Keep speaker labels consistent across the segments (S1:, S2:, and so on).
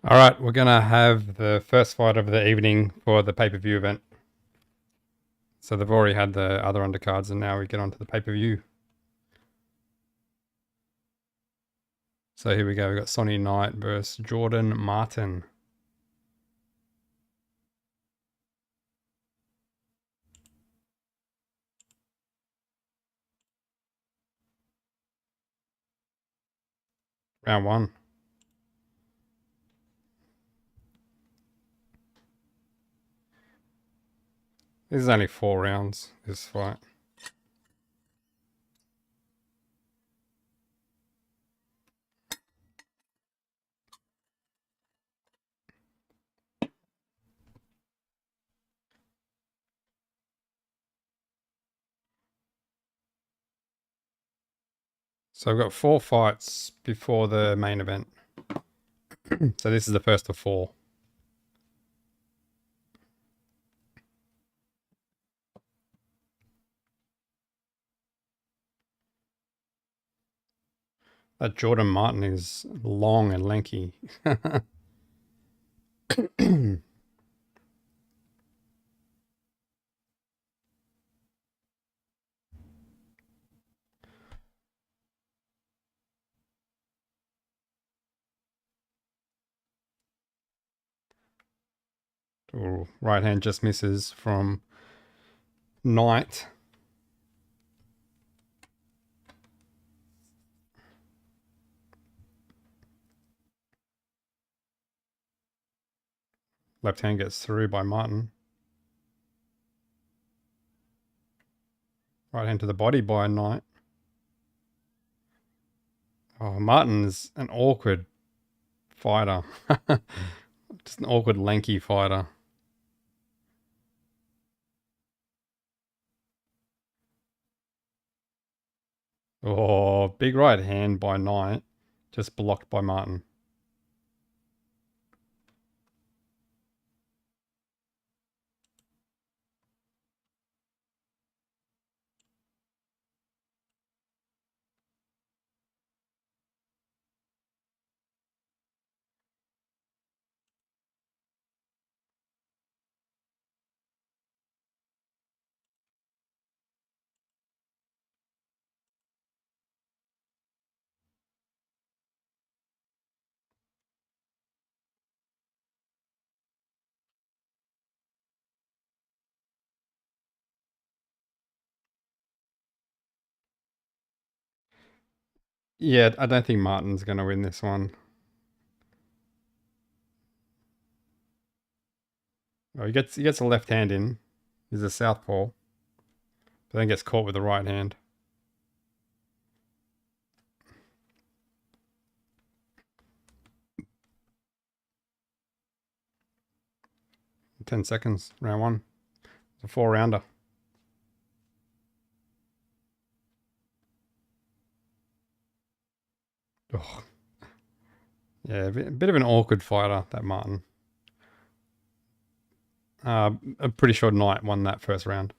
S1: All right, we're going to have the first fight of the evening for the pay-per-view event. So they've already had the other undercards, and now we get onto the pay-per-view. So here we go. We've got Sonny Knight versus Jordan Martin. Round one. This is only 4 rounds, this fight. So I've got 4 fights before the main event. So this is the first of 4. That Jordan Martin is long and lanky. Ooh, right hand just misses from Knight. Left hand gets through by Martin. Right hand to the body by Knight. Oh, Martin's an awkward fighter. Just an awkward, lanky fighter. Oh, big right hand by Knight. Just blocked by Martin. Yeah, I don't think Martin's going to win this one. Oh, he gets a left hand in. He's a southpaw. But then gets caught with the right hand. In 10 seconds, round one. It's a 4-rounder. Oh. Yeah, a bit of an awkward fighter, that Martin. I'm pretty sure Knight won that first round.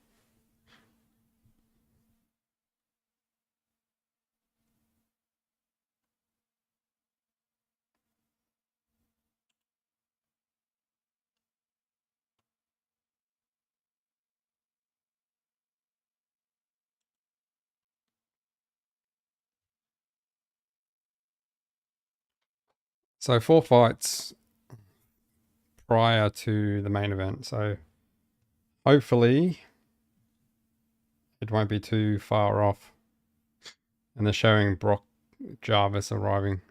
S1: So 4 fights prior to the main event. So hopefully it won't be too far off. And they're showing Brock Jarvis arriving.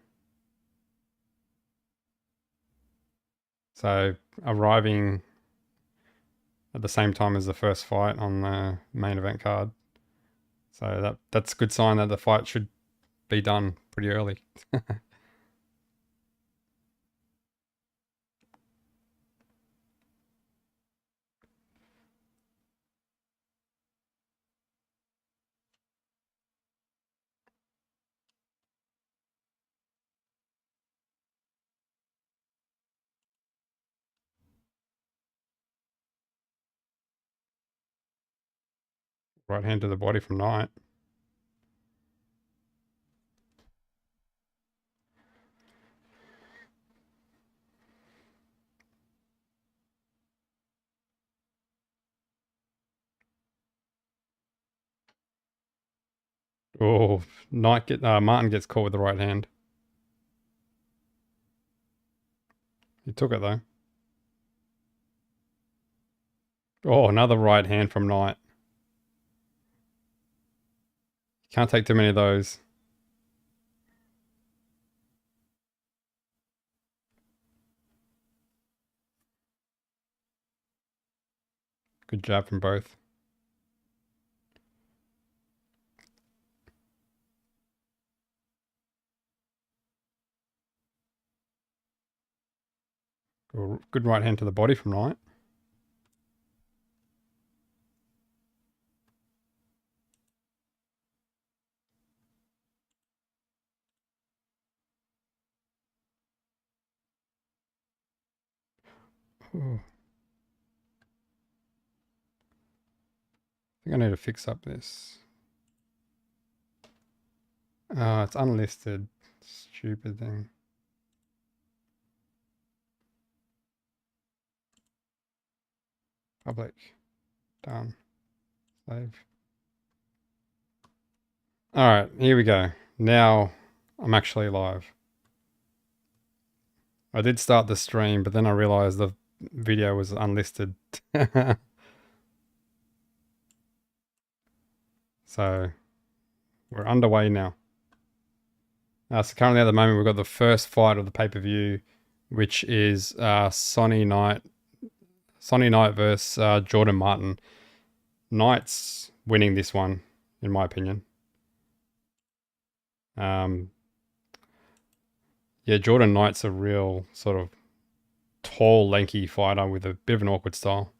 S1: So arriving at the same time as the first fight on the main event card. So that's a good sign that the fight should be done pretty early. Right hand to the body from Knight. Oh, Martin gets caught with the right hand. He took it though. Oh, another right hand from Knight. Can't take too many of those. Good jab from both. Good right hand to the body from Knight. Ooh. I think I need to fix up this. It's unlisted. Stupid thing. Public. Done. Save. Alright, here we go. Now I'm actually live. I did start the stream, but then I realized the video was unlisted. So we're underway now. So currently at the moment we've got the first fight of the pay-per-view, which is Sonny Knight versus Jordan Martin. Knight's winning this one, in my opinion. Yeah, Jordan Knight's a real sort of tall, lanky fighter with a bit of an awkward style.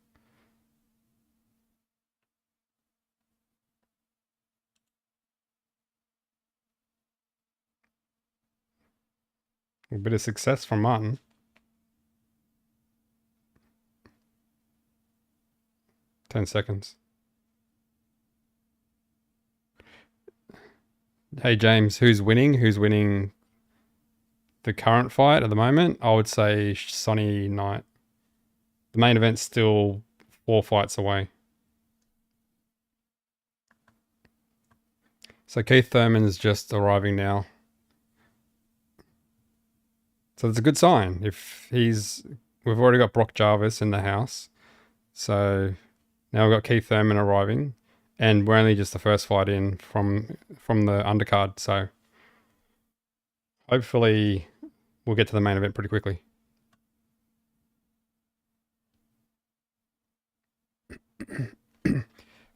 S1: A bit of success from Martin. Ten seconds. Hey James, who's winning? Who's winning the current fight at the moment? I would say Sonny Knight. The main event's still 4 fights away. So Keith Thurman's just arriving now. So it's a good sign. We've already got Brock Jarvis in the house. So now we've got Keith Thurman arriving. And we're only just the first fight in from the undercard. So hopefully we'll get to the main event pretty quickly.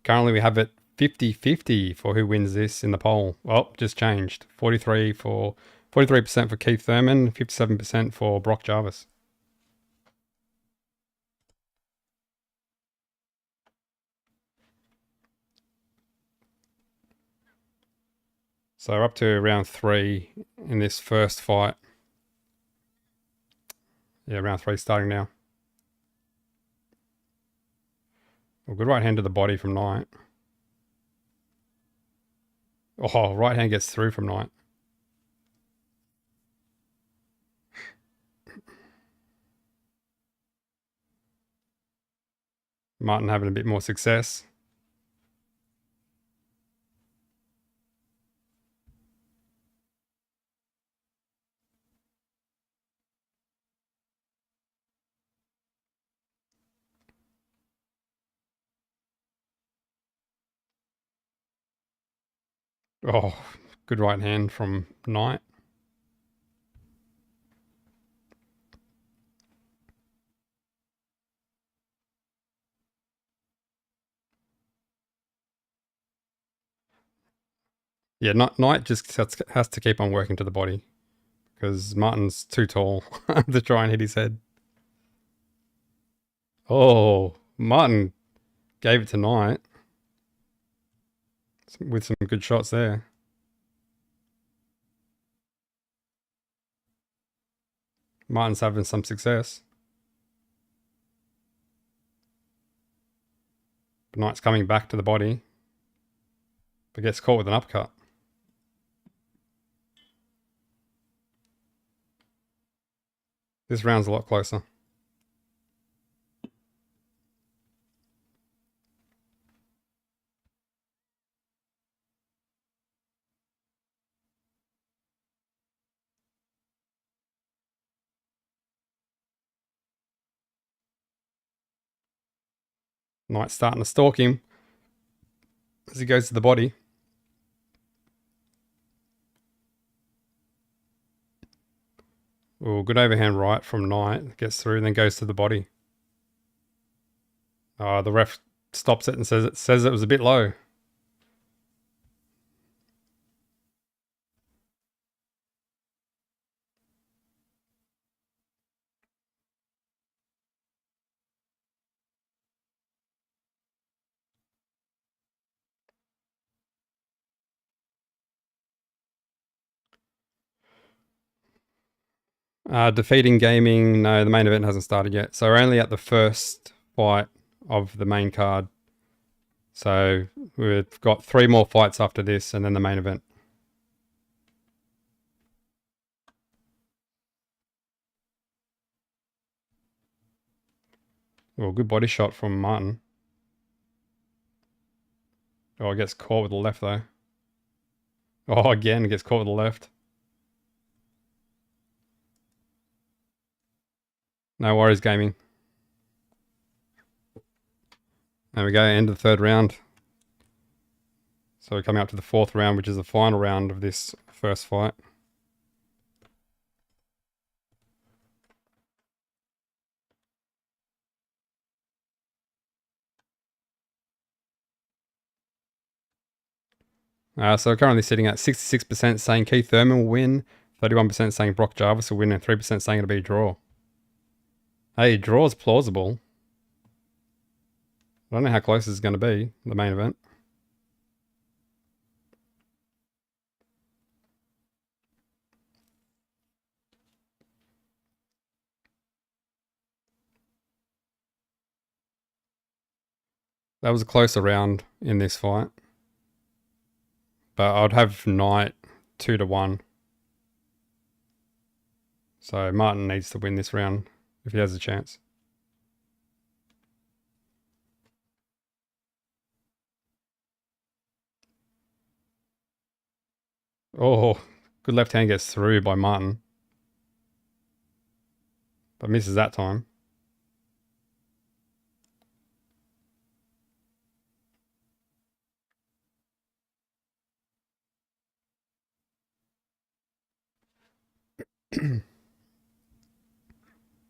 S1: Currently we have it 50-50 for who wins this in the poll. Well, just changed. 43% for Keith Thurman, 57% for Brock Jarvis. So we're up to round 3 in this first fight. Yeah, round 3 starting now. Well, good right hand to the body from Knight. Oh, right hand gets through from Knight. Martin having a bit more success. Oh, good right hand from Knight. Yeah, Knight just has to keep on working to the body because Martin's too tall to try and hit his head. Oh, Martin gave it to Knight with some good shots there. Martin's having some success. But Knight's coming back to the body, but gets caught with an uppercut. This round's a lot closer. Knight's starting to stalk him as he goes to the body. Oh, good overhand right from Knight. Gets through, then goes to the body. Oh, the ref stops it and says it was a bit low. Defeating Gaming, no, the main event hasn't started yet. So we're only at the first fight of the main card. So we've got 3 more fights after this and then the main event. Oh, good body shot from Martin. Oh, it gets caught with the left though. Oh, again, it gets caught with the left. No worries, Gaming. There we go, end of the 3rd round. So we're coming up to the 4th round, which is the final round of this first fight. So we're currently sitting at 66% saying Keith Thurman will win, 31% saying Brock Jarvis will win, and 3% saying it'll be a draw. Hey, draw's plausible. I don't know how close this is going to be, the main event. That was a closer round in this fight. But I'd have Knight 2-1. So Martin needs to win this round if he has a chance. Oh, good left hand gets through by Martin. But misses that time.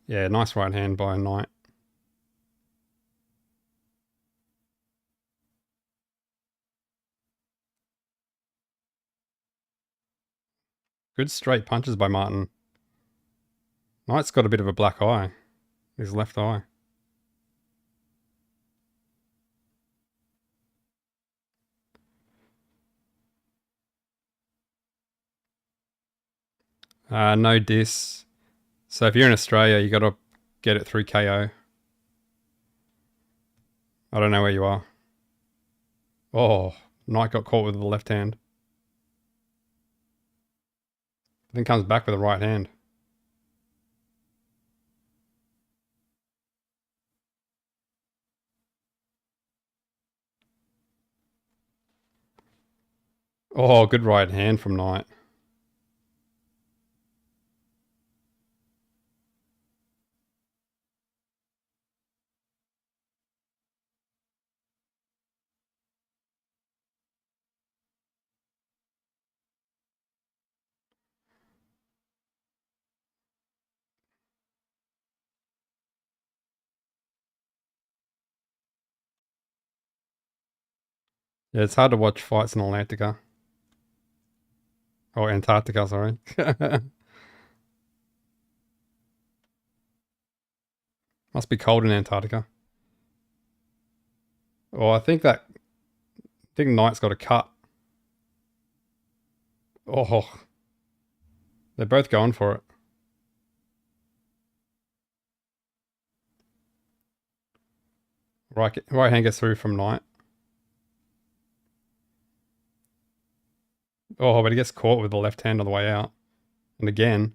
S1: Yeah, nice right hand by Knight. Good straight punches by Martin. Knight's got a bit of a black eye. His left eye. No diss. So if you're in Australia, you got to get it through KO. I don't know where you are. Oh, Knight got caught with the left hand. Then comes back with the right hand. Oh, good right hand from Knight. Yeah, it's hard to watch fights in Atlantica. Oh, Antarctica, sorry. Must be cold in Antarctica. Oh, I think Knight's got a cut. Oh, they're both going for it. Right hand gets through from Knight. Oh, but he gets caught with the left hand on the way out. And again.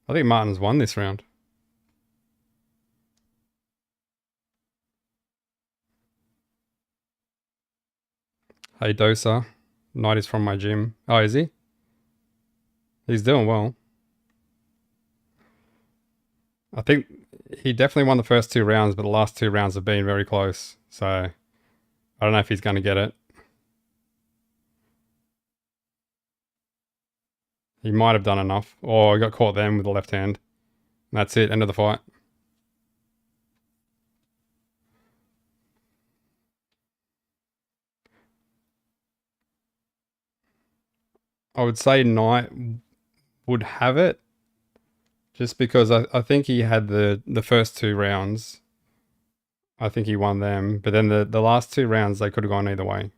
S1: I think Martin's won this round. Hey, Dosa. Knight is from my gym. Oh, is he? He's doing well. I think he definitely won the first 2 rounds, but the last 2 rounds have been very close. So I don't know if he's going to get it. He might have done enough. Or he got caught then with the left hand. That's it. End of the fight. I would say Knight would have it. Just because I think he had the first 2 rounds. I think he won them. But then the last 2 rounds, they could have gone either way.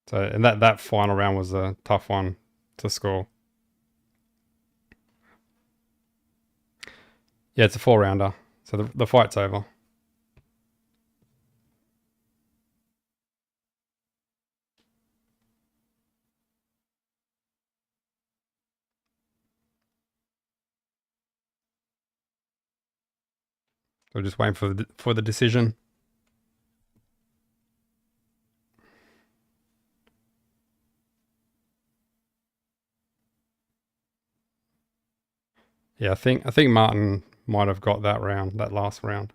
S1: So, and that final round was a tough one to score. Yeah, it's a 4-rounder. So the fight's over. So just waiting for the decision. Yeah, I think Martin might have got that round, that last round,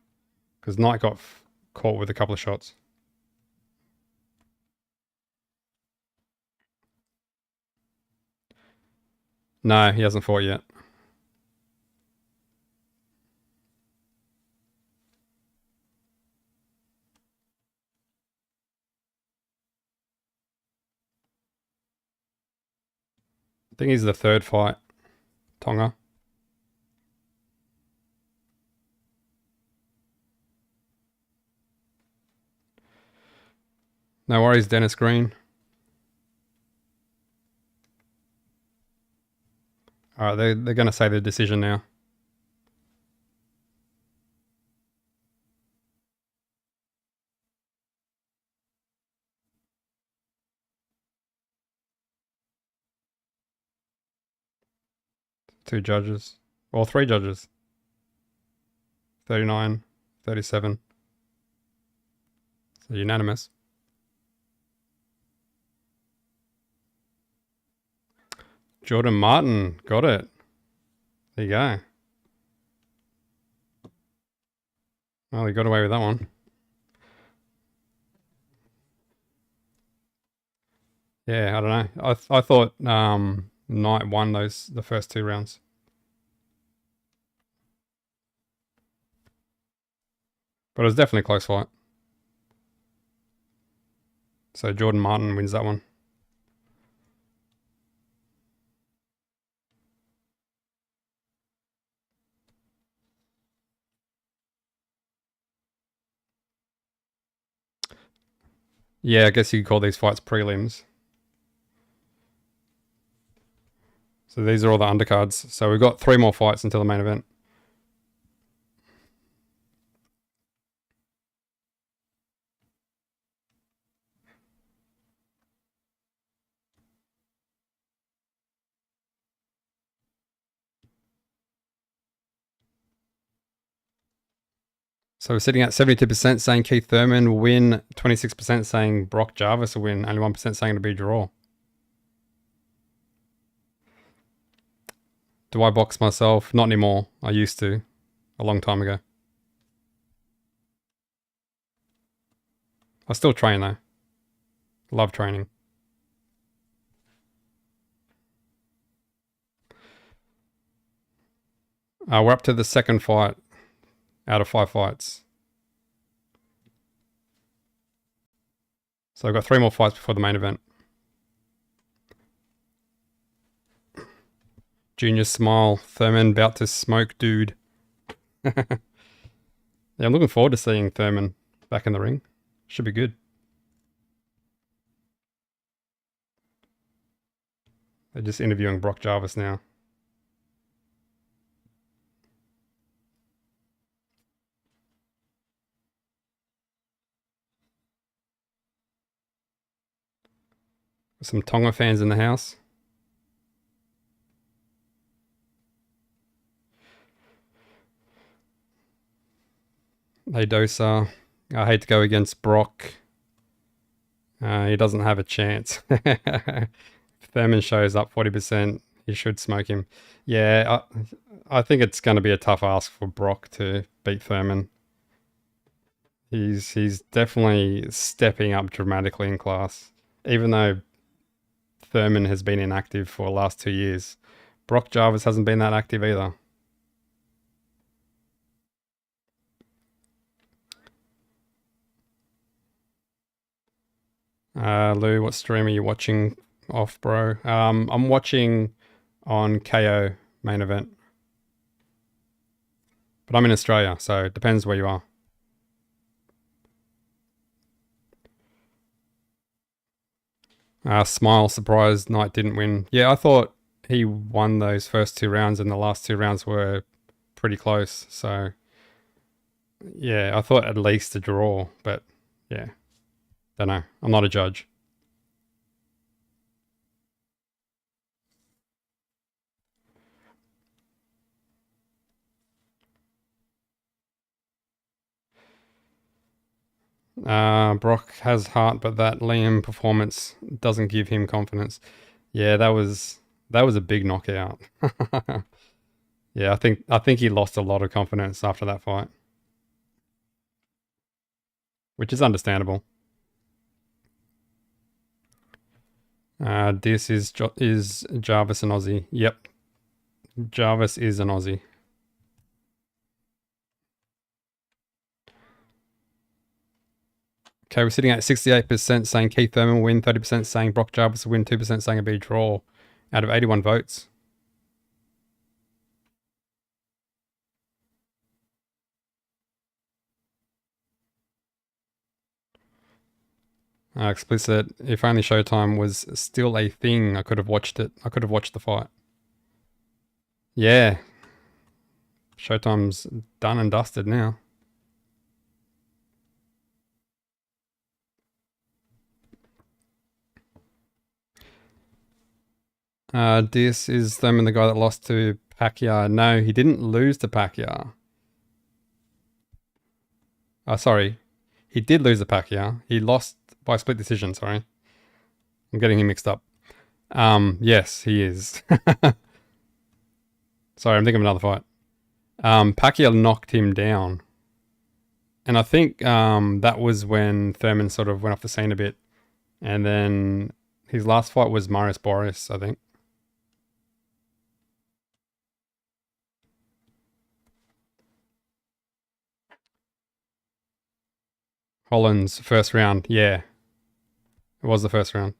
S1: because Knight got caught with a couple of shots. No, he hasn't fought yet. I think he's the third fight. Tonga. No worries, Dennis Green. All right, they're going to say the decision now. Two judges. Well, three judges. 39, 37. So unanimous. Jordan Martin got it. There you go. Well, he got away with that one. Yeah, I don't know. I thought Knight won the first 2 rounds. But it was definitely a close fight. So Jordan Martin wins that one. Yeah, I guess you could call these fights prelims. So these are all the undercards. So we've got 3 more fights until the main event. So we're sitting at 72% saying Keith Thurman will win, 26% saying Brock Jarvis will win, only 1% saying it'll be a draw. Do I box myself? Not anymore. I used to, a long time ago. I still train though. Love training. We're up to the second fight out of 5 fights. So I've got 3 more fights before the main event. Junior smile. Thurman about to smoke dude. Yeah, I'm looking forward to seeing Thurman back in the ring. Should be good. They're just interviewing Brock Jarvis now. Some Tonga fans in the house. Hey Dosa, I hate to go against Brock. He doesn't have a chance. Thurman shows up 40%, he should smoke him. Yeah, I think it's going to be a tough ask for Brock to beat Thurman. He's definitely stepping up dramatically in class. Even though Thurman has been inactive for the last 2 years, Brock Jarvis hasn't been that active either. Lou, what stream are you watching off, bro? I'm watching on KO main event. But I'm in Australia, so it depends where you are. Smile, surprise, Knight didn't win. Yeah, I thought he won those first 2 rounds and the last 2 rounds were pretty close. So, yeah, I thought at least a draw, but yeah, don't know. I'm not a judge. Brock has heart, but that Liam performance doesn't give him confidence. Yeah, that was a big knockout. Yeah, I think he lost a lot of confidence after that fight, which is understandable. This is Jarvis an Aussie? Yep, Jarvis is an Aussie. Okay, we're sitting at 68% saying Keith Thurman will win, 30% saying Brock Jarvis will win, 2% saying a big draw out of 81 votes. Explicit, if only Showtime was still a thing, I could have watched it. I could have watched the fight. Yeah. Showtime's done and dusted now. This is Thurman, the guy that lost to Pacquiao. No, he didn't lose to Pacquiao. Sorry. He did lose to Pacquiao. He lost by split decision, sorry. I'm getting him mixed up. Yes, he is. Sorry, I'm thinking of another fight. Pacquiao knocked him down. And I think that was when Thurman sort of went off the scene a bit. And then his last fight was Marius Boris, I think. Holland's first round, yeah. It was the first round.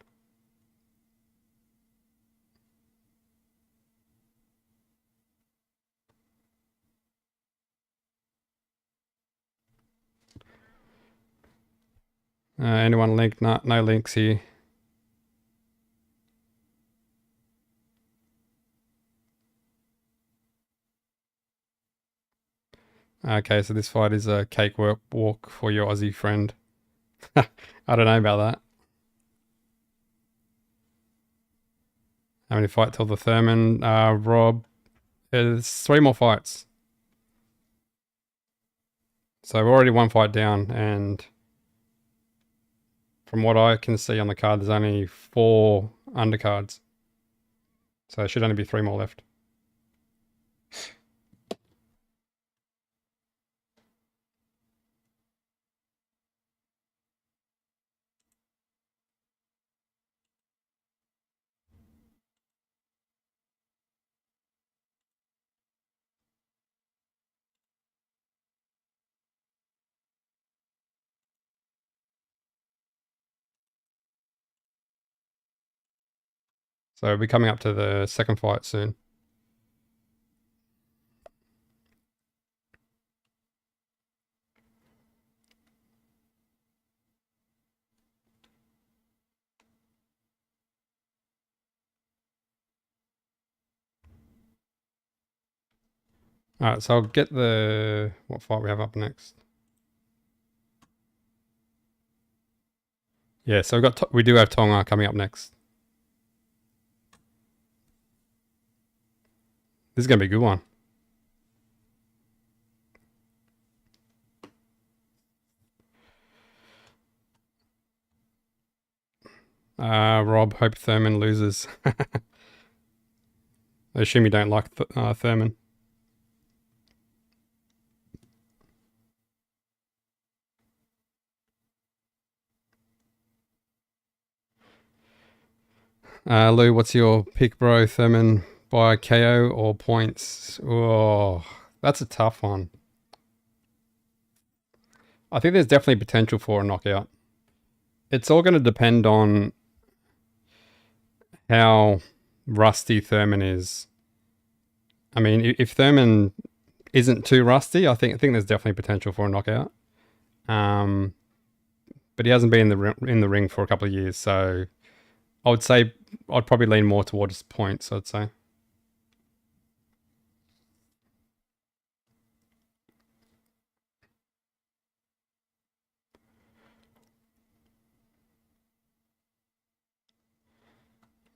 S1: Anyone link? No links here. Okay, so this fight is a cakewalk for your Aussie friend. I don't know about that. How many fight till the Thurman? Rob, there's 3 more fights. So we're already 1 fight down, and from what I can see on the card, there's only 4 undercards. So there should only be 3 more left. So we'll be coming up to the second fight soon. Alright, so I'll get what fight we have up next. Yeah, so we do have Tonga coming up next. This is going to be a good one. Rob, hope Thurman loses. I assume you don't like Thurman. Lou, what's your pick, bro? Thurman by KO or points? Oh, that's a tough one. I think there's definitely potential for a knockout. It's all going to depend on how rusty Thurman is. I mean, if Thurman isn't too rusty, I think there's definitely potential for a knockout. But he hasn't been in the ring for a couple of years, so I would say I'd probably lean more towards points, I'd say.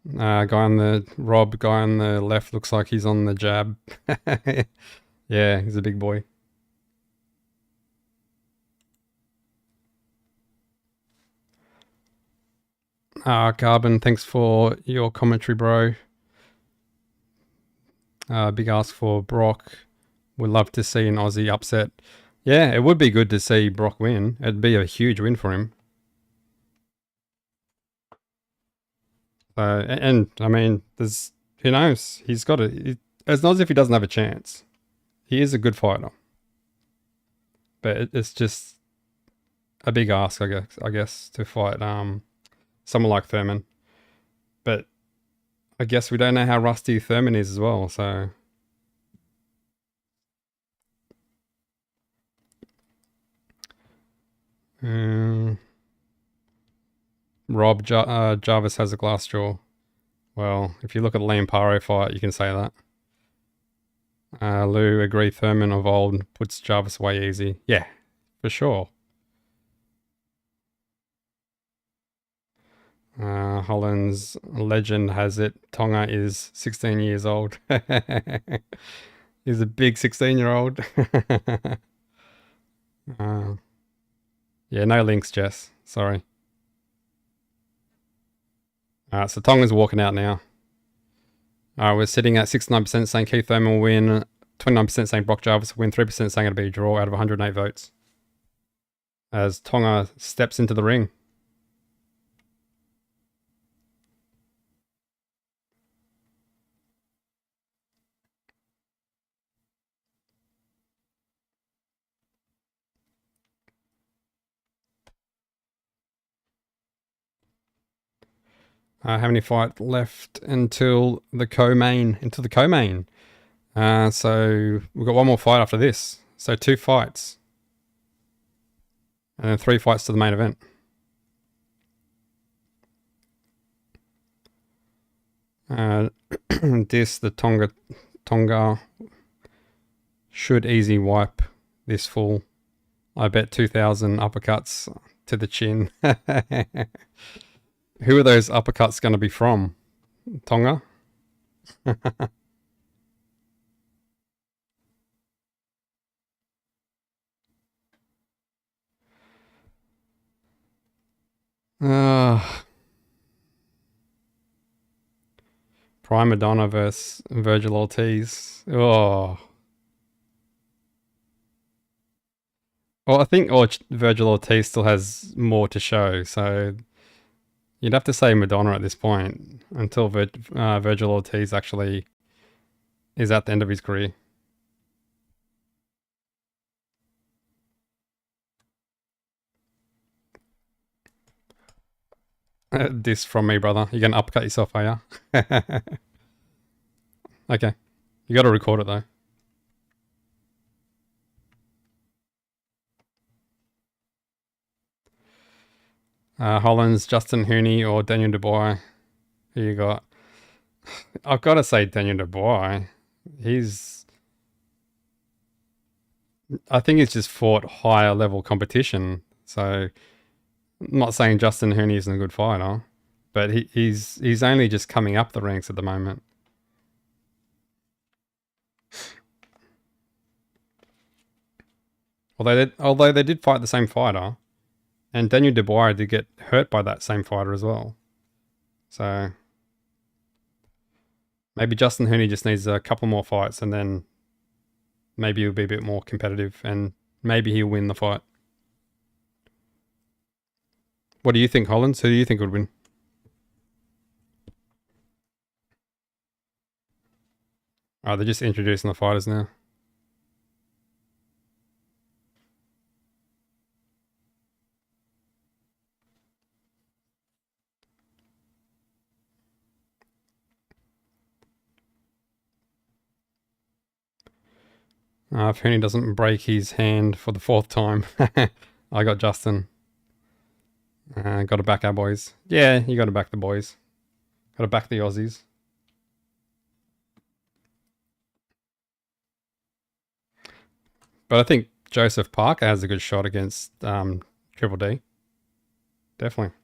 S1: Guy on the left looks like he's on the jab. Yeah, he's a big boy. Carbon, thanks for your commentary, bro. Big ask for Brock. Would love to see an Aussie upset. Yeah, it would be good to see Brock win. It'd be a huge win for him. And I mean, who knows? He's got it's not as if he doesn't have a chance. He is a good fighter, but it's just a big ask, I guess, to fight someone like Thurman. But I guess we don't know how rusty Thurman is as well, so. Rob, Jarvis has a glass jaw. Well, if you look at the Liam Paro fight, you can say that. Lou, agree Thurman of old puts Jarvis away easy. Yeah, for sure. Holland's legend has it Tonga is 16 years old. He's a big 16-year-old. Yeah, no links, Jess. Sorry. Alright, so Tonga's walking out now. Alright, we're sitting at 69% saying Keith Thurman will win, 29% saying Brock Jarvis will win, 3% saying it'll be a draw out of 108 votes. As Tonga steps into the ring. How many fights left until the co-main? So we've got one more fight after this. So 2 fights. And then 3 fights to the main event. The Tonga should easy wipe this full. I bet 2,000 uppercuts to the chin. Who are those uppercuts going to be from? Tonga? Prima Donna versus Virgil Ortiz. Oh. Well, I think Virgil Ortiz still has more to show, so you'd have to say Madonna at this point until Virgil Ortiz actually is at the end of his career. This from me, brother. You're going to uppercut yourself, are you? Okay. You got to record it, though. Hollands, Justin Hooney, or Daniel Dubois? Who you got? I've got to say Daniel Dubois. I think he's just fought higher level competition. So, I'm not saying Justin Hooney isn't a good fighter, but he's only just coming up the ranks at the moment. Although they did fight the same fighter, and Daniel Dubois did get hurt by that same fighter as well. So maybe Justin Hooney just needs a couple more fights and then maybe he'll be a bit more competitive and maybe he'll win the fight. What do you think, Hollins? Who do you think would win? Oh, they're just introducing the fighters now. If Hooney doesn't break his hand for the 4th time, I got Justin. Got to back our boys. Yeah, you got to back the boys. Got to back the Aussies. But I think Joseph Parker has a good shot against Triple D. Definitely.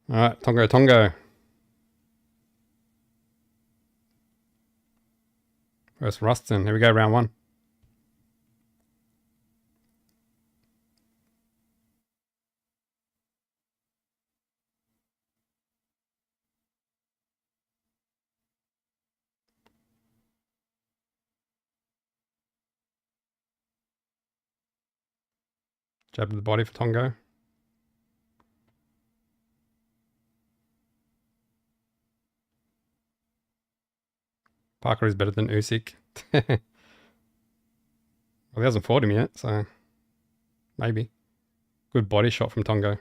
S1: Alright, Tonga. Versus Rustin. Here we go, round 1. Jab to the body for Tonga. Parker is better than Usyk. Well, he hasn't fought him yet, so maybe. Good body shot from Tonga.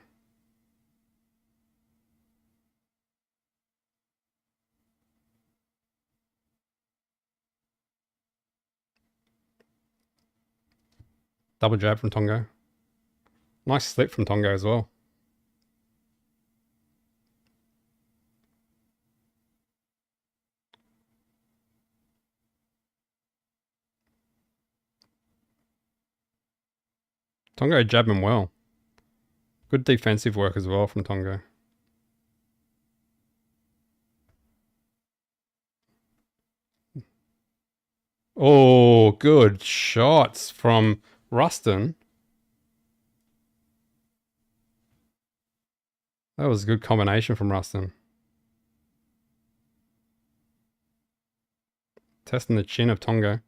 S1: Double jab from Tonga. Nice slip from Tonga as well. Tonga jabbed him well. Good defensive work as well from Tonga. Oh, good shots from Rustin. That was a good combination from Rustin. Testing the chin of Tonga.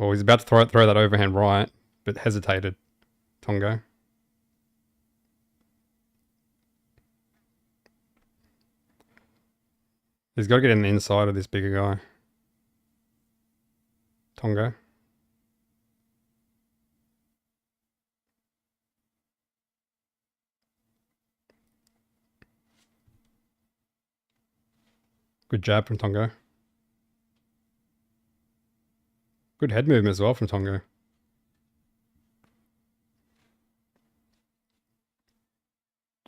S1: Oh, he's about to throw that overhand right, but hesitated. Tonga. He's got to get in the inside of this bigger guy. Tonga. Good jab from Tonga. Good head movement as well from Tonga.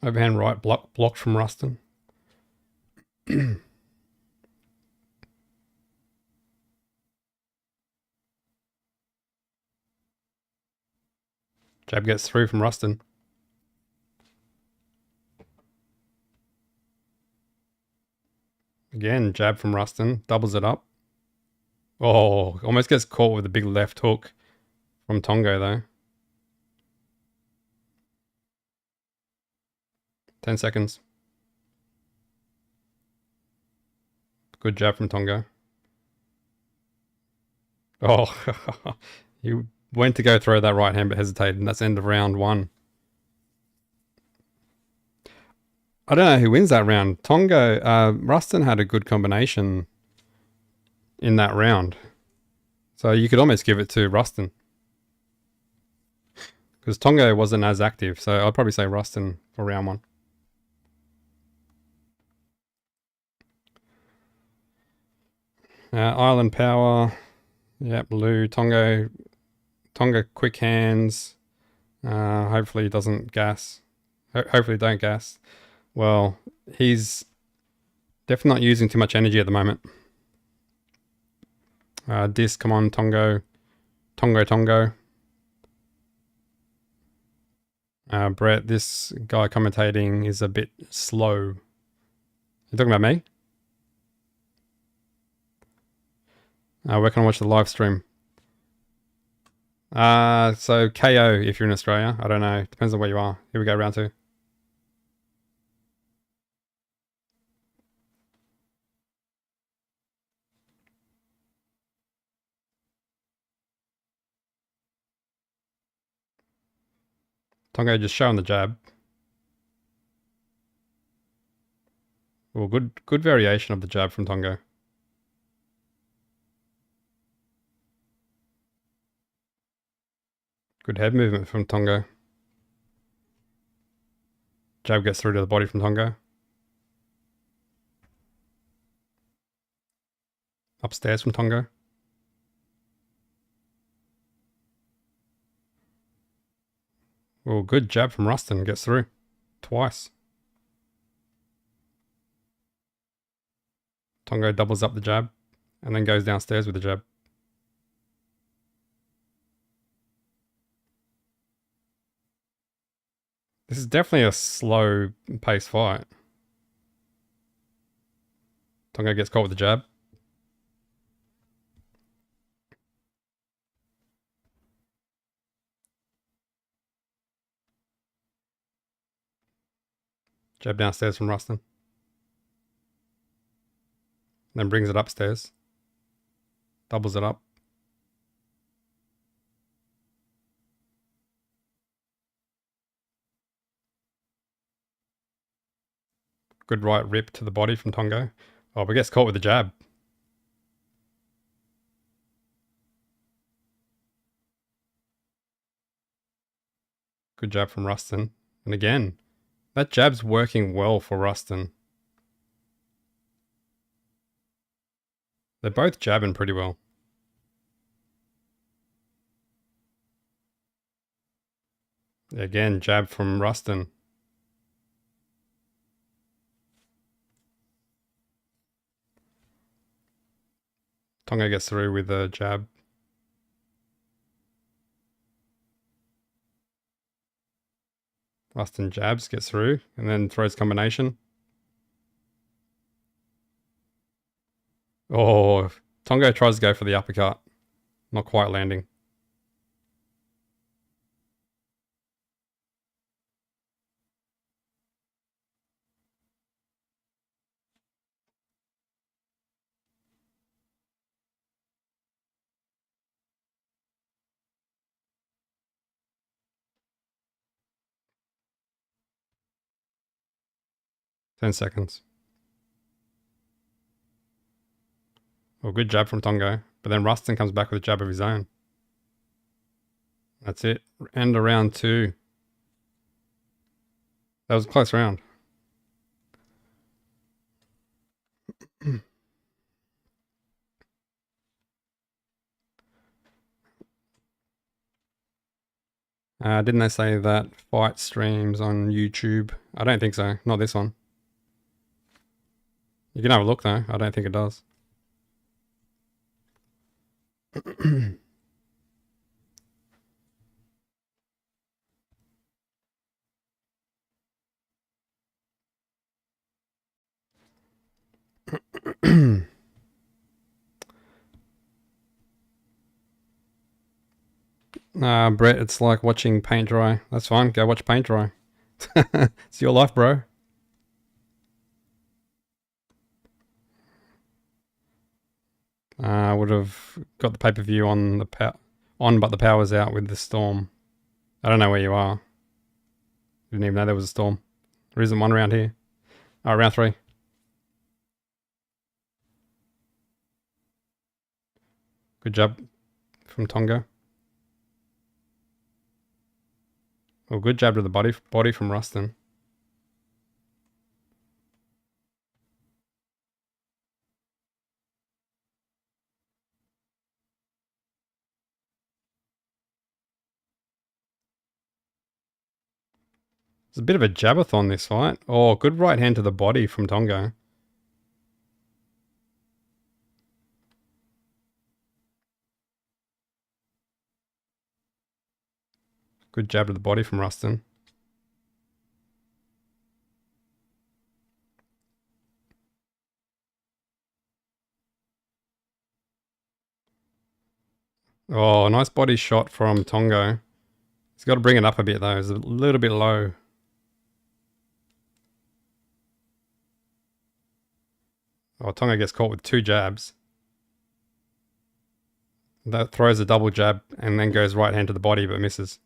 S1: Overhand right blocked from Rustin. Jab gets through from Rustin. Again, jab from Rustin. Doubles it up. Oh, almost gets caught with a big left hook from Tonga though. 10 seconds. Good jab from Tonga. Oh, he went to go throw that right hand but hesitated, and that's end of round 1. I don't know who wins that round. Tonga, Rustin had a good combination in that round. So you could almost give it to Rustin. Because Tonga wasn't as active, so I'd probably say Rustin for round 1. Island Power. Yep, Lou. Tonga quick hands. Hopefully he doesn't gas. Hopefully don't gas. Well, he's definitely not using too much energy at the moment. Come on, Tonga. Tonga. Brett, this guy commentating is a bit slow. You talking about me? Where can I watch the live stream? So KO if you're in Australia. I don't know. Depends on where you are. Here we go, round 2. Tonga just showing the jab. Well, good variation of the jab from Tonga. Good head movement from Tonga. Jab gets through to the body from Tonga. Upstairs from Tonga. Well, good jab from Rustin. Gets through. Twice. Tonga doubles up the jab. And then goes downstairs with the jab. This is definitely a slow pace fight. Tonga gets caught with the jab. Jab downstairs from Rustin. Then brings it upstairs. Doubles it up. Good right rip to the body from Tonga. Oh, but gets caught with the jab. Good jab from Rustin. And again, that jab's working well for Rustin. They're both jabbing pretty well. Again, jab from Rustin. Tonga gets through with a jab. Rustin jabs, gets through, and then throws combination. Oh, Tonga tries to go for the uppercut. Not quite landing. Ten seconds. Oh, good jab from Tonga. But then Rustin comes back with a jab of his own. That's it. End of round 2. That was a close round. Didn't they say that fight streams on YouTube? I don't think so. Not this one. You can have a look though. I don't think it does. Brett, it's like watching paint dry. That's fine. Go watch paint dry. It's your life, bro. I would have got the pay-per-view on but the power's out with the storm. I don't know where you are. Didn't even know there was a storm. There isn't one around here. Alright, round 3. Good job from Tonga. Well, good jab to the body from Rustin. It's a bit of a jabathon this fight. Oh, good right hand to the body from Tonga. Good jab to the body from Rustin. Oh, nice body shot from Tonga. He's got to bring it up a bit though. It's a little bit low. Oh, Tonga gets caught with 2 jabs. That throws a double jab and then goes right hand to the body but misses.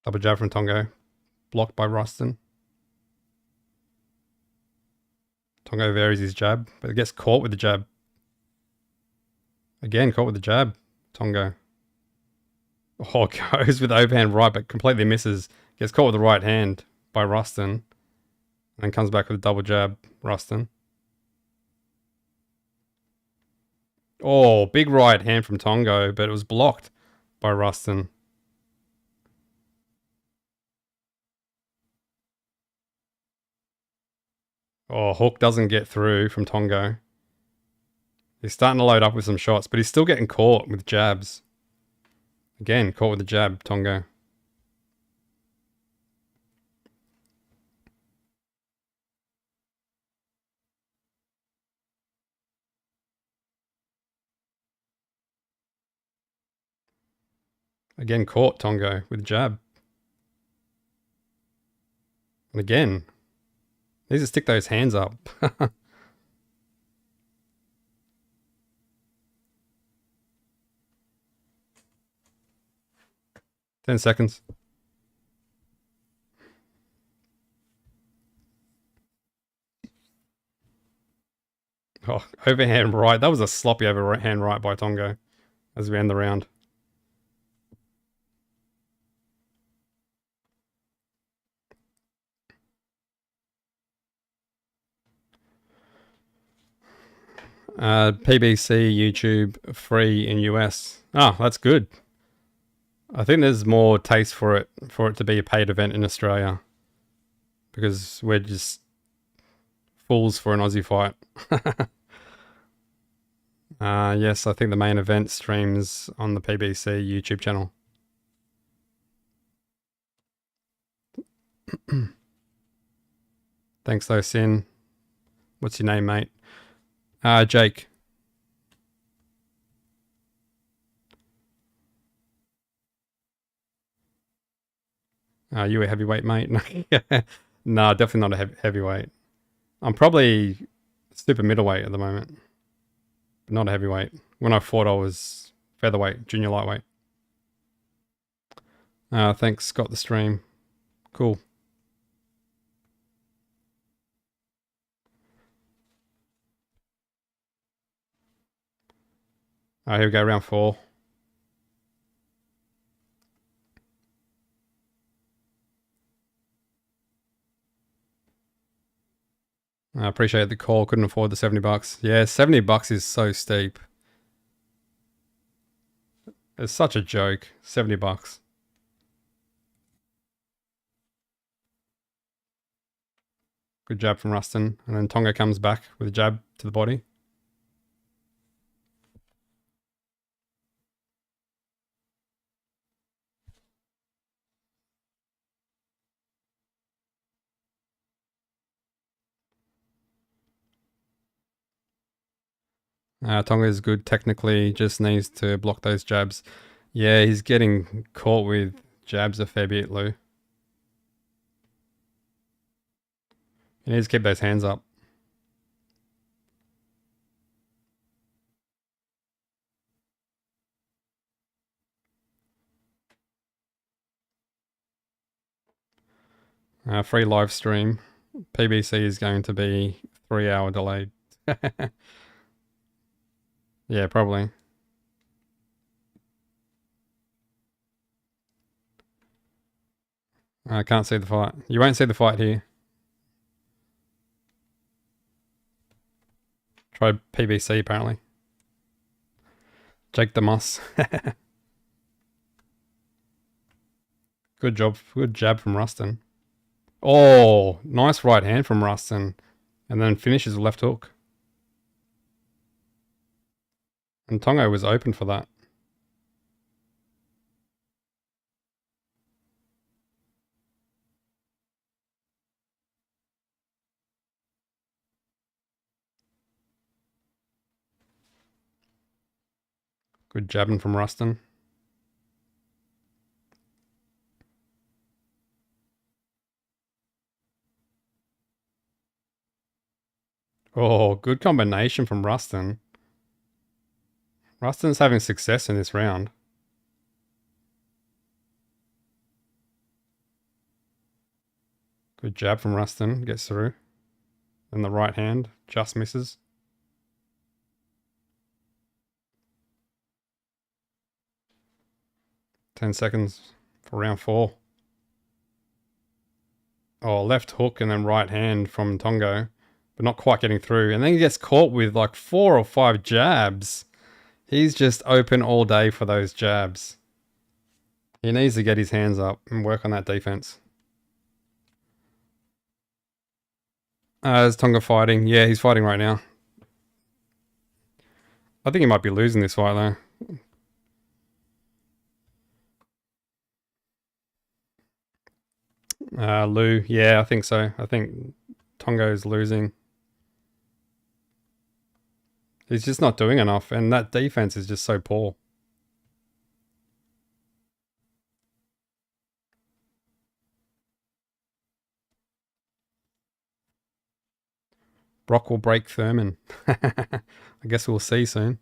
S1: Double jab from Tonga. Blocked by Rustin. Tonga varies his jab, but gets caught with the jab. Again, caught with the jab. Tonga. Oh, goes with overhand right, but completely misses. Gets caught with the right hand by Rustin. And then comes back with a double jab. Rustin. Oh, big right hand from Tonga, but it was blocked by Rustin. Oh, hook doesn't get through from Tonga. He's starting to load up with some shots, but he's still getting caught with jabs. Again, caught with the jab, Tonga. Again, caught Tonga with jab. And again, needs to stick those hands up. 10 seconds. Oh, overhand right. That was a sloppy overhand right by Tonga as we end the round. PBC YouTube free in US. Oh, that's good. I think there's more taste for it to be a paid event in Australia because we're just fools for an Aussie fight. Yes, I think the main event streams on the PBC YouTube channel. Thanks though, Sin. What's your name, mate? Jake. You a heavyweight, mate? No, definitely not a heavyweight. I'm probably super middleweight at the moment, but not a heavyweight. When I fought, I was featherweight, junior lightweight. Thanks, got the stream. Cool. Here we go, round 4. I appreciate the call. Couldn't afford the $70. Yeah, $70 is so steep. It's such a joke. $70. Good jab from Rustin. And then Tonga comes back with a jab to the body. Tonga is good technically, just needs to block those jabs. Yeah, he's getting caught with jabs a fair bit, Lou. He needs to keep those hands up. Free live stream. PBC is going to be 3-hour delayed. Yeah, probably. I can't see the fight. You won't see the fight here. Try PBC apparently. Jake the Muss. Good job. Good jab from Rustin. Oh, nice right hand from Rustin. And then finishes with left hook. And Tonga was open for that. Good jabbing from Rustin. Oh, good combination from Rustin. Rustin's having success in this round. Good jab from Rustin. Gets through. And the right hand just misses. Ten seconds for round 4. Oh, left hook and then right hand from Tonga. But not quite getting through. And then he gets caught with like 4 or 5 jabs. He's just open all day for those jabs. He needs to get his hands up and work on that defense. Is Tonga fighting? Yeah, he's fighting right now. I think he might be losing this fight though. Lou, yeah, I think so. I think Tonga's losing. He's just not doing enough, and that defense is just so poor. Brock will break Thurman. I guess we'll see soon.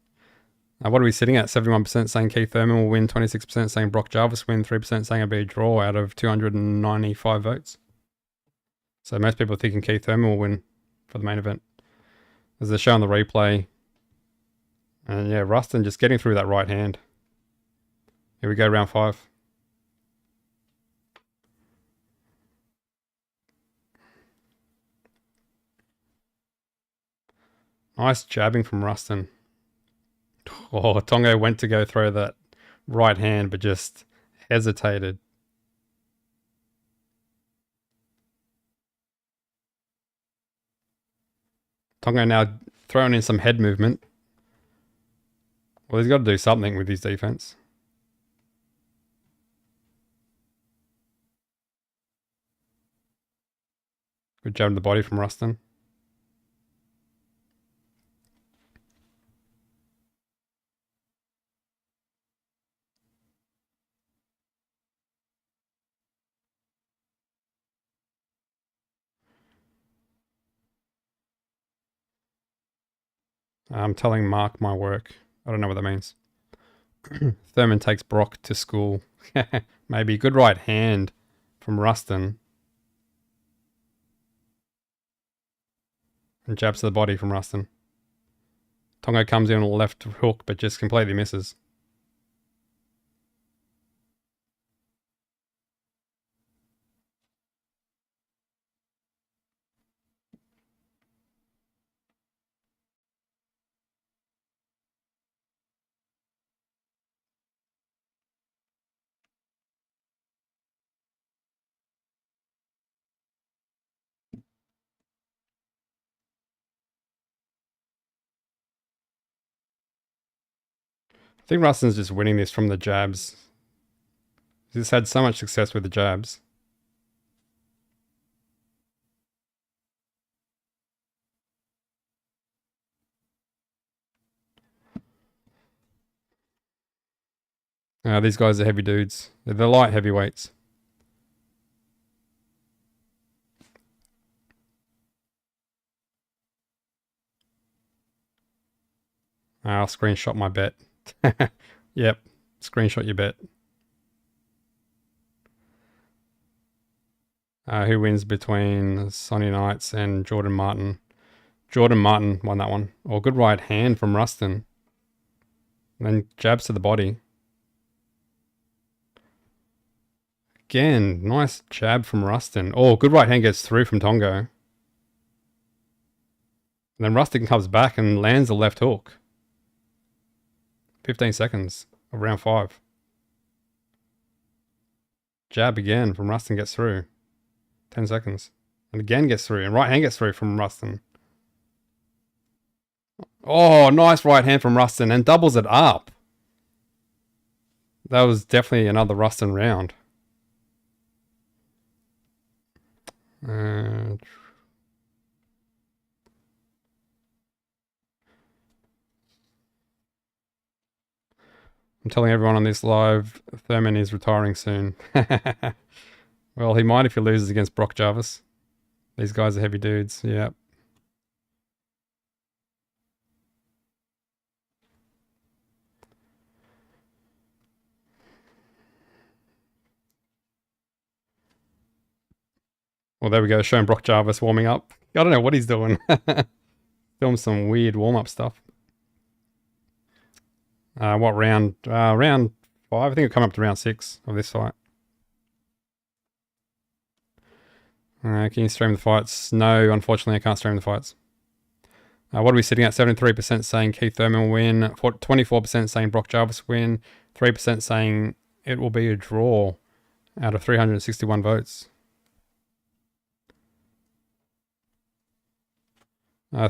S1: What are we sitting at? 71% saying Keith Thurman will win, 26% saying Brock Jarvis win, 3% saying it'll be a draw out of 295 votes. So most people are thinking Keith Thurman will win for the main event. As they're showing the replay. And yeah, Rustin just getting through that right hand. Here we go, round 5. Nice jabbing from Rustin. Oh, Tonga went to go throw that right hand, but just hesitated. Tonga now throwing in some head movement. Well, he's got to do something with his defense. Good jab to the body from Rustin. I'm telling Mark my work. I don't know what that means. Thurman takes Brock to school. Maybe. Good right hand from Rustin. And jabs to the body from Rustin. Tonga comes in on the left hook, but just completely misses. I think Rustin's just winning this from the jabs. He's had so much success with the jabs. These guys are heavy dudes. They're the light heavyweights. I'll screenshot my bet. Yep, screenshot your bet. Who wins between Sonny Knights and Jordan Martin? Jordan Martin won that one. Oh, good right hand from Rustin. And then jabs to the body. Again, nice jab from Rustin. Oh, good right hand gets through from Tonga. And then Rustin comes back and lands the left hook. 15 seconds of round 5. Jab again from Rustin gets through. 10 seconds. And again gets through. And right hand gets through from Rustin. Oh, nice right hand from Rustin and doubles it up. That was definitely another Rustin round. I'm telling everyone on this live, Thurman is retiring soon. Well, he might if he loses against Brock Jarvis. These guys are heavy dudes, yeah. Well, there we go, showing Brock Jarvis warming up. I don't know what he's doing. Film some weird warm-up stuff. What round? Round 5. I think it'll come up to round 6 of this fight. Can you stream the fights? No, unfortunately, I can't stream the fights. What are we sitting at? 73% saying Keith Thurman will win, 24% saying Brock Jarvis win, 3% saying it will be a draw out of 361 votes.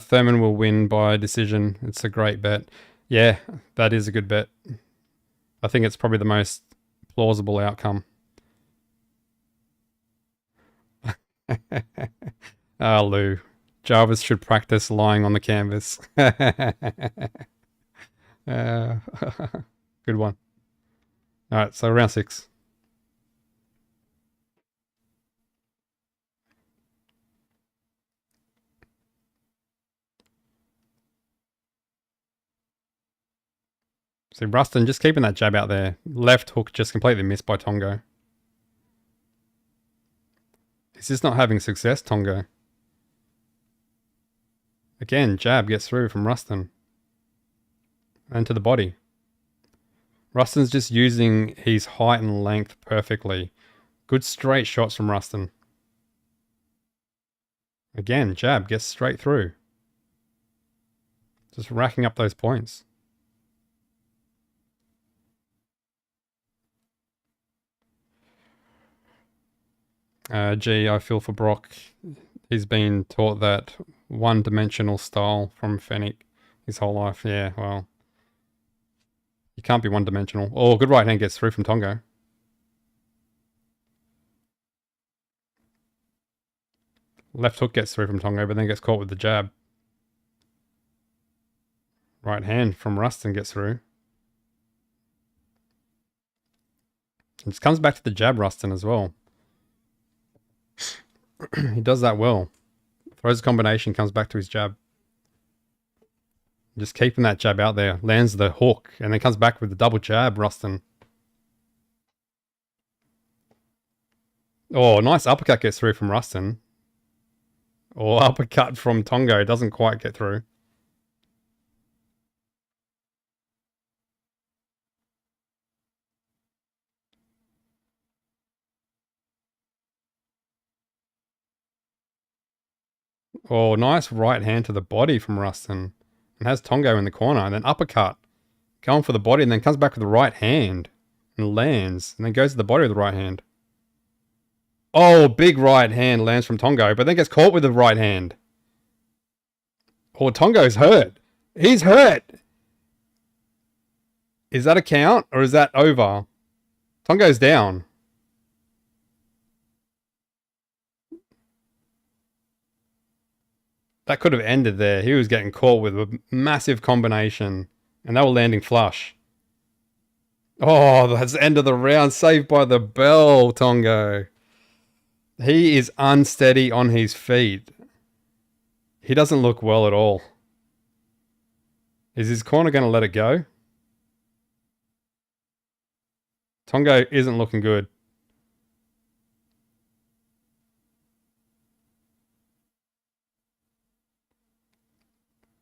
S1: Thurman will win by decision. It's a great bet. Yeah, that is a good bet. I think it's probably the most plausible outcome. Lou. Jarvis should practice lying on the canvas. Good one. Alright, so round 6. See, Rustin just keeping that jab out there. Left hook just completely missed by Tonga. He's just not having success, Tonga. Again, jab gets through from Rustin. And to the body. Rustin's just using his height and length perfectly. Good straight shots from Rustin. Again, jab gets straight through. Just racking up those points. Gee, I feel for Brock. He's been taught that one-dimensional style from Fennec his whole life. Yeah, well, you can't be one-dimensional. Oh, good right hand gets through from Tonga. Left hook gets through from Tonga, but then gets caught with the jab. Right hand from Rustin gets through. It just comes back to the jab, Rustin, as well. He does that well. Throws a combination, comes back to his jab. Just keeping that jab out there. Lands the hook, and then comes back with the double jab, Rustin. Oh, nice uppercut gets through from Rustin. Or uppercut from Tonga. Doesn't quite get through. Oh, nice right hand to the body from Rustin. And has Tonga in the corner. And then uppercut. Going for the body and then comes back with the right hand. And lands. And then goes to the body with the right hand. Oh, big right hand lands from Tonga. But then gets caught with the right hand. Oh, Tonga's hurt. He's hurt. Is that a count? Or is that over? Tonga's down. That could have ended there. He was getting caught with a massive combination. And they were landing flush. Oh, that's the end of the round. Saved by the bell, Tonga. He is unsteady on his feet. He doesn't look well at all. Is his corner going to let it go? Tonga isn't looking good.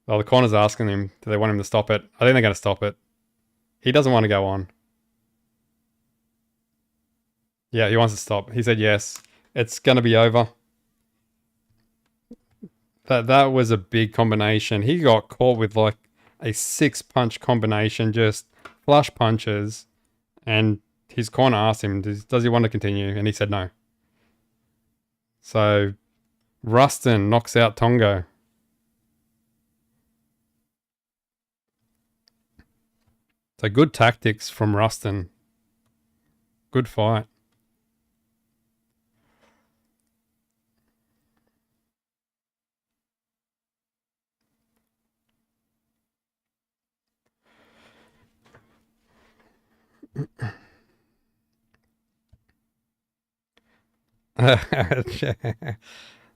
S1: Oh, the corner's asking him, do they want him to stop it? I think they're going to stop it. He doesn't want to go on. Yeah, he wants to stop. He said yes. It's going to be over. That was a big combination. He got caught with like a 6-punch combination, just flush punches. And his corner asked him, does he want to continue? And he said no. So, Rustin knocks out Tonga. So good tactics from Rustin. Good fight.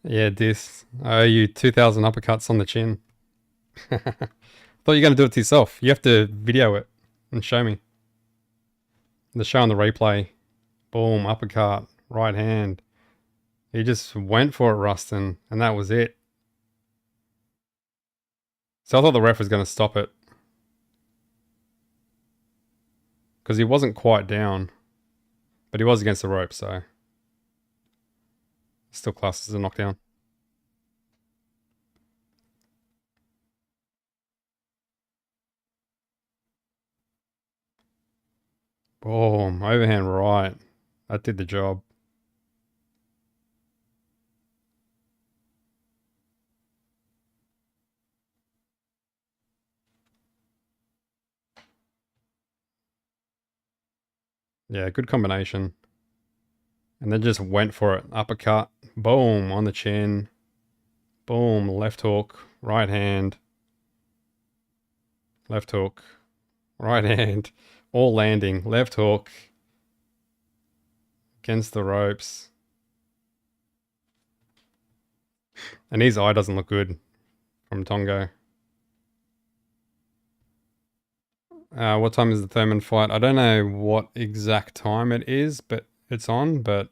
S1: Yeah, this. I owe you 2,000 uppercuts on the chin. Thought you were going to do it to yourself. You have to video it and show me. The show on the replay. Boom, uppercut, right hand. He just went for it, Rustin, and that was it. So I thought the ref was going to stop it. Because he wasn't quite down. But he was against the rope, so... Still classed as a knockdown. Boom, overhand right. That did the job. Yeah, good combination. And then just went for it. Uppercut. Boom, on the chin. Boom, left hook. Right hand. Left hook. Right hand. All landing. Left hook. Against the ropes. And his eye doesn't look good from Tonga. What time is the Thurman fight? I don't know what exact time it is, but it's on, but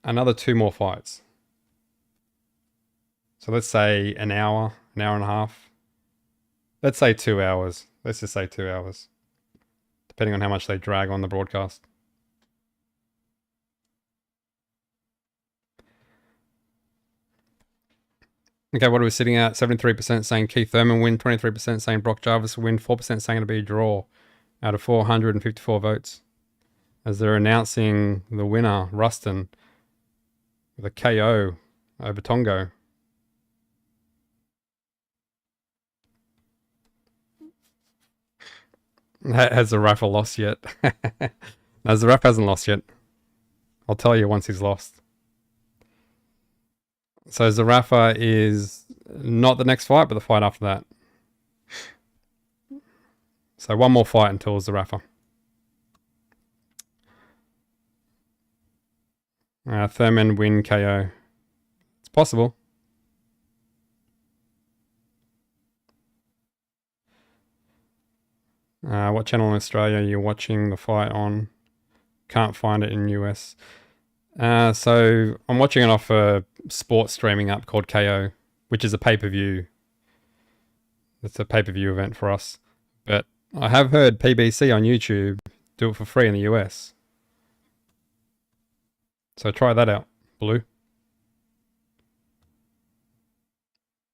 S1: another 2 more fights. So let's say an hour and a half. Let's say 2 hours. Let's just say 2 hours. Depending on how much they drag on the broadcast. Okay, what are we sitting at? 73% saying Keith Thurman win, 23% saying Brock Jarvis win, 4% saying it'll be a draw out of 454 votes. As they're announcing the winner, Rustin, with a KO over Tonga. Has Zerafa lost yet? No, Zerafa hasn't lost yet. I'll tell you once he's lost. So Zerafa is not the next fight, but the fight after that. So 1 more fight until Zerafa. Thurman win KO. It's possible. What channel in Australia are you watching the fight on? Can't find it in US. So I'm watching it off a sports streaming app called KO, which is a pay-per-view. It's a pay-per-view event for us. But I have heard PBC on YouTube do it for free in the US. So try that out, Blue.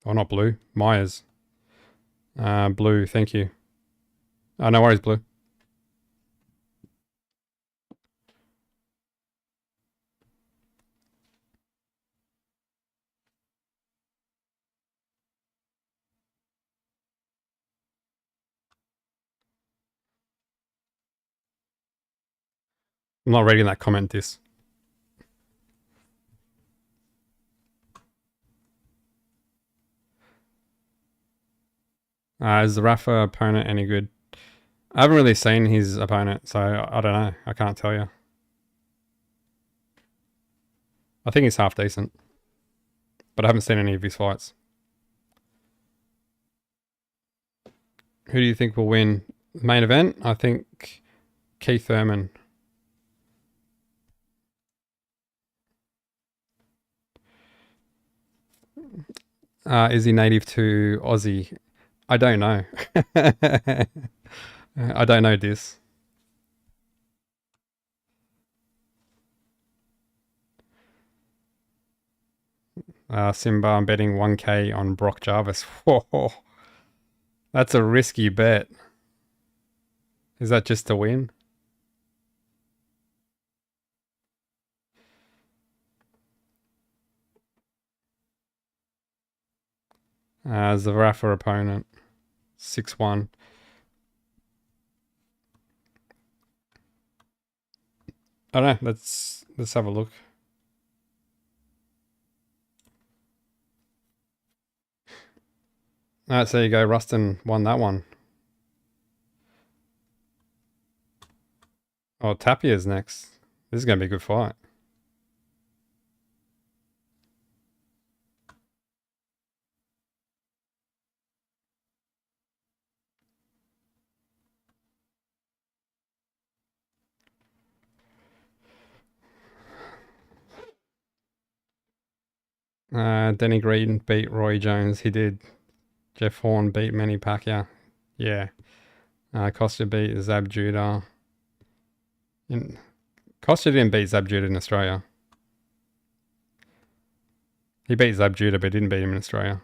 S1: Oh, not Blue, Myers. Blue, thank you. Oh, no worries, Blue. I'm not reading that comment, this. Is the Rafa opponent any good? I haven't really seen his opponent, so I don't know. I can't tell you. I think he's half decent. But I haven't seen any of his fights. Who do you think will win? Main event? I think Keith Thurman. Is he native to Aussie? I don't know. I don't know this. Simba, I'm betting 1K on Brock Jarvis. Whoa, that's a risky bet. Is that just to win? Zerafa opponent. 6-1. I don't know. Let's have a look. Alright, so there you go. Rustin won that one. Oh, Tapia's next. This is going to be a good fight. Denny Green beat Roy Jones. He did. Jeff Horn beat Manny Pacquiao. Yeah. Costa beat Zab Judah. Costa didn't beat Zab Judah in Australia. He beat Zab Judah, but didn't beat him in Australia.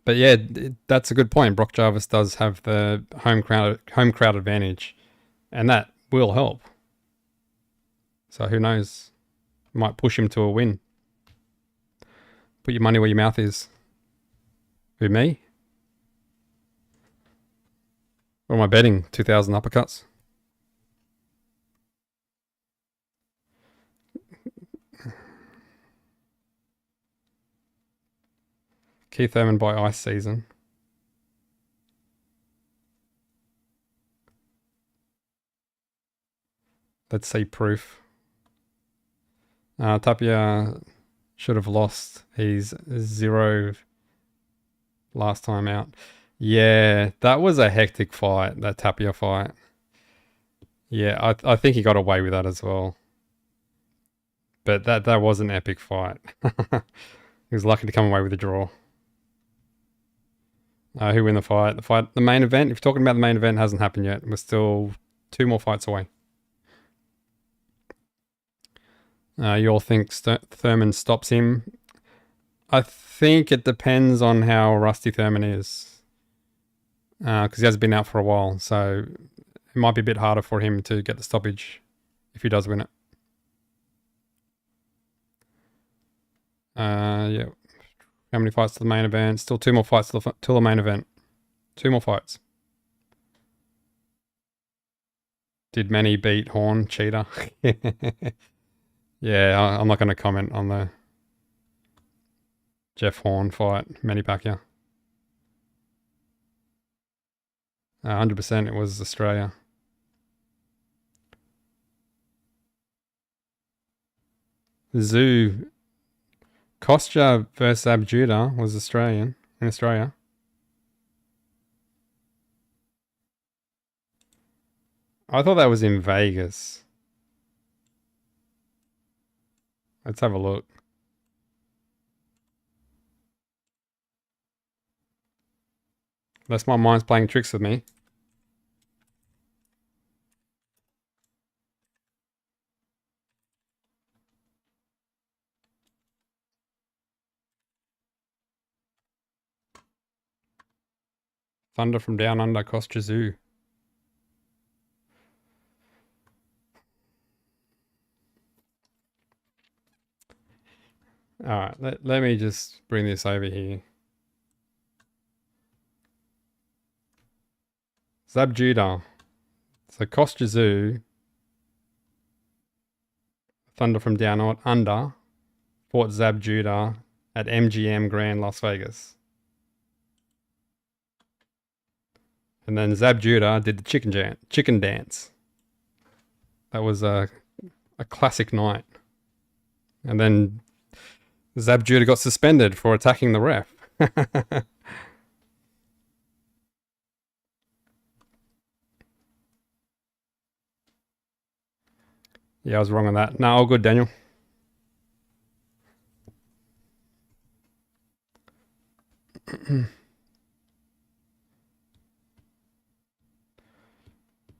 S1: But yeah, that's a good point. Brock Jarvis does have the home crowd advantage, and that will help. So who knows? Might push him to a win. Put your money where your mouth is. Who, me? What am I betting? 2,000 uppercuts? Keith Thurman by ice season. Let's see proof. Tapia should have lost. He's 0 last time out. Yeah, that was a hectic fight, that Tapia fight. Yeah, I think he got away with that as well. But that was an epic fight. He was lucky to come away with a draw. Who win the fight? The main event, if you're talking about the main event, hasn't happened yet. We're still 2 more fights away. You all think Thurman stops him? I think it depends on how rusty Thurman is. Because he has been out for a while. So it might be a bit harder for him to get the stoppage if he does win it. Yeah. How many fights to the main event? Still 2 more fights till the main event. 2 more fights. Did Manny beat Horn? Cheater. Yeah, I'm not going to comment on the Jeff Horn fight. Manny Pacquiao. 100% it was Australia. Zoo. Kostya versus Abjuda was Australian in Australia. I thought that was in Vegas. Let's have a look. Unless my mind's playing tricks with me. Thunder from Down Under, Kostya Zoo. Alright, let me just bring this over here. Zab Judah. So Kostya Zoo. Thunder from Down Under. Fought Zab Judah at MGM Grand Las Vegas. And then Zab Judah did the chicken dance. That was a classic night. And then Zab Judah got suspended for attacking the ref. Yeah, I was wrong on that. No, all good, Daniel.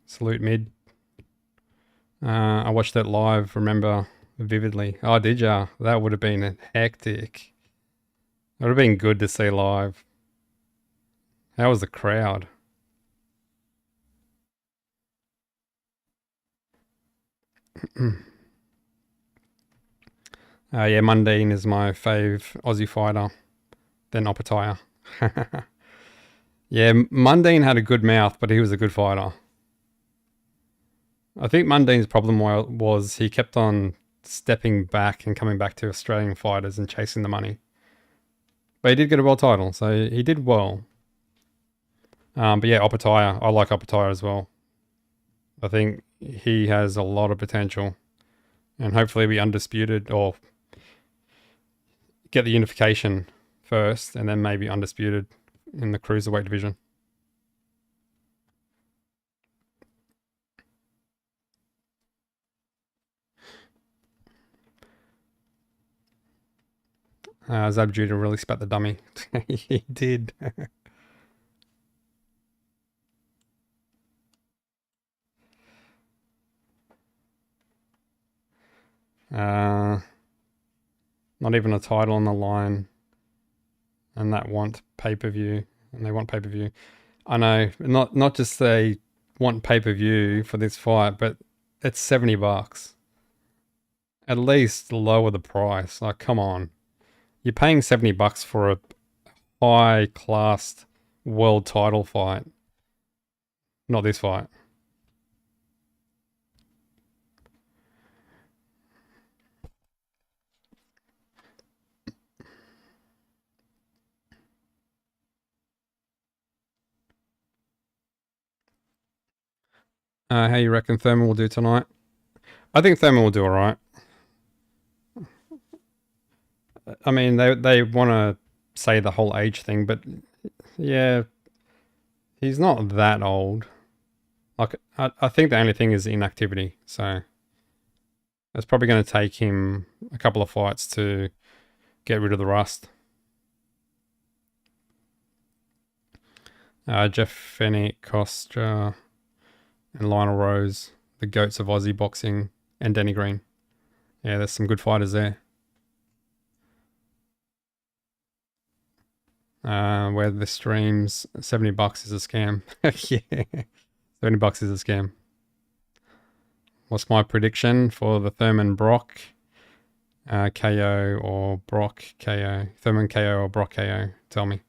S1: Salute mid. I watched that live, remember vividly. Oh, did ya? That would have been hectic. It would have been good to see live. How was the crowd? Yeah, Mundine is my fave Aussie fighter. Then Opataya. Yeah, Mundine had a good mouth, but he was a good fighter. I think Mundine's problem was he kept on stepping back and coming back to Australian fighters and chasing the money. But he did get a world title, so he did well. But yeah, Opataya. I like Opataya as well. I think he has a lot of potential. And hopefully be undisputed or get the unification first and then maybe undisputed in the cruiserweight division. Zab Judah really spat the dummy. He did. Not even a title on the line. And that want pay-per-view. And they want pay-per-view. I know, not just they want pay-per-view for this fight, but it's $70. At least lower the price. Like, come on. You're paying $70 for a high-classed world title fight. Not this fight. How you reckon Thurman will do tonight? I think Thurman will do all right. I mean, they want to say the whole age thing, but yeah, he's not that old. Like, I think the only thing is inactivity. So it's probably going to take him a couple of fights to get rid of the rust. Jeff Fennick, Costa, and Lionel Rose, the goats of Aussie boxing, and Denny Green. Yeah, there's some good fighters there. Where the streams, $70 is a scam. Yeah, $70 is a scam. What's my prediction for the Thurman Brock KO or Brock KO? Thurman KO or Brock KO? Tell me.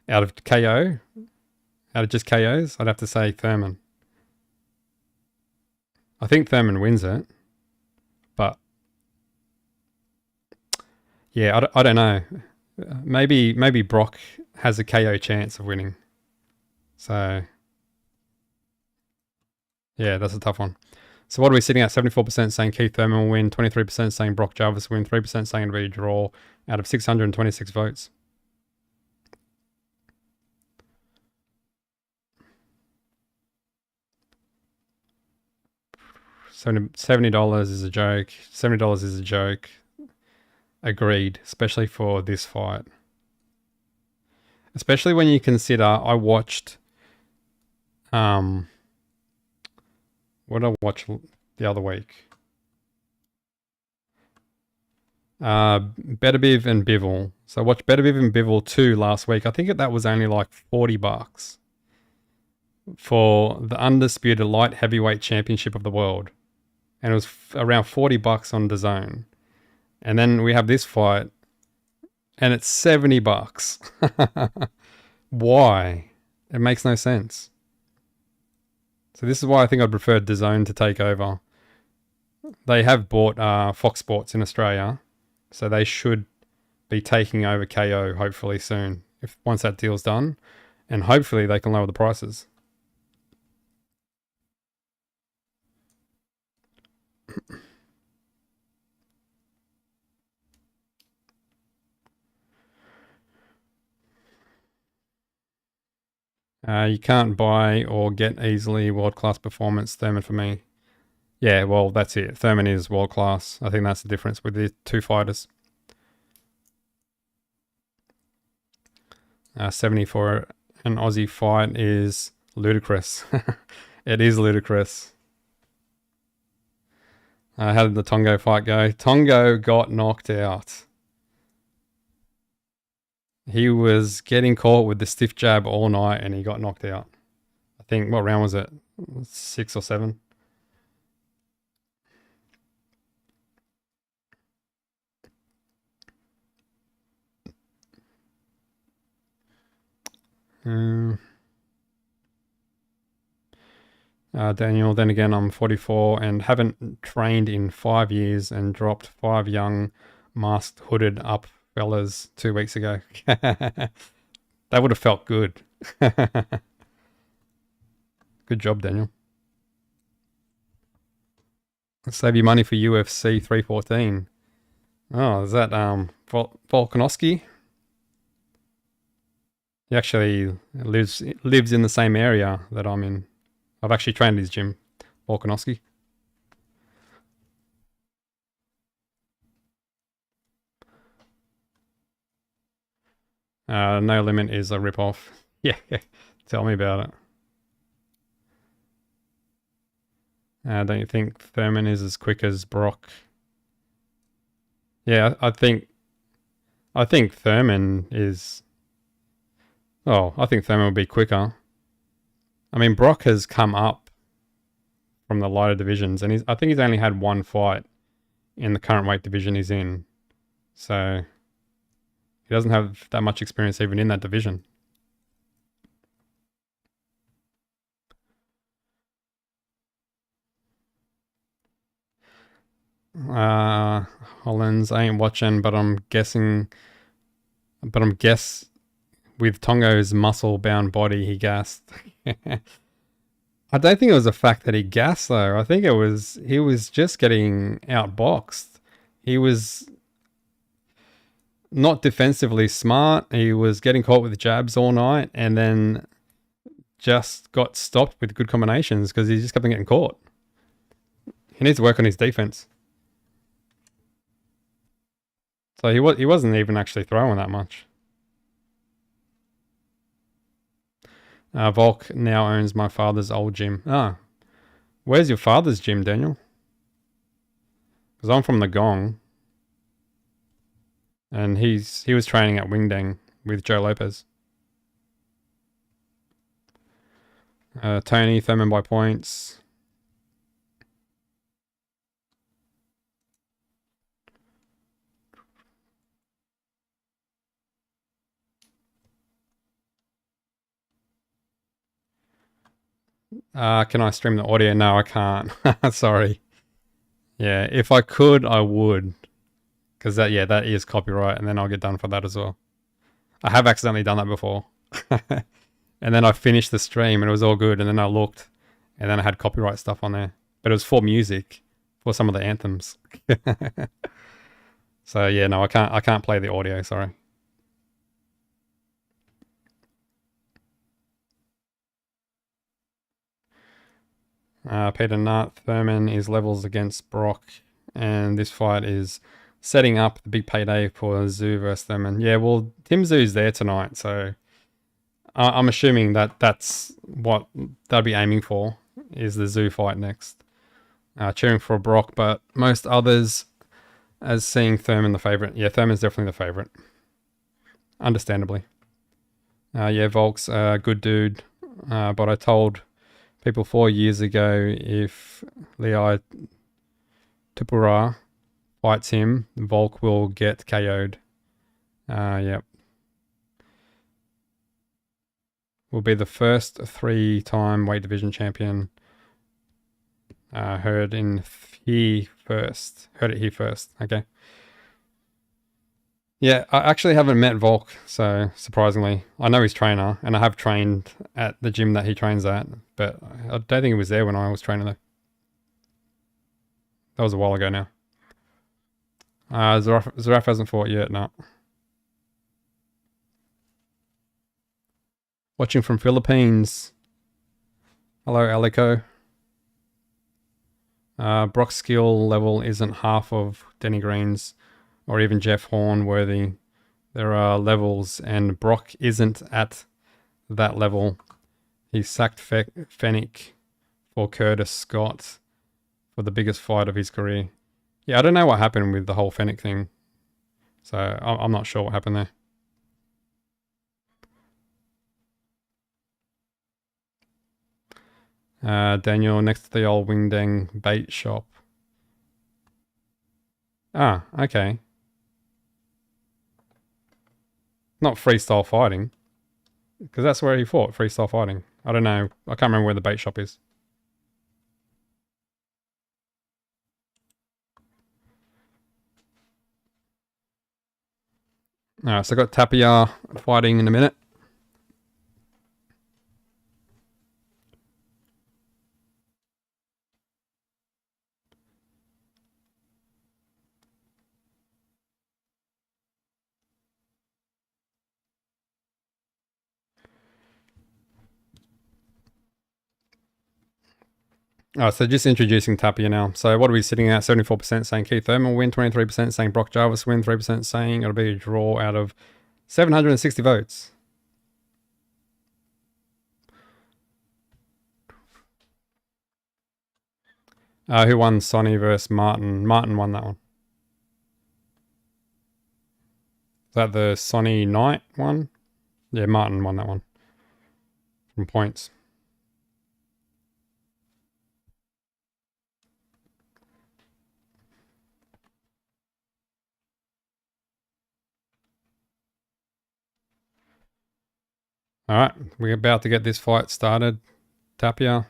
S1: Out of KO? Out of just KOs? I'd have to say Thurman. I think Thurman wins it. But yeah, I don't know. Maybe Brock has a KO chance of winning. So yeah, that's a tough one. So what are we sitting at? 74% saying Keith Thurman will win, 23% saying Brock Jarvis will win, 3% saying it'll be a draw out of 626 votes. $70 is a joke. $70 is a joke. Agreed, especially for this fight. Especially when you consider I watched what did I watch the other week? Vbiv and Bivol. So I watched Vbiv and Bivol 2 last week. I think that was only like $40 for the undisputed light heavyweight championship of the world. And it was around $40 on DAZN. And then we have this fight and it's $70. Why? It makes no sense. So this is why I think I'd prefer DAZN to take over. They have bought Fox Sports in Australia, so they should be taking over KO hopefully soon, once that deal's done, and hopefully they can lower the prices. You can't buy or get easily world-class performance, Thurman for me. Yeah, well, that's it. Thurman is world-class. I think that's the difference with the two fighters. 70 for an Aussie fight is ludicrous. It is ludicrous. How did the Tonga fight go? Tonga got knocked out. He was getting caught with the stiff jab all night and he got knocked out. I think, what round was it? 6 or 7? Daniel, then again, I'm 44 and haven't trained in 5 years and dropped 5 young, masked, hooded up fellas 2 weeks ago. That would have felt good. Good job, Daniel. Save you money for UFC 314. Oh, is that Volkanovski? He actually lives in the same area that I'm in. I've actually trained his gym, Volkanovski. No Limit is a ripoff. Yeah, tell me about it. Don't you think Thurman is as quick as Brock? Yeah, I think Thurman is. Oh, I think Thurman will be quicker. I mean, Brock has come up from the lighter divisions, and I think he's only had 1 fight in the current weight division he's in. So he doesn't have that much experience even in that division. Hollands, I ain't watching, but I'm guessing. But I'm guess with Tonga's muscle-bound body, he gassed. I don't think it was the fact that he gassed though. I think he was just getting outboxed. He was not defensively smart. He was getting caught with jabs all night and then just got stopped with good combinations because he just kept on getting caught. He needs to work on his defense. So he wasn't even actually throwing that much. Volk now owns my father's old gym. Where's your father's gym, Daniel? Because I'm from the Gong. And he was training at Wingdang with Joe Lopez. Tony, Thurman by points. Can I stream the audio? No, I can't. Sorry. Yeah, if I could, I would. Because that is copyright, and then I'll get done for that as well. I have accidentally done that before. And then I finished the stream, and it was all good, and then I looked, and then I had copyright stuff on there. But it was for music, for some of the anthems. So yeah, no, I can't play the audio, sorry. Peter Nutt, Thurman is levels against Brock, and this fight is setting up the big payday for Zoo versus Thurman. Yeah, well, Tim Zoo's there tonight, so I'm assuming that's what they'll be aiming for, is the Zoo fight next. Cheering for Brock, but most others as seeing Thurman the favourite. Yeah, Thurman's definitely the favourite. Understandably. Yeah, Volk's a good dude, but I told people 4 years ago if Lei Tupura fights him, Volk will get KO'd. Yep. Will be the first 3-time weight division champion. Heard it here first. Okay. Yeah, I actually haven't met Volk, so surprisingly. I know his trainer, and I have trained at the gym that he trains at, but I don't think he was there when I was training though. That was a while ago now. Zerafa hasn't fought yet, no. Watching from Philippines. Hello, Alico. Brock's skill level isn't half of Denny Green's or even Jeff Horn worthy. There are levels, and Brock isn't at that level. He sacked Fennick for Curtis Scott for the biggest fight of his career. Yeah, I don't know what happened with the whole Fennick thing. So I'm not sure what happened there. Daniel, next to the old Wingdang bait shop. Ah, okay. Not freestyle fighting. Because that's where he fought, freestyle fighting. I don't know. I can't remember where the bait shop is. Alright, so I got Tapia fighting in a minute. Alright, so just introducing Tapia now. So what are we sitting at? 74% saying Keith Thurman will win, 23% saying Brock Jarvis win, 3% saying it'll be a draw out of 760 votes. Who won Sonny versus Martin? Martin won that one. Is that the Sonny Knight one? Yeah, Martin won that one. From points. Alright, we're about to get this fight started. Tapia.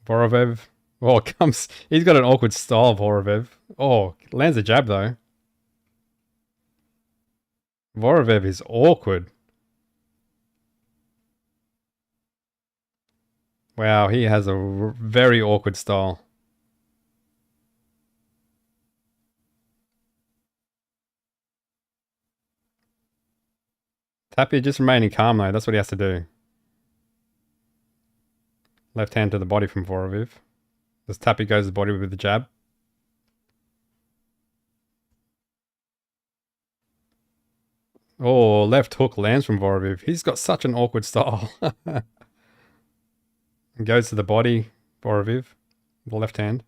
S1: Vbiv. Oh, comes. He's got an awkward style, Vbiv. Oh, lands a jab though. Vbiv is awkward. Wow, he has a very awkward style. Tapia just remaining calm though, that's what he has to do. Left hand to the body from Vbiv. As Tapia goes to the body with the jab. Oh, left hook lands from Vbiv. He's got such an awkward style. Goes to the body, Vbiv. The left hand.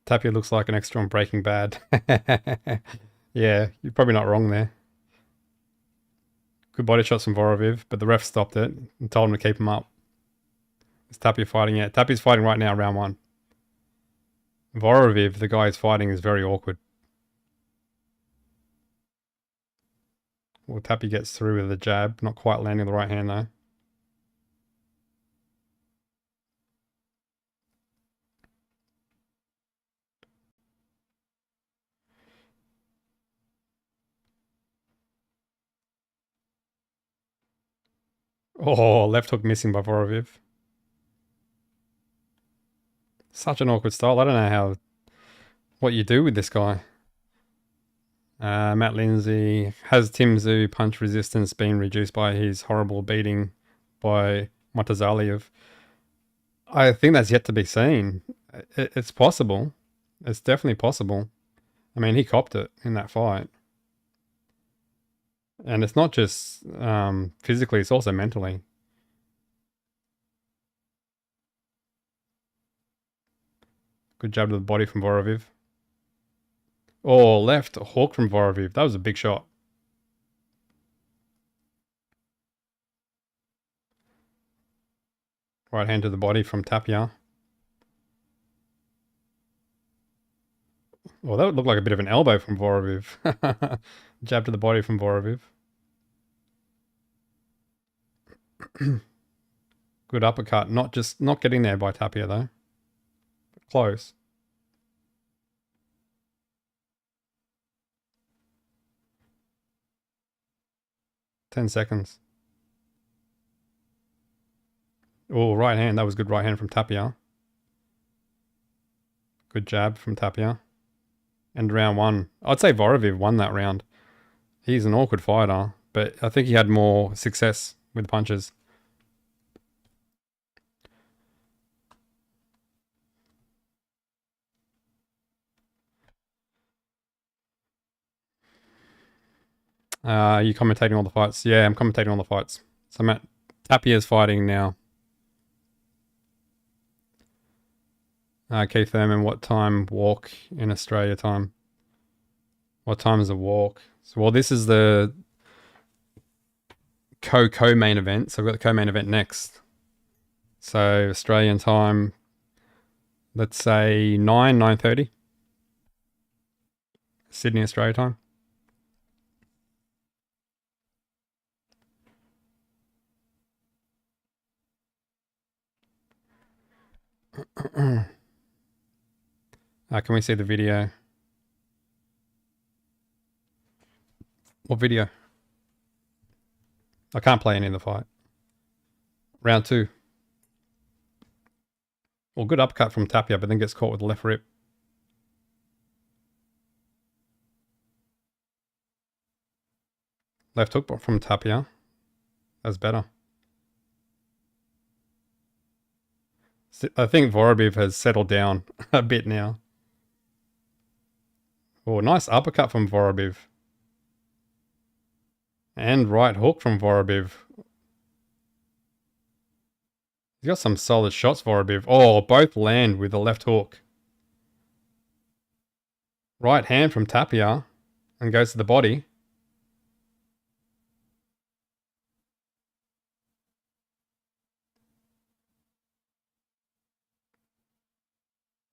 S1: Tapia looks like an extra on Breaking Bad. Yeah, you're probably not wrong there. Good body shots from Vbiv, but the ref stopped it and told him to keep him up. Is Tapia fighting yet? Tapia's fighting right now, round one. Vbiv, the guy he's fighting, is very awkward. Well, Tapia gets through with the jab, not quite landing the right hand though. Oh, left hook missing by Vbiv. Such an awkward style. I don't know what you do with this guy. Matt Lindsay. Has Tim Tszyu punch resistance been reduced by his horrible beating by Matazaliev? I think that's yet to be seen. It's possible. It's definitely possible. I mean, he copped it in that fight. And it's not just physically, it's also mentally. Good jab to the body from Vbiv. Oh, left hook from Vbiv. That was a big shot. Right hand to the body from Tapia. Oh, that would look like a bit of an elbow from Vbiv. Jab to the body from Vbiv. Good uppercut. Not getting there by Tapia though. Close. Ten seconds. Oh, right hand. That was good right hand from Tapia. Good jab from Tapia. And round one. I'd say Vbiv won that round. He's an awkward fighter, but I think he had more success with punches. Are you commentating all the fights? Yeah, I'm commentating all the fights. So Matt Tapia's fighting now. Keith Thurman, what time walk in Australia time? What time is the walk? So, well, this is the co-main event. So I've got the co-main event next. So Australian time, let's say 9:30. Sydney, Australia time. Can we see the video? What video? I can't play any of the fight. Round 2. Well, good uppercut from Tapia, but then gets caught with the left rip. Left hook from Tapia. That's better. I think Vbiv has settled down a bit now. Oh, nice uppercut from Vbiv. And right hook from Vbiv. He's got some solid shots, Vbiv. Oh, both land with the left hook. Right hand from Tapia. And goes to the body.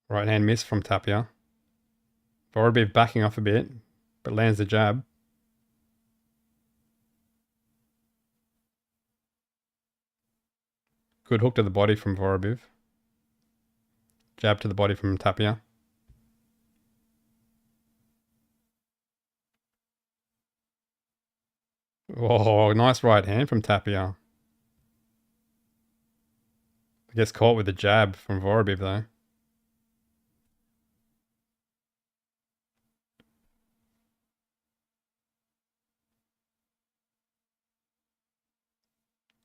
S1: Right hand miss from Tapia. Vbiv backing off a bit, but lands the jab. Good hook to the body from Vbiv. Jab to the body from Tapia. Oh, nice right hand from Tapia. Gets caught with the jab from Vbiv though.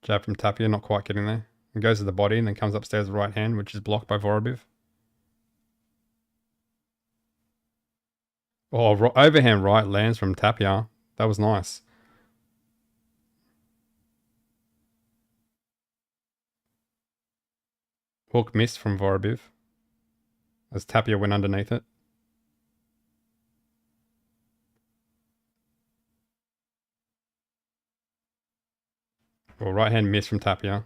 S1: Jab from Tapia, not quite getting there. It goes to the body and then comes upstairs with the right hand, which is blocked by Vbiv. Oh, overhand right lands from Tapia. That was nice. Hook missed from Vbiv as Tapia went underneath it. Well, right hand miss from Tapia.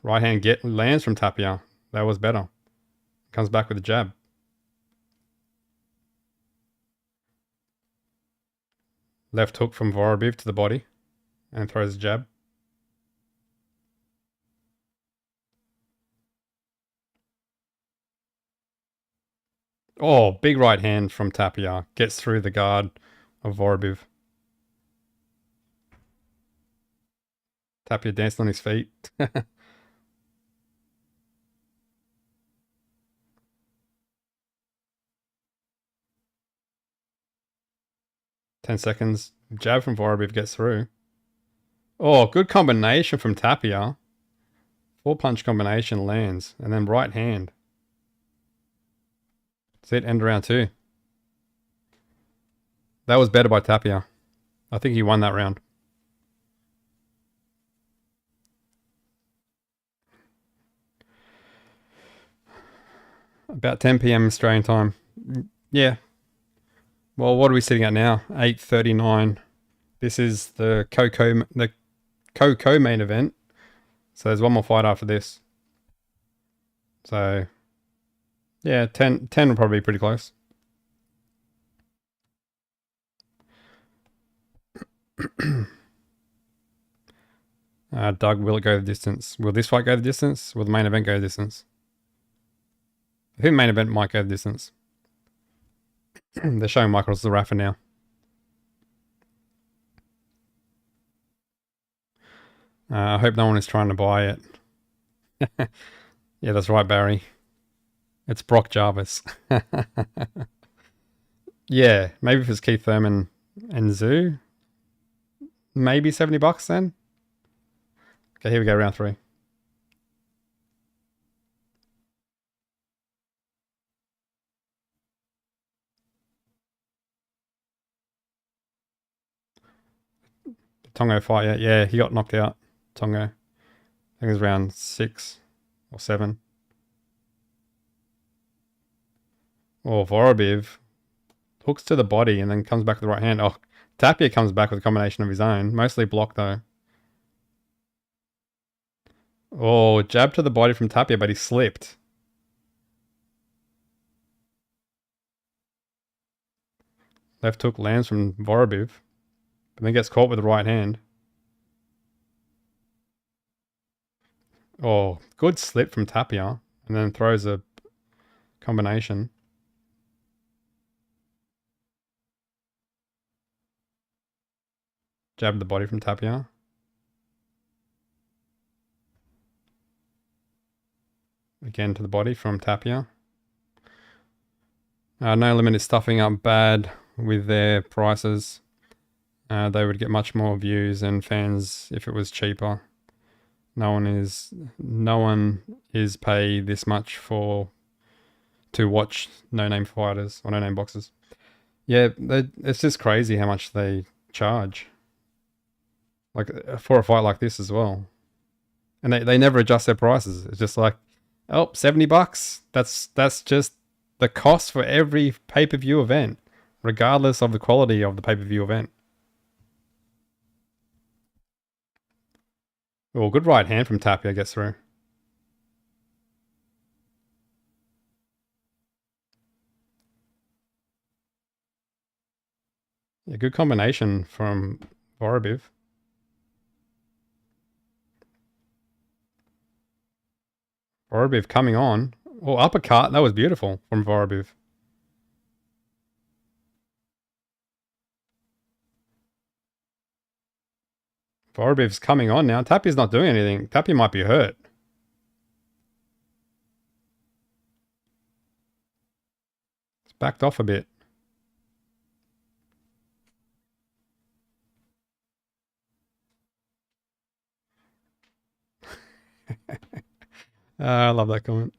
S1: Right hand lands from Tapia. That was better. Comes back with a jab. Left hook from Vbiv to the body. And throws a jab. Oh, big right hand from Tapia. Gets through the guard of Vbiv. Tapia dancing on his feet. 10 seconds. Jab from Vbiv gets through. Oh, good combination from Tapia. 4-punch combination lands. And then right hand. That's it. End round 2. That was better by Tapia. I think he won that round. About 10 p.m. Australian time. Yeah. Well, what are we sitting at now? 8:39. This is the Coco main event. So there's one more fight after this. So yeah, 10 will probably be pretty close. Doug, will it go the distance? Will this fight go the distance? Will the main event go the distance? I think the main event might go the distance. They're showing Michael Zerafa now. I hope no one is trying to buy it. Yeah, that's right, Barry. It's Brock Jarvis. Yeah, maybe if it's Keith Thurman and Zoo. Maybe $70 then. Okay, here we go, round 3. Tonga fight, yeah, he got knocked out. Tonga. I think it was round 6 or 7. Oh, Vbiv hooks to the body and then comes back with the right hand. Oh, Tapia comes back with a combination of his own. Mostly blocked though. Oh, jab to the body from Tapia, but he slipped. Left hook lands from Vbiv, but then gets caught with the right hand. Oh, good slip from Tapia. And then throws a combination. Jab the body from Tapia. Again to the body from Tapia. No Limit is stuffing up bad with their prices. They would get much more views and fans if it was cheaper. No one is paid this much to watch no-name fighters or no-name boxers. Yeah, it's just crazy how much they charge. Like for a fight like this as well. And they never adjust their prices. It's just like, oh, $70. That's just the cost for every pay-per-view event, regardless of the quality of the pay-per-view event. Oh, good right hand from Tapia gets through. Yeah, good combination from Vbiv. Vbiv coming on. Oh, uppercut. That was beautiful from Vbiv. Vorobiv's coming on now. Tapia's not doing anything. Tapia might be hurt. It's backed off a bit. I love that comment.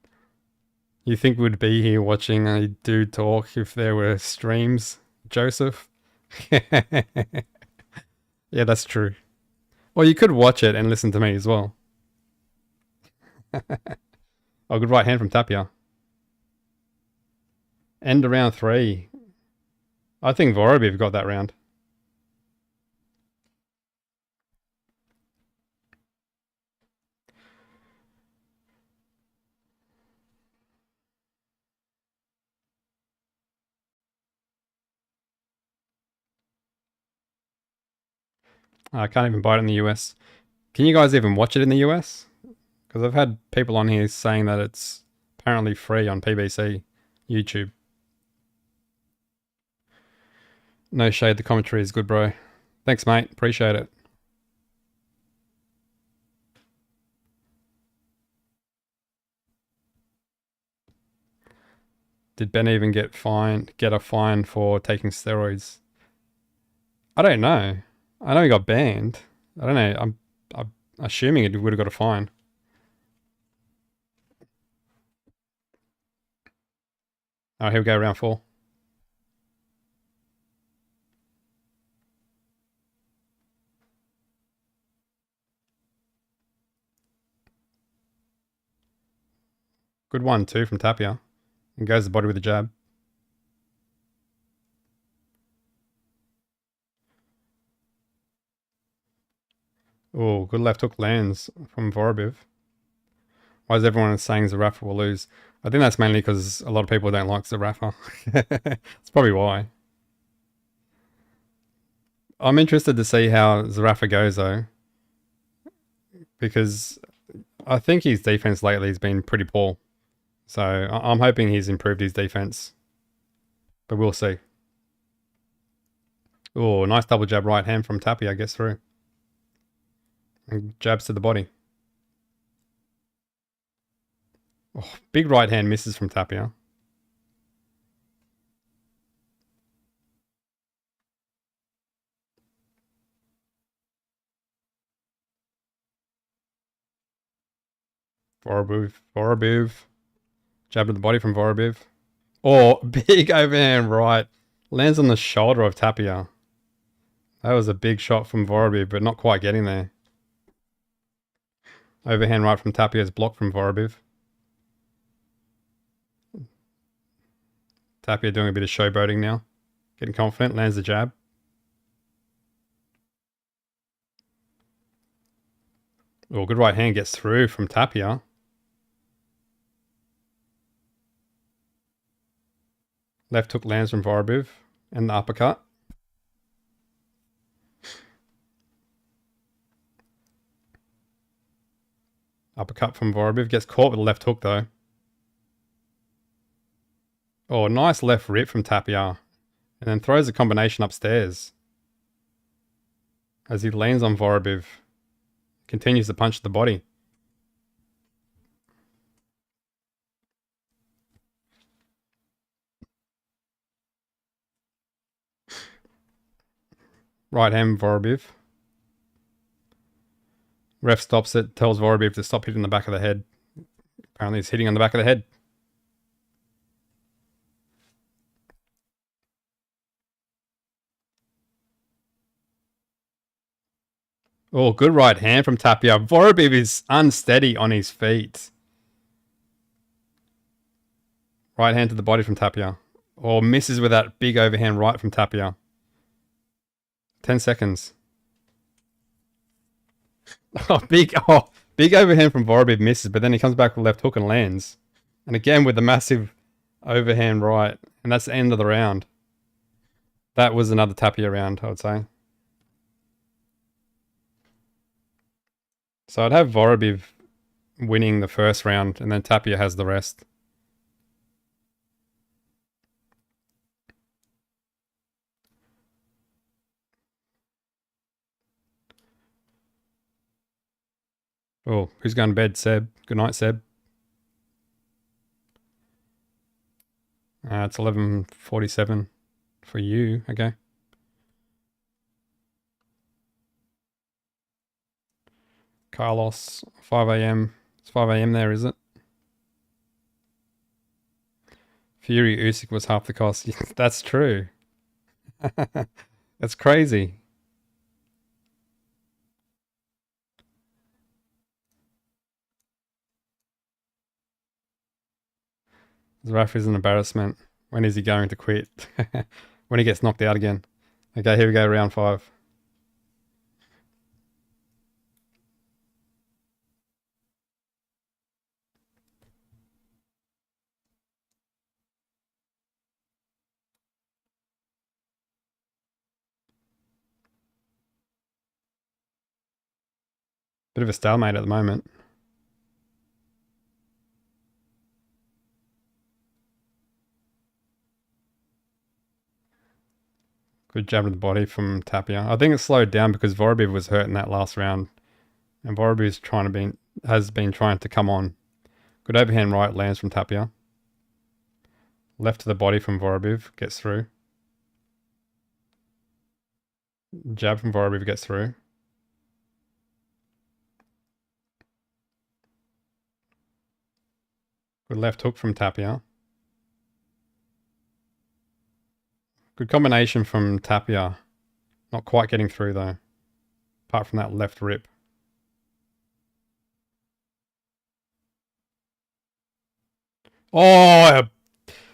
S1: You think we'd be here watching a dude talk if there were streams, Joseph? Yeah, that's true. Well, you could watch it and listen to me as well. Oh, good right hand from Tapia. End of round 3. I think Vorobiv got that round. I can't even buy it in the US. Can you guys even watch it in the US? Because I've had people on here saying that it's apparently free on PBC, YouTube. No shade, the commentary is good, bro. Thanks, mate. Appreciate it. Did Ben even get a fine for taking steroids? I don't know. I know he got banned. I don't know. I'm assuming it would have got a fine. Oh, here we go, round 4. Good one, too, from Tapia. And goes the body with a jab. Oh, good left hook lands from Vorobiv. Why is everyone saying Zerafa will lose? I think that's mainly because a lot of people don't like Zerafa. That's probably why. I'm interested to see how Zerafa goes, though. Because I think his defense lately has been pretty poor. So I'm hoping he's improved his defense. But we'll see. Oh, nice double jab right hand from Tapia gets through. And jabs to the body. Oh, big right hand misses from Tapia. Vorobiv. Jab to the body from Vorobiv. Oh, big overhand right. Lands on the shoulder of Tapia. That was a big shot from Vorobiv, but not quite getting there. Overhand right from Tapia is blocked from Vorobiv. Tapia doing a bit of showboating now. Getting confident, lands the jab. Oh, good right hand gets through from Tapia. Left hook lands from Vorobiv. And the uppercut. Uppercut from Vbiv. Gets caught with a left hook though. Oh, nice left rip from Tapia. And then throws a combination upstairs. As he lands on Vbiv. Continues to punch the body. Right hand Vbiv. Ref stops it, tells Vbiv to stop hitting the back of the head. Apparently he's hitting on the back of the head. Oh, good right hand from Tapia. Vbiv is unsteady on his feet. Right hand to the body from Tapia. Oh, misses with that big overhand right from Tapia. 10 seconds. Oh, big overhand from Vbiv misses, but then he comes back with left hook and lands. And again with the massive overhand right. And that's the end of the round. That was another Tapia round, I would say. So I'd have Vbiv winning the first round, and then Tapia has the rest. Oh, who's going to bed? Seb. Good night, Seb. It's 11:47 for you. Okay. Carlos, 5 a.m. It's 5 a.m. there, is it? Fury Usyk was half the cost. That's true. That's crazy. Zerafa is an embarrassment. When is he going to quit? When he gets knocked out again. Okay, here we go, round 5. Bit of a stalemate at the moment. Good jab to the body from Tapia. I think it slowed down because Vbiv was hurt in that last round. And Vbiv has been trying to come on. Good overhand right lands from Tapia. Left to the body from Vbiv, gets through. Jab from Vbiv gets through. Good left hook from Tapia. Good combination from Tapia. Not quite getting through though. Apart from that left rip. Oh,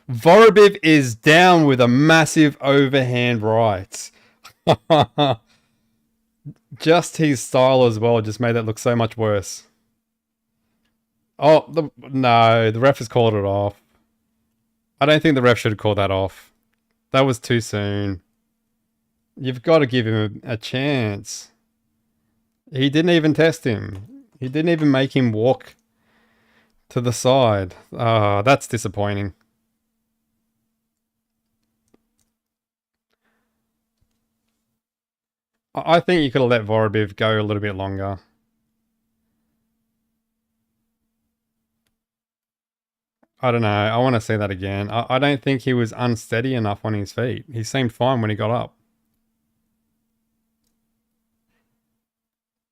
S1: Vbiv is down with a massive overhand right. Just his style as well just made that look so much worse. Oh, no, the ref has called it off. I don't think the ref should have called that off. That was too soon. You've got to give him a chance. He didn't even test him. He didn't even make him walk to the side. Ah, that's disappointing. I think you could have let Vbiv go a little bit longer. I don't know. I want to see that again. I don't think he was unsteady enough on his feet. He seemed fine when he got up.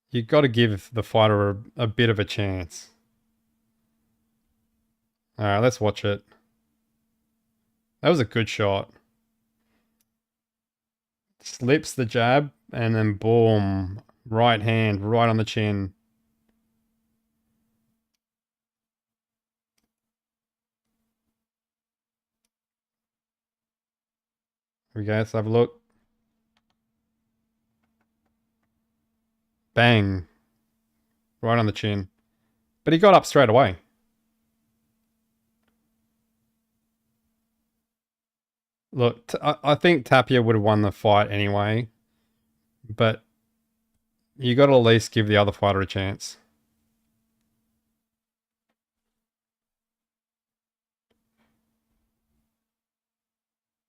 S1: You've got to give the fighter a bit of a chance. Alright, let's watch it. That was a good shot. Slips the jab, and then boom. Right hand, right on the chin. Here we go, let's have a look. Bang. Right on the chin. But he got up straight away. Look, I think Tapia would have won the fight anyway. But you got to at least give the other fighter a chance.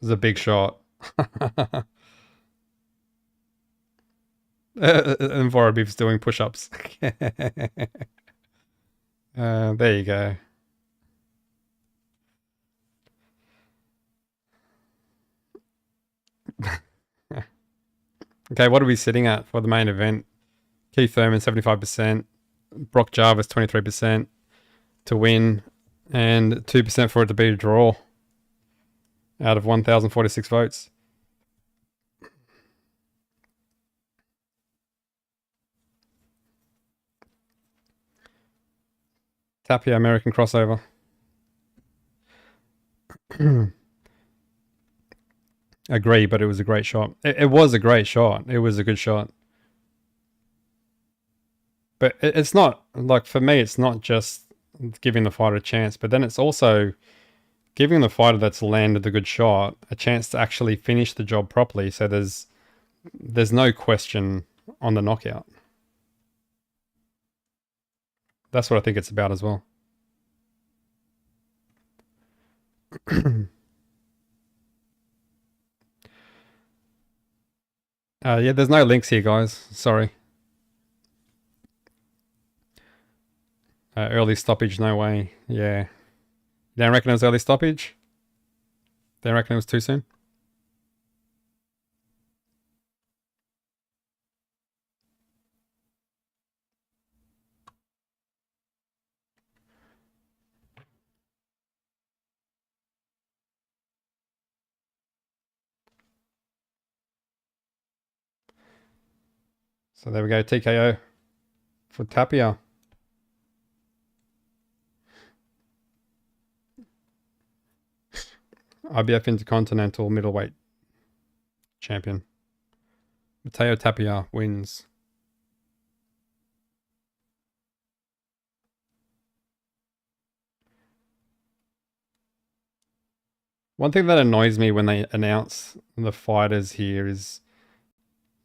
S1: was a big shot. And Vbiv's doing push-ups. There you go. Okay, what are we sitting at for the main event? Keith Thurman, 75%. Brock Jarvis, 23% to win. And 2% for it to be a draw out of 1,046 votes. Tapia American crossover. Agree, but it was a great shot. It was a great shot. It was a good shot. But it's not, like, for me, it's not just giving the fighter a chance, but then it's also giving the fighter that's landed the good shot a chance to actually finish the job properly. So there's no question on the knockout. That's what I think it's about as well. Yeah, there's no links here, guys. Sorry. Early stoppage, no way. Yeah. You don't reckon it was early stoppage? Don't reckon it was too soon? So there we go, TKO for Tapia. IBF Intercontinental Middleweight Champion. Mateo Tapia wins. One thing that annoys me when they announce the fighters here is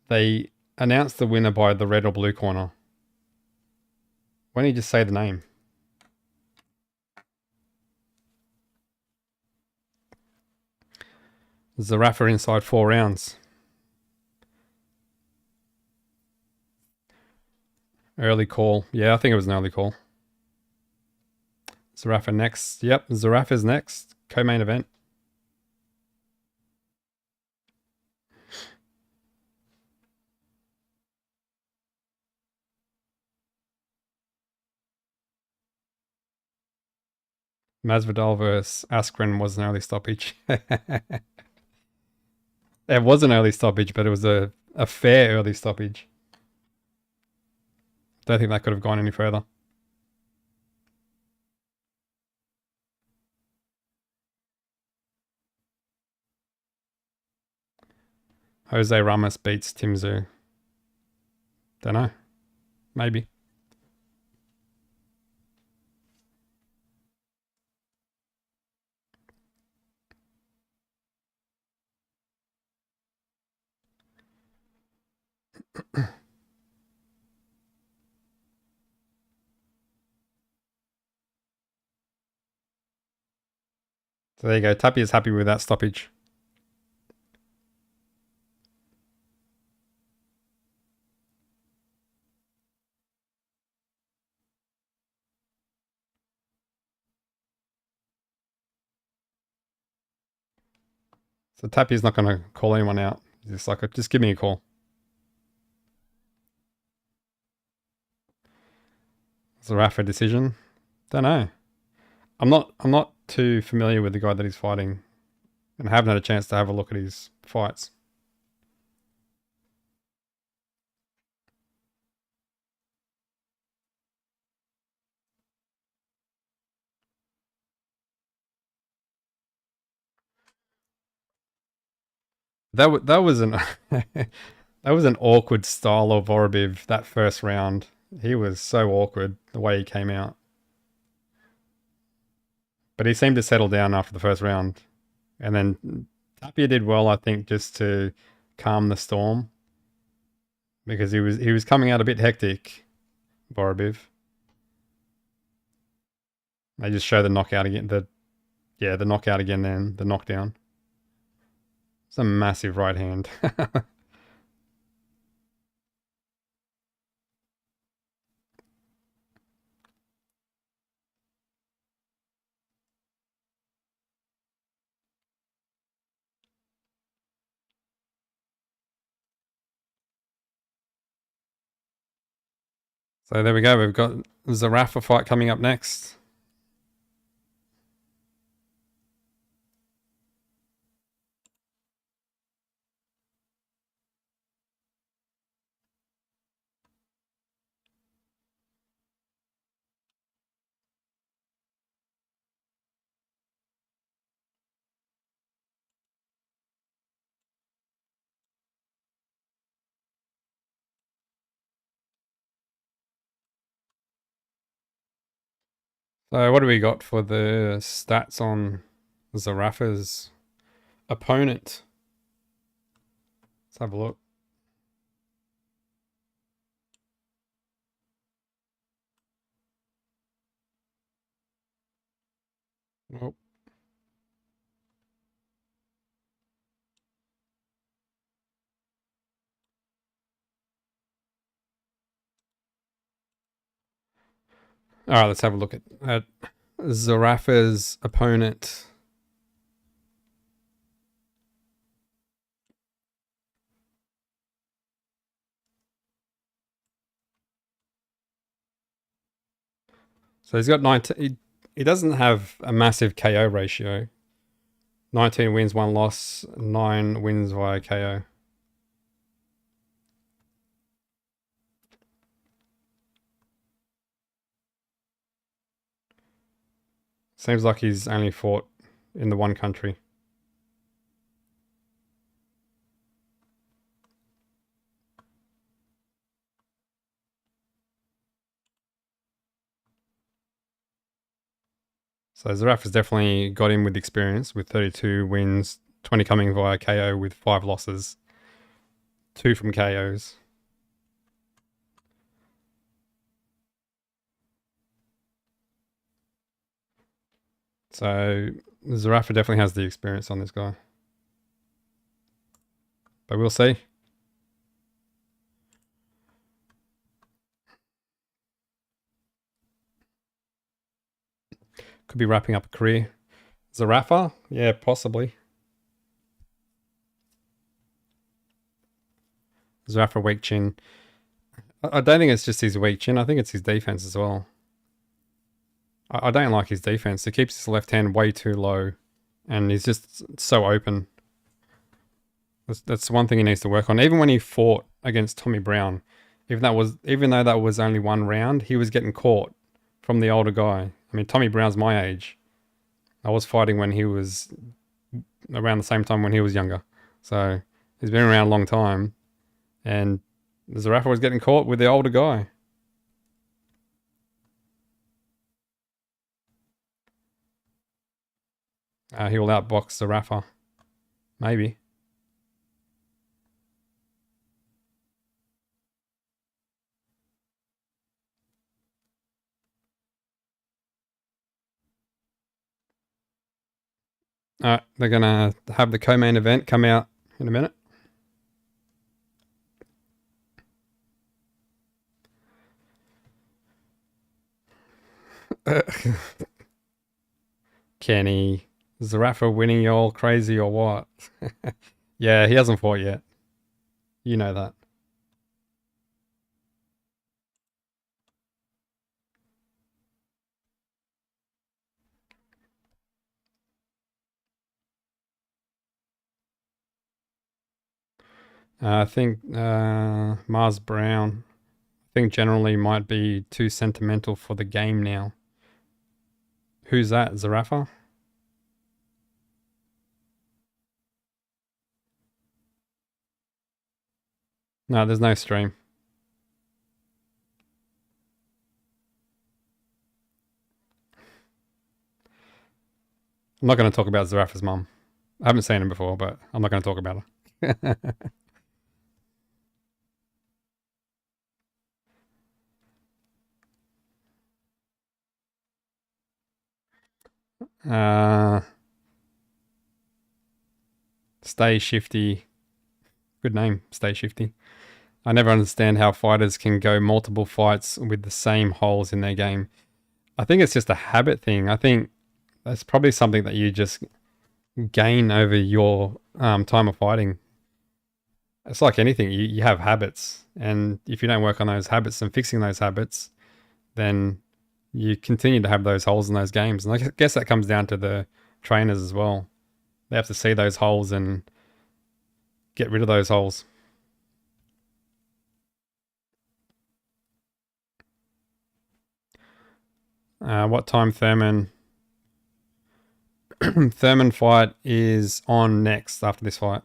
S1: they announce the winner by the red or blue corner. Why don't you just say the name? Zerafa inside 4 rounds. Early call. Yeah, I think it was an early call. Zerafa next. Yep, Zerafa's next. Co-main event. Masvidal versus Askren was an early stoppage. It was an early stoppage, but it was a fair early stoppage. Don't think that could have gone any further. Jose Ramos beats Tim Tszyu. Don't know. Maybe. So there you go. Tapia's happy with that stoppage. So Tapia's not going to call anyone out. He's just like, just give me a call. Zerafa decision. Don't know. I'm not too familiar with the guy that he's fighting, and I haven't had a chance to have a look at his fights. That was an that was an awkward style of Vbiv that first round. He was so awkward the way he came out. But he seemed to settle down after the first round. And then Tapia did well, I think, just to calm the storm. Because he was coming out a bit hectic, Vbiv. They just show the knockout again. The knockout again then, the knockdown. It's a massive right hand. So there we go. We've got Zerafa fight coming up next. So what do we got for the stats on Zerafa's opponent? Let's have a look. Oh. All right, let's have a look at Zerafa's opponent. So he's got 19. He doesn't have a massive KO ratio. 19 wins, 1 loss, 9 wins via KO. Seems like he's only fought in the one country. So Zerafa's definitely got in with experience with 32 wins, 20 coming via KO with 5 losses, 2 from KOs. So Zerafa definitely has the experience on this guy. But we'll see. Could be wrapping up a career. Zerafa? Yeah, possibly. Zerafa weak chin. I don't think it's just his weak chin. I think it's his defense as well. I don't like his defense. He keeps his left hand way too low. And he's just so open. That's one thing he needs to work on. Even when he fought against Tommy Brown, even though that was only one round, he was getting caught from the older guy. I mean, Tommy Brown's my age. I was fighting when he was around the same time when he was younger. So he's been around a long time. And Zerafa was getting caught with the older guy. He will outbox Zerafa. Maybe. Alright, they're going to have the co-main event come out in a minute. Kenny, Zerafa winning you all crazy or what? Yeah, he hasn't fought yet. You know that. I think Mars Brown, I think generally might be too sentimental for the game now. Who's that? Zerafa? No, there's no stream. I'm not going to talk about Zerafa's mum. I haven't seen him before, but I'm not going to talk about her. Stay Shifty. Good name, Stay Shifty. I never understand how fighters can go multiple fights with the same holes in their game. I think it's just a habit thing. I think that's probably something that you just gain over your time of fighting. It's like anything. You have habits. And if you don't work on those habits and fixing those habits, then you continue to have those holes in those games. And I guess that comes down to the trainers as well. They have to see those holes and get rid of those holes. What time Thurman? Thurman fight is on next after this fight.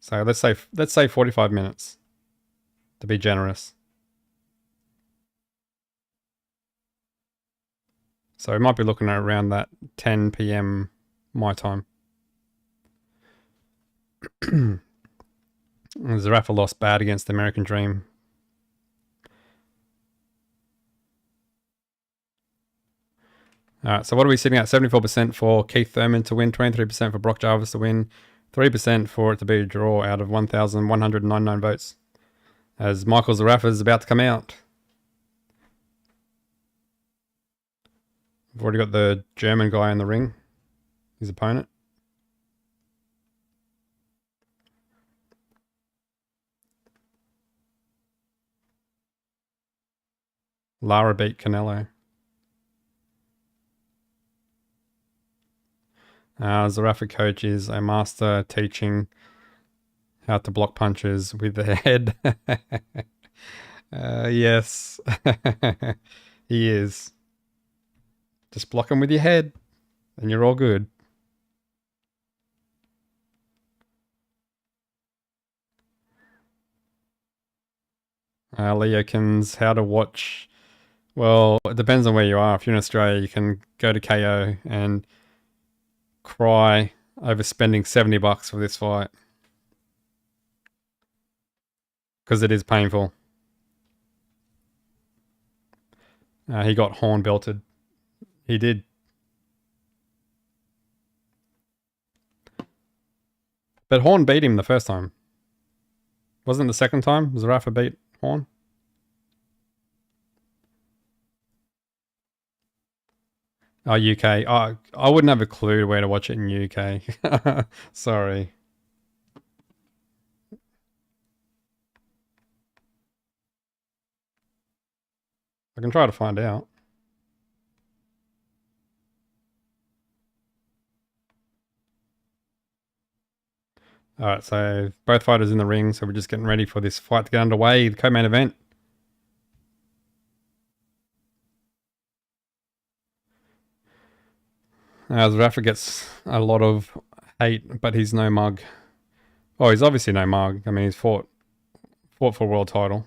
S1: So let's say 45 minutes to be generous. So we might be looking at around that 10 p.m. my time. Zerafa lost bad against the American Dream. Alright, so what are we sitting at? 74% for Keith Thurman to win, 23% for Brock Jarvis to win, 3% for it to be a draw out of 1,199 votes. As Michael Zerafa is about to come out. We've already got the German guy in the ring, his opponent. Lara beat Canelo. Zerafa coach is a master teaching how to block punches with the head. Yes, he is. Just block them with your head and you're all good. Leokins, how to watch. Well, it depends on where you are. If you're in Australia, you can go to KO and cry over spending $70 for this fight. Because it is painful. He got horn belted. He did. But Horn beat him the first time. Wasn't it the second time Zerafa beat Horn? Oh, UK. Oh, I wouldn't have a clue where to watch it in UK. Sorry. I can try to find out. Alright, so both fighters in the ring, so we're just getting ready for this fight to get underway, the co-main event. Zerafa gets a lot of hate, but he's no mug. Oh, he's obviously no mug. I mean, he's fought for a world title.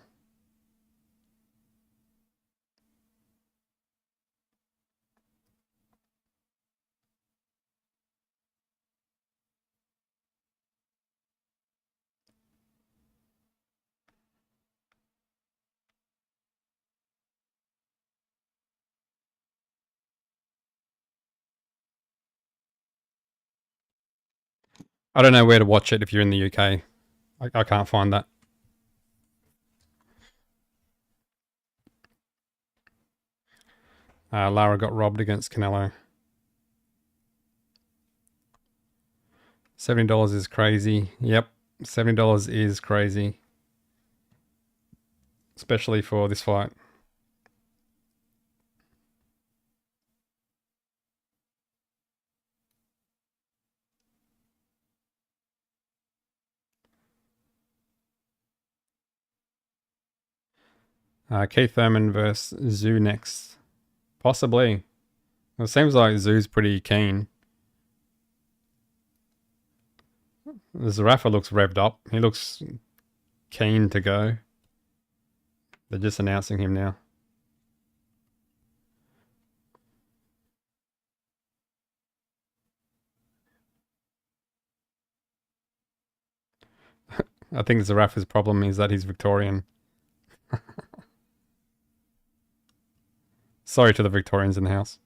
S1: I don't know where to watch it if you're in the UK. I can't find that. Lara got robbed against Canelo. $70 is crazy. Yep, $70 is crazy. Especially for this fight. Keith Thurman versus Zoo next. Possibly. It seems like Zoo's pretty keen. Zerafa looks revved up. He looks keen to go. They're just announcing him now. I think Zerafa's problem is that he's Victorian. Sorry to the Victorians in the house.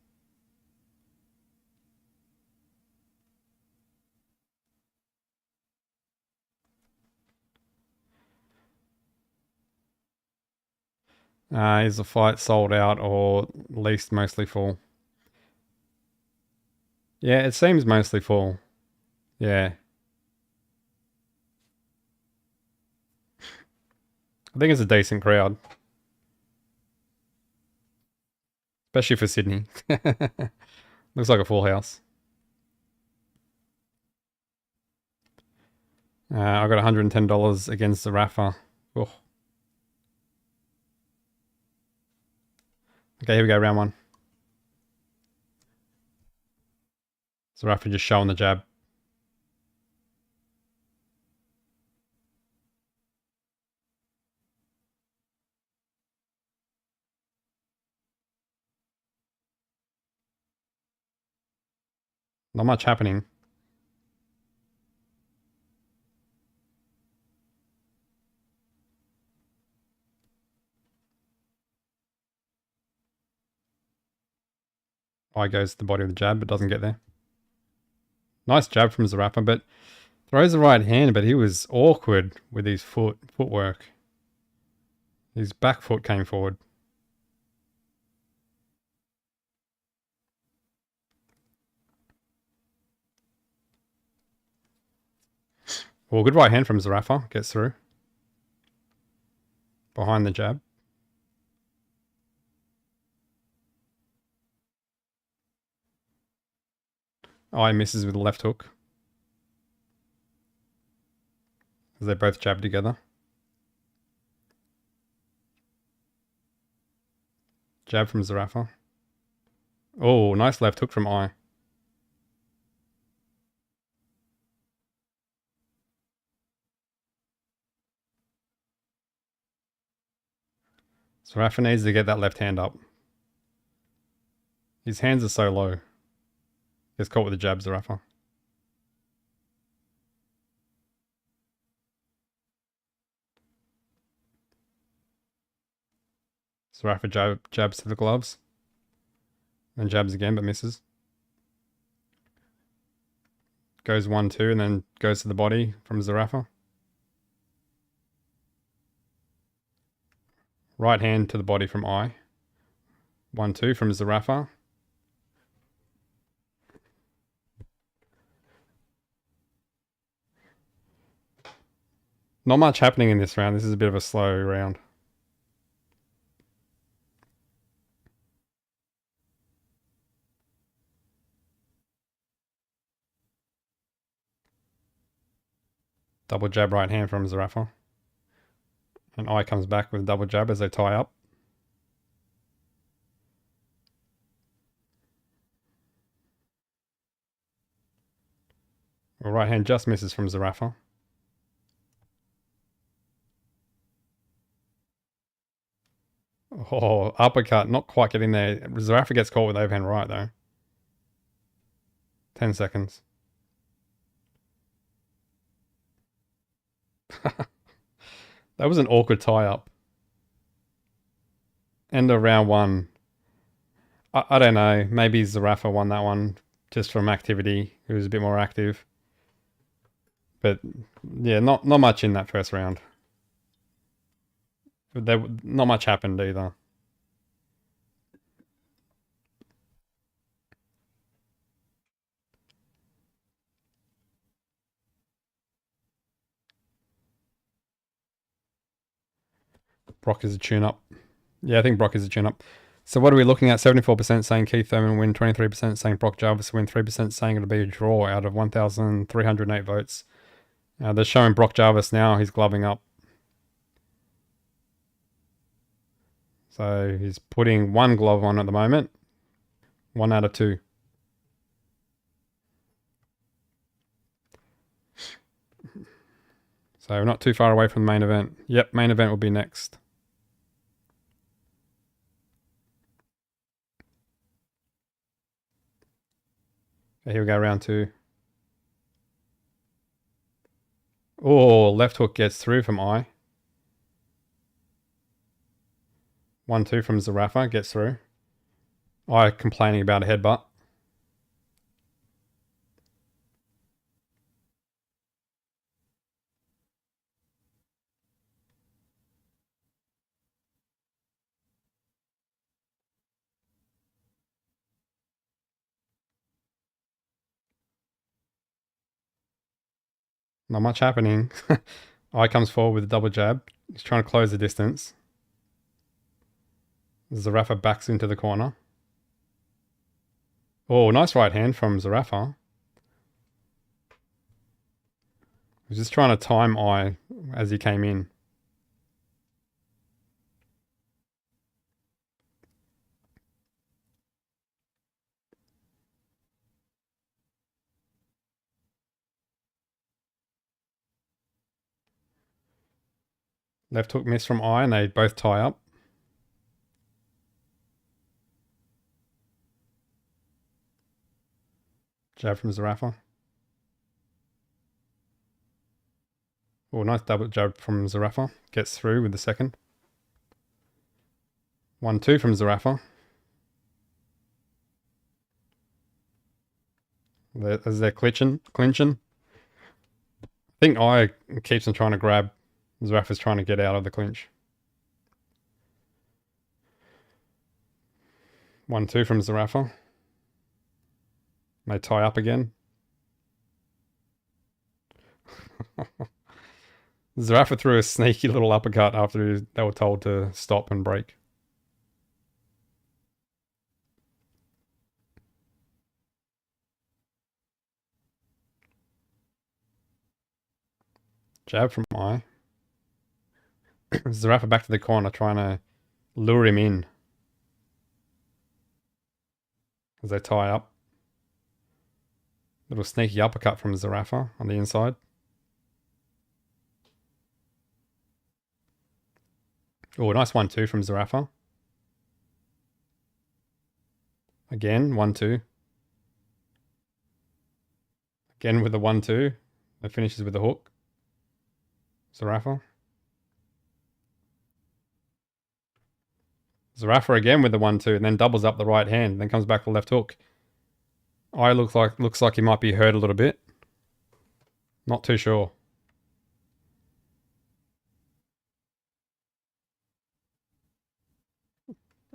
S1: Is the fight sold out or at least mostly full? Yeah, it seems mostly full. Yeah. I think it's a decent crowd. Especially for Sydney. Looks like a full house. I got $110 against Zerafa. Oh. Okay, here we go, round one. Zerafa just showing the jab. Not much happening. Eye goes to the body of the jab, but doesn't get there. Nice jab from Zerafa, but throws the right hand, but he was awkward with his footwork. His back foot came forward. Well, good right hand from Zerafa. Gets through. Behind the jab. Eye misses with the left hook. As they both jab together. Jab from Zerafa. Oh, nice left hook from Eye. Zerafa needs to get that left hand up. His hands are so low. Gets caught with the jab, Zerafa. Zerafa jabs to the gloves. Then jabs again, but misses. Goes 1-2 and then goes to the body from Zerafa. Right hand to the body from Eye. 1-2 from Zerafa. Not much happening in this round. This is a bit of a slow round. Double jab right hand from Zerafa. And Eye comes back with double jab as they tie up. Well, right hand just misses from Zerafa. Oh, uppercut, not quite getting there. Zerafa gets caught with overhand right though. 10 seconds. That was an awkward tie-up. End of round one. I don't know. Maybe Zerafa won that one just from activity. He was a bit more active. But yeah, not much in that first round. Not much happened either. Brock is a tune-up. Yeah, I think Brock is a tune-up. So what are we looking at? 74% saying Keith Thurman win, 23% saying Brock Jarvis win, 3% saying it'll be a draw out of 1,308 votes. They're showing Brock Jarvis now. He's gloving up. So he's putting one glove on at the moment. 1 out of 2. So we're not too far away from the main event. Yep, main event will be next. Okay, here we go, round 2. Oh, left hook gets through from Eye. 1-2 from Zerafa, gets through. Eye complaining about a headbutt. Not much happening. Eye comes forward with a double jab. He's trying to close the distance. Zerafa backs into the corner. Oh, nice right hand from Zerafa. He's just trying to time Eye as he came in. Left hook miss from Eye and they both tie up. Jab from Zerafa. Oh, nice double jab from Zerafa. Gets through with the second. 1-2 from Zerafa. As they're clinching. I think Eye keeps on trying to grab. Zerafa's trying to get out of the clinch. 1-2 from Zerafa. They tie up again. Zerafa threw a sneaky little uppercut after they were told to stop and break. Jab from Eye. Zerafa back to the corner trying to lure him in. As they tie up. Little sneaky uppercut from Zerafa on the inside. Oh, nice 1-2 from Zerafa. Again, 1-2. Again with the 1-2. It finishes with the hook. Zerafa. Zerafa again with the 1-2 and then doubles up the right hand. Then comes back for the left hook. Eye looks like he might be hurt a little bit. Not too sure.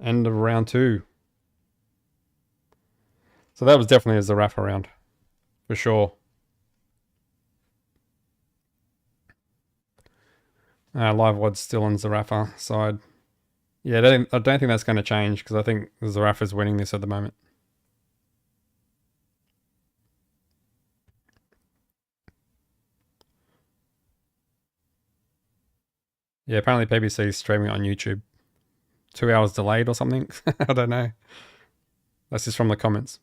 S1: End of round 2. So that was definitely a Zerafa round. For sure. Live odds still on Zerafa side. Yeah, I don't think that's going to change because I think Zerafa's winning this at the moment. Yeah, apparently PBC is streaming on YouTube. 2 hours delayed or something. I don't know. That's just from the comments.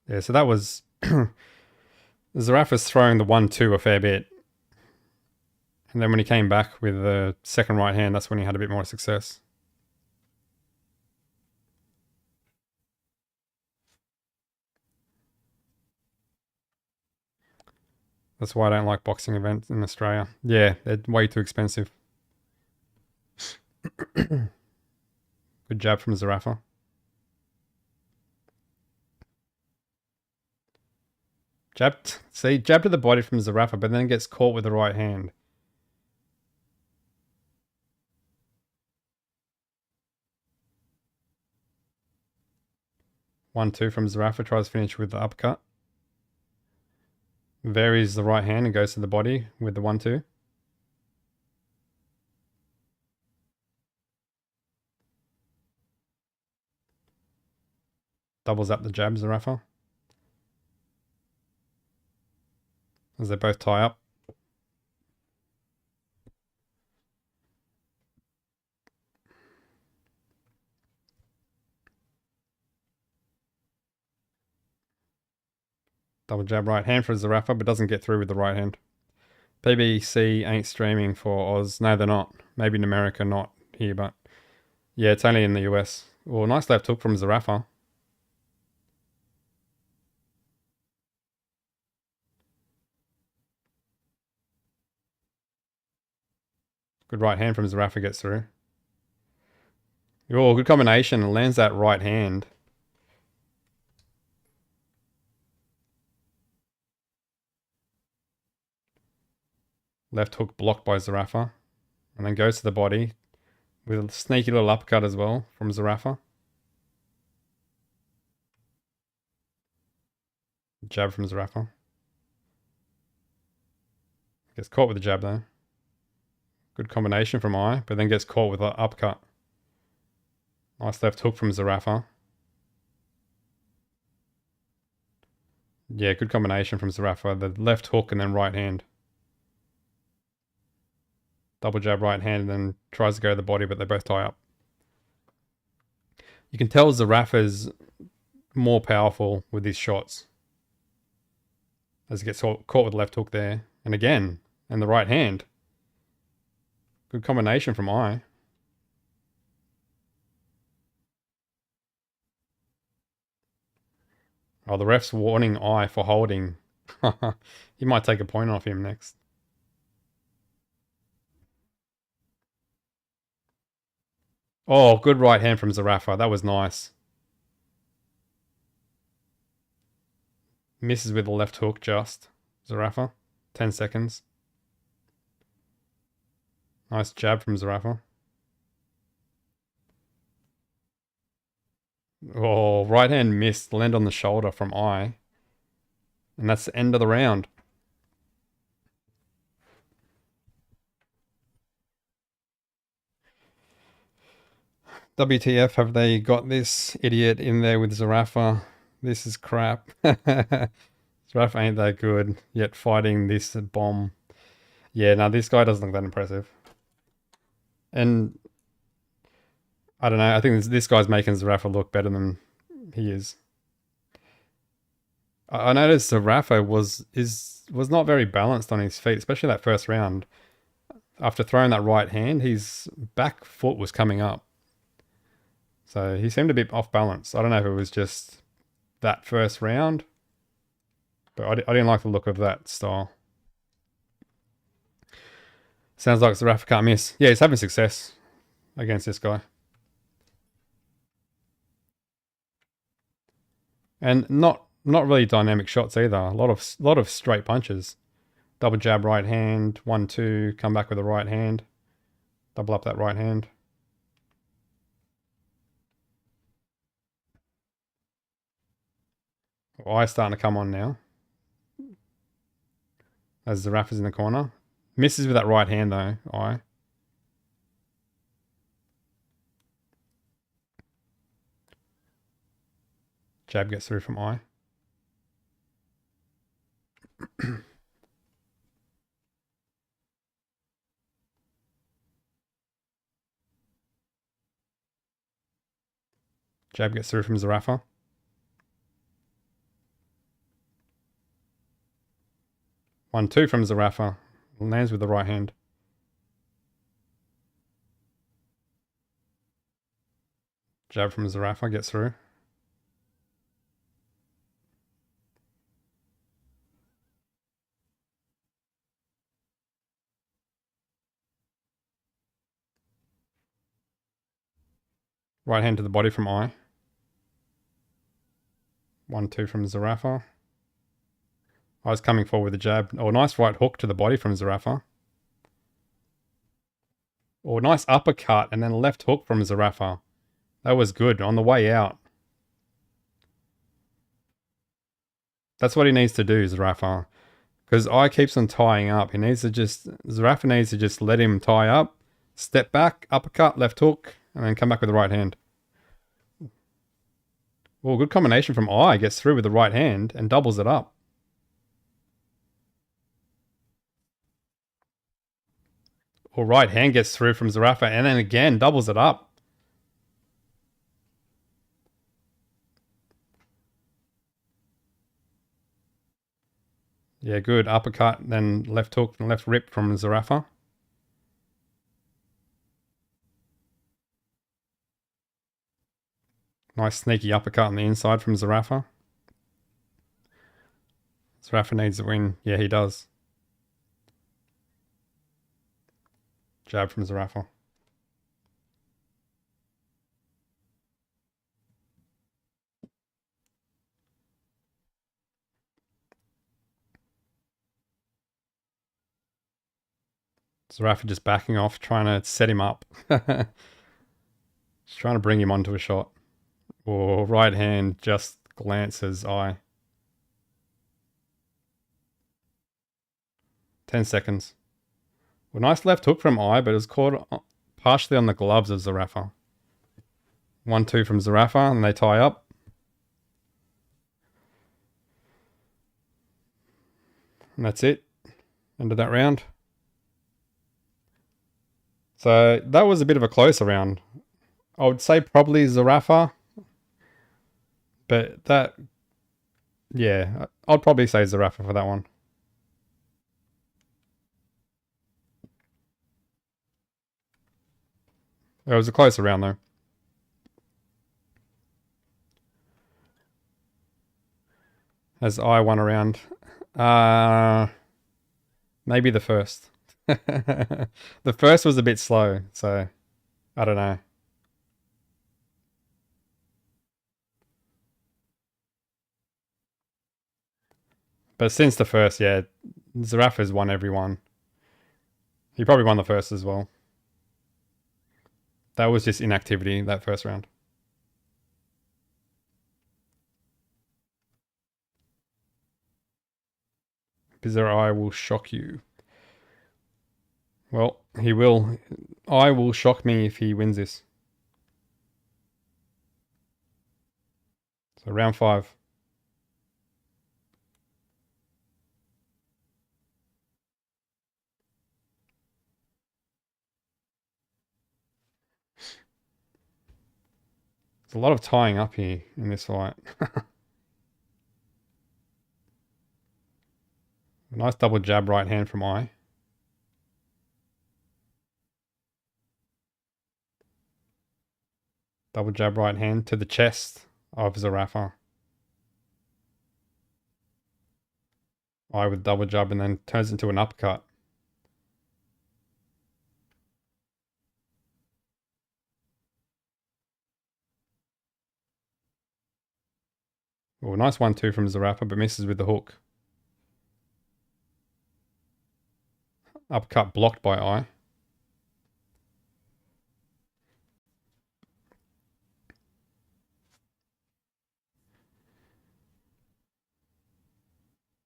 S1: Yeah, so that was... Zerafa's throwing the 1-2 a fair bit. And then when he came back with the second right hand, that's when he had a bit more success. That's why I don't like boxing events in Australia. Yeah, they're way too expensive. Good jab from Zerafa. Jab to the body from Zerafa, but then gets caught with the right hand. One-two from Zerafa, tries to finish with the uppercut. Varies the right hand and goes to the body with the 1-2. Doubles up the jab, Zerafa. As they both tie up. Double jab right hand for Zerafa, but doesn't get through with the right hand. PBC ain't streaming for Oz. No, they're not. Maybe in America, not here, but... Yeah, it's only in the US. Oh, nice left hook from Zerafa. Good right hand from Zerafa gets through. Oh, good combination. Lands that right hand. Left hook blocked by Zerafa. And then goes to the body with a sneaky little uppercut as well from Zerafa. Jab from Zerafa. Gets caught with the jab though. Good combination from I, but then gets caught with an uppercut. Nice left hook from Zerafa. Yeah, good combination from Zerafa. The left hook and then right hand. Double jab right hand and then tries to go to the body, but they both tie up. You can tell Zerafa's more powerful with these shots. As he gets caught with the left hook there. And again, and the right hand. Good combination from I. Oh, the ref's warning I for holding. He might take a point off him next. Oh, good right hand from Zerafa. That was nice. Misses with the left hook just. Zerafa. 10 seconds. Nice jab from Zerafa. Oh, right hand missed. Land on the shoulder from I. And that's the end of the round. WTF, have they got this idiot in there with Zerafa? This is crap. Zerafa ain't that good, yet fighting this bomb. Yeah, no, this guy doesn't look that impressive. And I don't know, I think this guy's making Zerafa look better than he is. I noticed Zerafa was not very balanced on his feet, especially that first round. After throwing that right hand, his back foot was coming up. So he seemed a bit off balance. I don't know if it was just that first round, but I didn't like the look of that style. Sounds like Zerafa can't miss. Yeah, he's having success against this guy. And not really dynamic shots either. A lot of straight punches. Double jab right hand, 1-2, come back with the right hand. Double up that right hand. Eye's starting to come on now. As Zerafa's in the corner. Misses with that right hand though, Eye. Jab gets through from Eye. Jab gets through from Zerafa. One, two from Zerafa. Lands with the right hand. Jab from Zerafa gets through. Right hand to the body from Eye. 1-2 from Zerafa. I was coming forward with a jab. Oh, nice right hook to the body from Zerafa. Oh, nice uppercut and then left hook from Zerafa. That was good on the way out. That's what he needs to do, Zerafa. Because Eye keeps on tying up. Zerafa needs to just let him tie up. Step back, uppercut, left hook, and then come back with the right hand. Oh, good combination from Eye. Gets through with the right hand and doubles it up. Or right hand gets through from Zerafa and then again doubles it up. Yeah, good. Uppercut, then left hook and left rip from Zerafa. Nice sneaky uppercut on the inside from Zerafa. Zerafa needs a win. Yeah, he does. Jab from Zerafa. Zerafa just backing off, trying to set him up. Just trying to bring him onto a shot. Or right hand just glances eye. 10 seconds. Well, nice left hook from eye, but it was caught partially on the gloves of Zerafa. 1-2 from Zerafa, and they tie up. And that's it. End of that round. So that was a bit of a closer round. I would say probably Zerafa. But that, yeah, I'd probably say Zerafa for that one. It was a closer round though. As I won around. Maybe the first. The first was a bit slow, so I don't know. But since the first, yeah, Zerafa's won every one. He probably won the first as well. That was just inactivity, that first round. Bizarre Eye will shock you. Well, he will. Eye will shock me if he wins this. So round 5. There's a lot of tying up here in this fight. Nice double jab right hand from Eye. Double jab right hand to the chest of Zerafa. Eye with double jab and then turns into an uppercut. Oh, nice 1-2 from Zerafa, but misses with the hook. Uppercut blocked by Eye.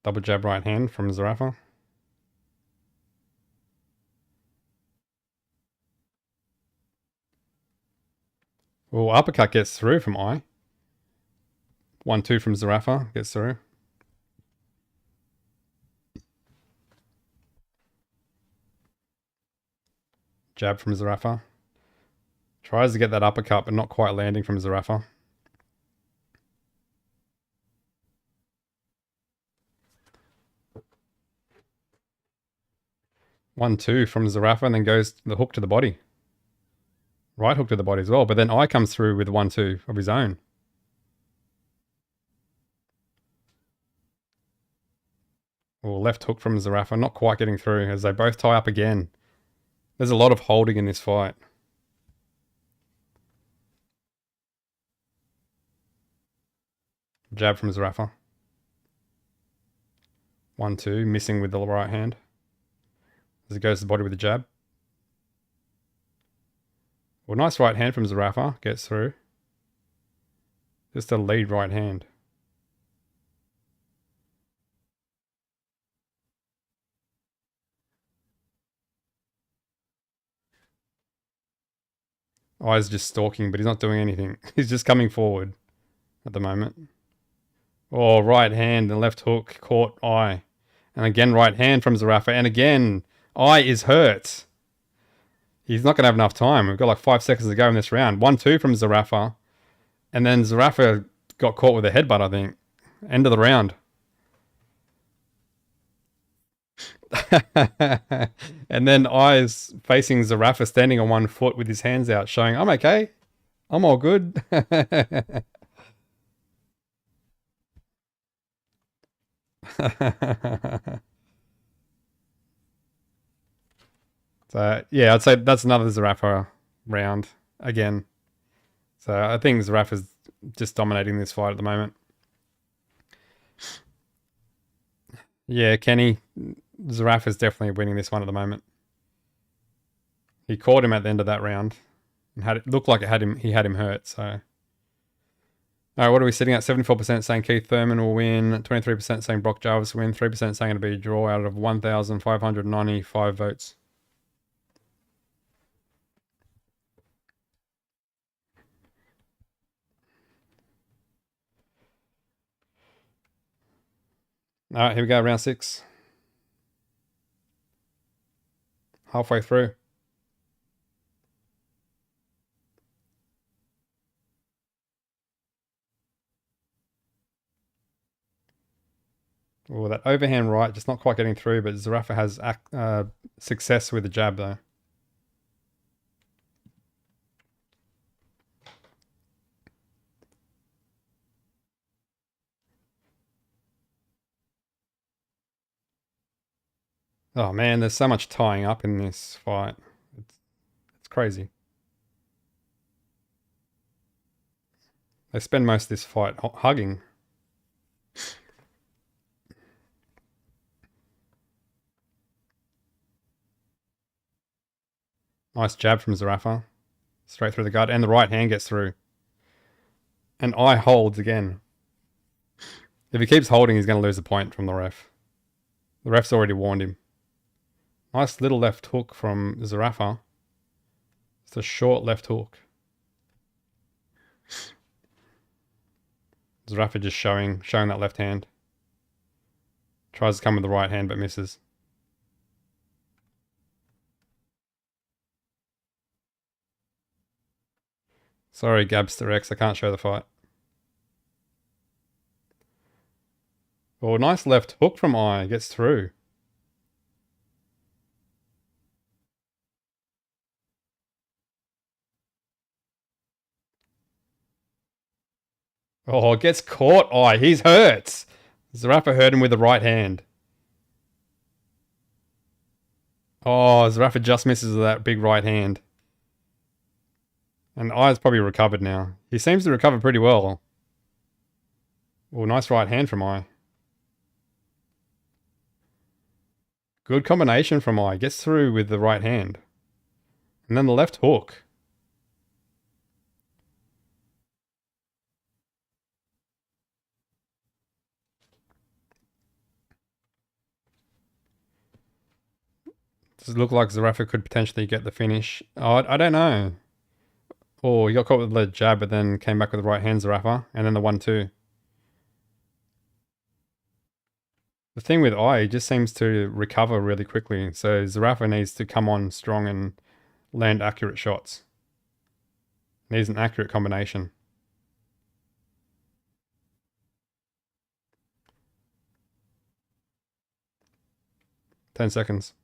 S1: Double jab right hand from Zerafa. Oh, uppercut gets through from Eye. 1-2 from Zerafa gets through. Jab from Zerafa. Tries to get that uppercut, but not quite landing from Zerafa. One, two from Zerafa, and then goes the hook to the body. Right hook to the body as well, but then Eye comes through with 1-2 of his own. Oh, left hook from Zerafa, not quite getting through as they both tie up again. There's a lot of holding in this fight. Jab from Zerafa. 1-2, missing with the right hand. As it goes to the body with the jab. Well, nice right hand from Zerafa. Gets through. Just a lead right hand. Eye's just stalking, but he's not doing anything. He's just coming forward at the moment. Oh, right hand and left hook caught Eye. And again, right hand from Zerafa. And again, Eye is hurt. He's not going to have enough time. We've got like 5 seconds to go in this round. 1-2 from Zerafa. And then Zerafa got caught with a headbutt, I think. End of the round. And then Eye's facing Zerafa standing on 1 foot with his hands out, showing, I'm okay. I'm all good. So, yeah, I'd say that's another Zerafa round again. So I think Zerafa's just dominating this fight at the moment. Yeah, Kenny, Zerafa's definitely winning this one at the moment. He caught him at the end of that round. And had it looked like he had him hurt, so. Alright, what are we sitting at? 74% saying Keith Thurman will win, 23% saying Brock Jarvis will win, 3% saying it'll be a draw out of 1,595 votes. Alright, here we go, round 6. Halfway through. Oh, that overhand right, just not quite getting through, but Zerafa has success with the jab though. Oh man, there's so much tying up in this fight. It's crazy. They spend most of this fight hugging. Nice jab from Zerafa. Straight through the gut, and the right hand gets through. And eye holds again. If he keeps holding, he's going to lose the point from the ref. The ref's already warned him. Nice little left hook from Zerafa. It's a short left hook. Zerafa just showing that left hand. Tries to come with the right hand, but misses. Sorry, Gabster X, I can't show the fight. Oh, nice left hook from Eye. Gets through. Oh, gets caught. Eye. He's hurt. Zerafa hurt him with the right hand. Oh, Zerafa just misses with that big right hand. And Eye's probably recovered now. He seems to recover pretty well. Oh, nice right hand from Eye. Good combination from Eye. Gets through with the right hand. And then the left hook. Does it look like Zerafa could potentially get the finish? Oh, I don't know. Oh, he got caught with the jab, but then came back with the right hand, Zerafa. And then the 1-2. The thing with Eye, he just seems to recover really quickly. So Zerafa needs to come on strong and land accurate shots. Needs an accurate combination. Ten seconds.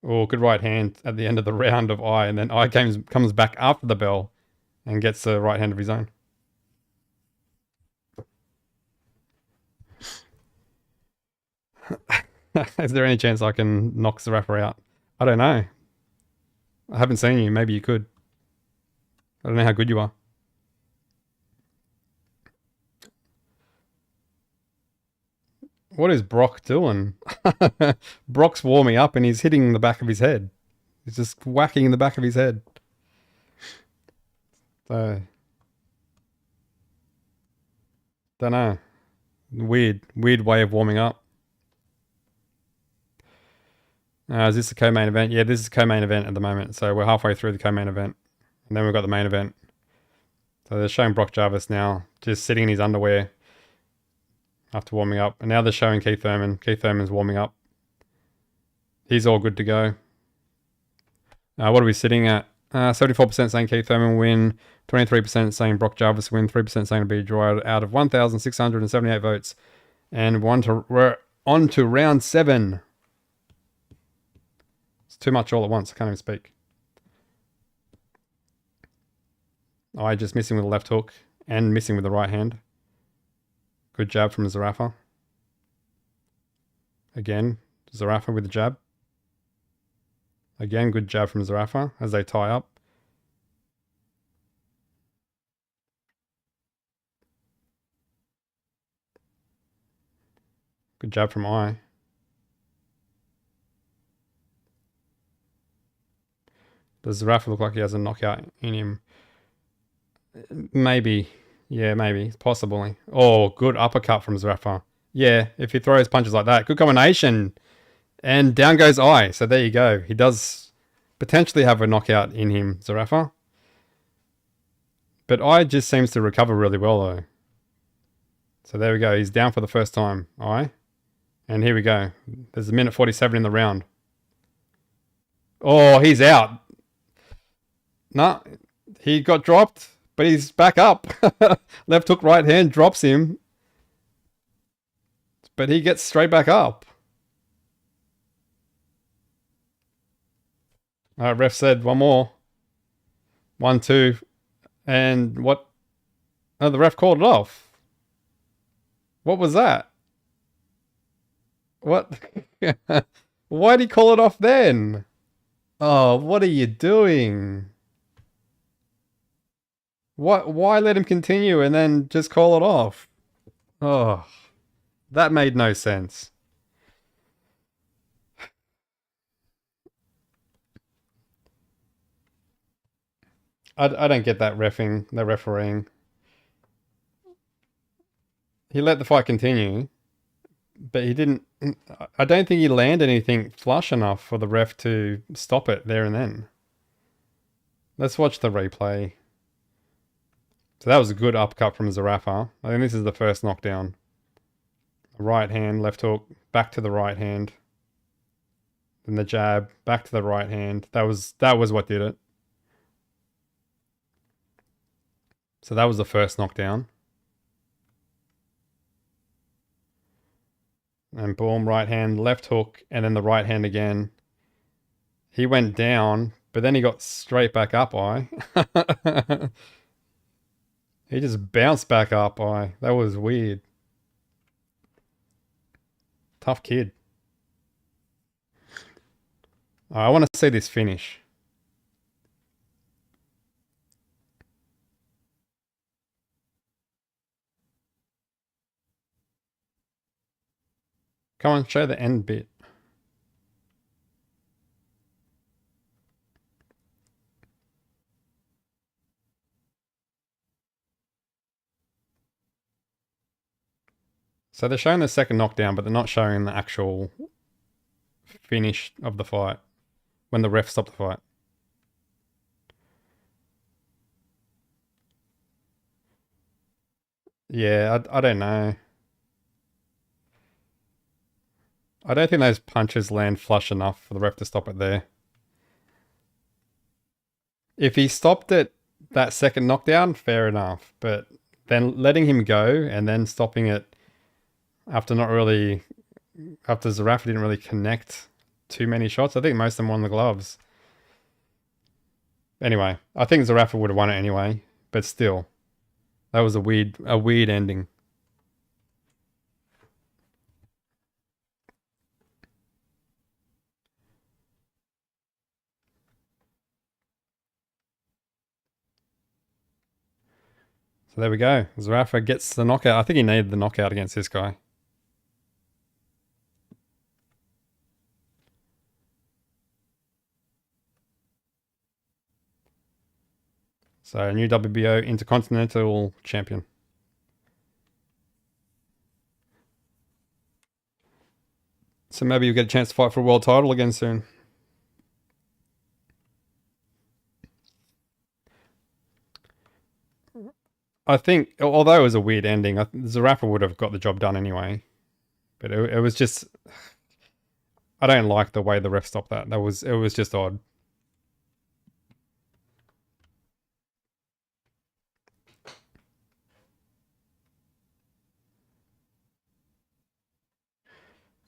S1: Oh, good right hand at the end of the round of Eye, and then Eye comes back after the bell and gets the right hand of his own. Is there any chance I can knock Zerafa out? I don't know. I haven't seen you. Maybe you could. I don't know how good you are. What is Brock doing? Brock's warming up and he's hitting the back of his head. He's just whacking the back of his head. So, don't know. Weird way of warming up. Is this the co-main event? Yeah, this is co-main event at the moment. So we're halfway through the co-main event. And then we've got the main event. So they're showing Brock Jarvis now, just sitting in his underwear after warming up. And now they're showing Keith Thurman. Keith Thurman's warming up. He's all good to go. What are we sitting at? 74% saying Keith Thurman will win, 23% saying Brock Jarvis will win, 3% saying it'll be a draw out of 1,678 votes. And we're on to round 7. It's too much all at once. I can't even speak. Eye just missing with the left hook and missing with the right hand. Good jab from Zerafa. Again, Zerafa with the jab. Again, good jab from Zerafa as they tie up. Good jab from I. Does Zerafa look like he has a knockout in him? Maybe. Yeah, maybe. Possibly. Oh, good uppercut from Zerafa. Yeah, if he throws punches like that. Good combination. And down goes I. So there you go. He does potentially have a knockout in him, Zerafa. But I just seems to recover really well, though. So there we go. He's down for the first time. I. And here we go. There's a minute 47 in the round. Oh, he's out. No, he got dropped, but he's back up. Left hook, right hand, drops him. But he gets straight back up. Ref said one more. 1, 2. And what? Oh, the ref called it off. What was that? What? Why'd he call it off then? Oh, what are you doing? Why let him continue and then just call it off? Oh, that made no sense. I don't get that refereeing. He let the fight continue, but he didn't. I don't think he landed anything flush enough for the ref to stop it there and then. Let's watch the replay. So that was a good uppercut from Zerafa. I think this is the first knockdown. Right hand, left hook, back to the right hand. Then the jab, back to the right hand. That was what did it. So that was the first knockdown. And boom, right hand, left hook, and then the right hand again. He went down, but then he got straight back up, I. He just bounced back up, I. That was weird. Tough kid. I want to see this finish. Come on, show the end bit. So they're showing the second knockdown, but they're not showing the actual finish of the fight when the ref stopped the fight. Yeah, I don't know. I don't think those punches land flush enough for the ref to stop it there. If he stopped it that second knockdown, fair enough. But then letting him go and then stopping it after Zerafa didn't really connect too many shots. I think most of them were on the gloves. Anyway, I think Zerafa would have won it anyway. But still, that was a weird ending. So there we go. Zerafa gets the knockout. I think he needed the knockout against this guy. So new WBO Intercontinental Champion. So maybe you'll get a chance to fight for a world title again soon. I think, although it was a weird ending, Zerafa would have got the job done anyway. But it was just... I don't like the way the ref stopped that. It was just odd.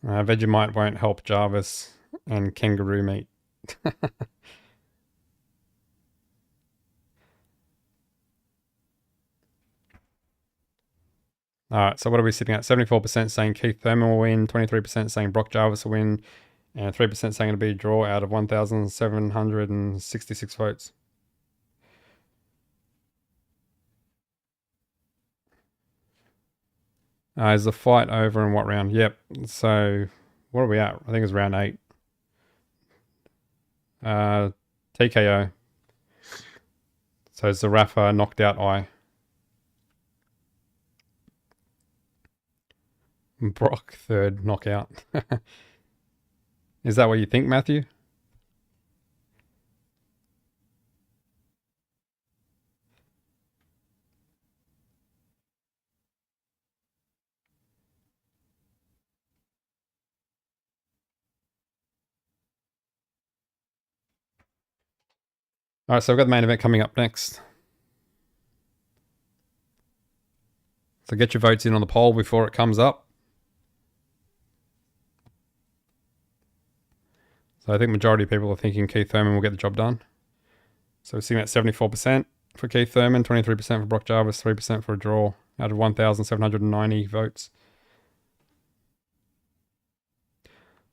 S1: Vegemite won't help Jarvis and kangaroo meat. Alright, so what are we sitting at? 74% saying Keith Thurman will win, 23% saying Brock Jarvis will win, and 3% saying it'll be a draw out of 1,766 votes. Is the fight over in what round? Yep. So, what are we at? I think it's round 8. TKO. So, Zerafa knocked out I. Brock, third knockout. Is that what you think, Matthew? All right, so we've got the main event coming up next. So get your votes in on the poll before it comes up. So I think majority of people are thinking Keith Thurman will get the job done. So we're sitting at 74% for Keith Thurman, 23% for Brock Jarvis, 3% for a draw out of 1,790 votes.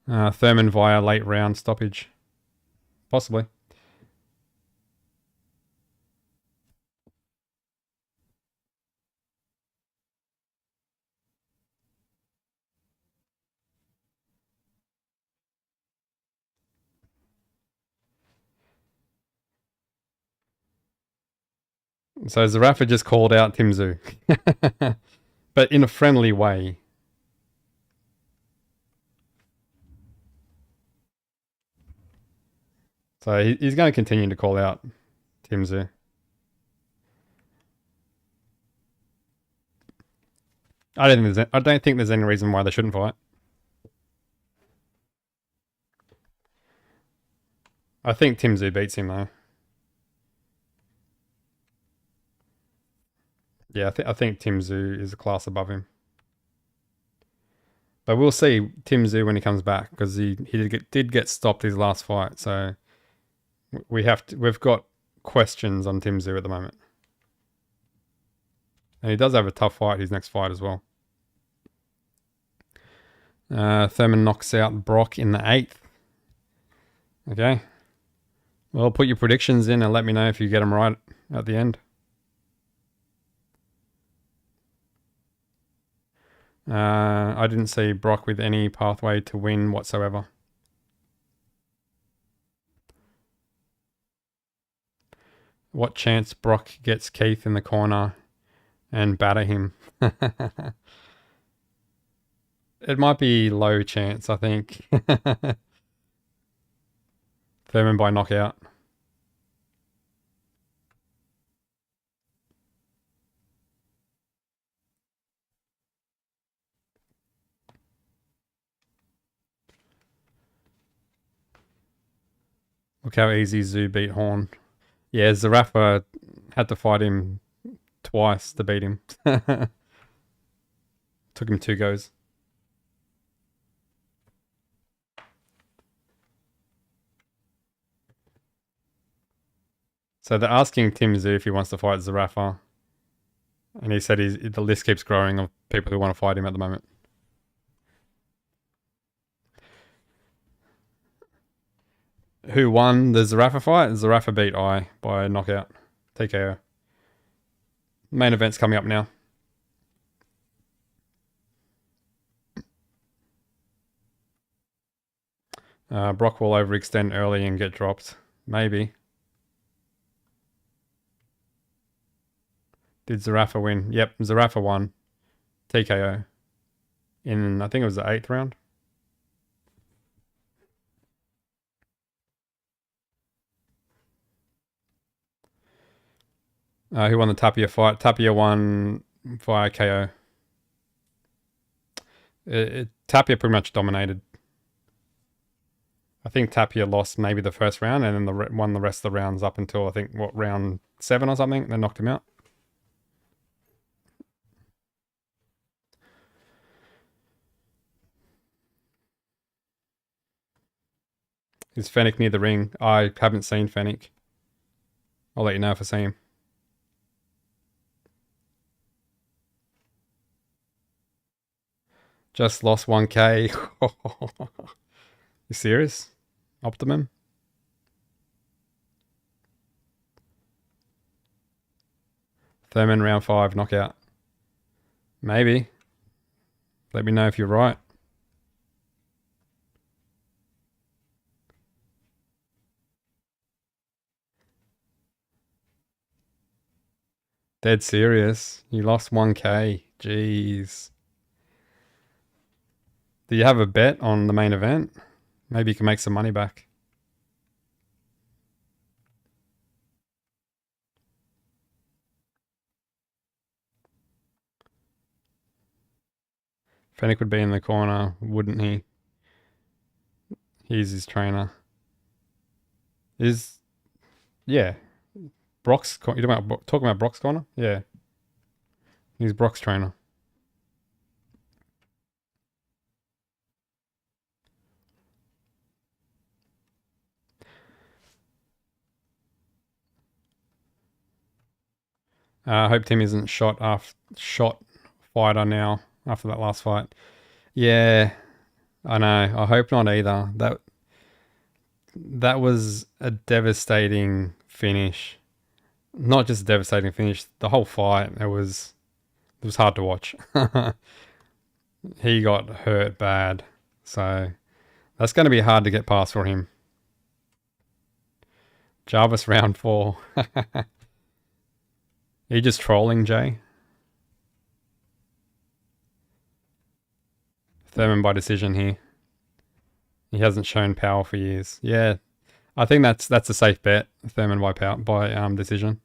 S1: Thurman via late round stoppage. Possibly. So Zerafa just called out Tim Tszyu. But in a friendly way. So he's going to continue to call out Tim Tszyu. I don't think there's any reason why they shouldn't fight. I think Tim Tszyu beats him though. Yeah, I think Tim Tszyu is a class above him. But we'll see Tim Tszyu when he comes back, because he did get stopped his last fight. So we've got questions on Tim Tszyu at the moment. And he does have a tough fight, his next fight as well. Thurman knocks out Brock in the 8th. Okay. Well, put your predictions in and let me know if you get them right at the end. I didn't see Brock with any pathway to win whatsoever. What chance Brock gets Keith in the corner and batter him? It might be low chance, I think. Thurman by knockout. Look how easy Tszyu beat Hordern. Yeah, Zerafa had to fight him twice to beat him. Took him 2 goes. So they're asking Tim Tszyu if he wants to fight Zerafa. And he said the list keeps growing of people who want to fight him at the moment. Who won the Zerafa fight? Zerafa beat I by knockout. TKO. Main event's coming up now. Brock will overextend early and get dropped. Maybe. Did Zerafa win? Yep, Zerafa won. TKO. In, I think it was the 8th round. Who won the Tapia fight? Tapia won via KO. Tapia pretty much dominated. I think Tapia lost maybe the first round and then won the rest of the rounds up until, I think, what, round 7 or something? They knocked him out. Is Fennec near the ring? I haven't seen Fennec. I'll let you know if I see him. Just lost 1K. You serious? Optimum? Thurman round 5 knockout. Maybe. Let me know if you're right. Dead serious. You lost 1K. Jeez. Do you have a bet on the main event? Maybe you can make some money back. Fennec would be in the corner, wouldn't he? He's his trainer. Yeah. Brock's, you're talking about Brock's corner? Yeah. He's Brock's trainer. I hope Tim isn't shot fighter now after that last fight. Yeah, I know. I hope not either. That was a devastating finish. Not just a devastating finish. The whole fight, it was hard to watch. He got hurt bad, so that's going to be hard to get past for him. Jarvis round 4. Are you just trolling, Jay? Thurman by decision here. He hasn't shown power for years. Yeah, I think that's a safe bet. Thurman by decision.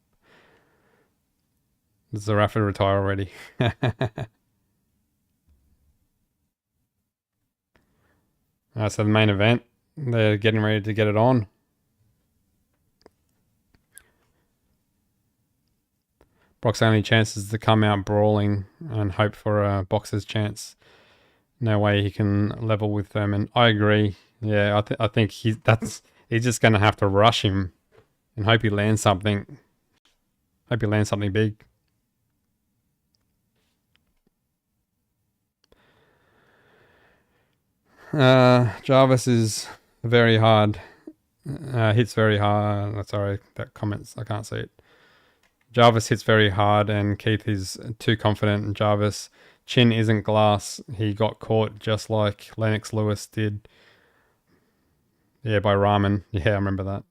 S1: Zerafa retire already. So the main event, they're getting ready to get it on. Brock's only chance is to come out brawling and hope for a boxer's chance. No way he can level with Thurman. I agree. Yeah, I think he's just going to have to rush him and hope he lands something. Hope he lands something big. Jarvis is very hard. Hits very hard. Sorry, that comments, I can't see it. Jarvis hits very hard and Keith is too confident. And Jarvis, chin isn't glass. He got caught just like Lennox Lewis did. Yeah, by Rahman. Yeah, I remember that.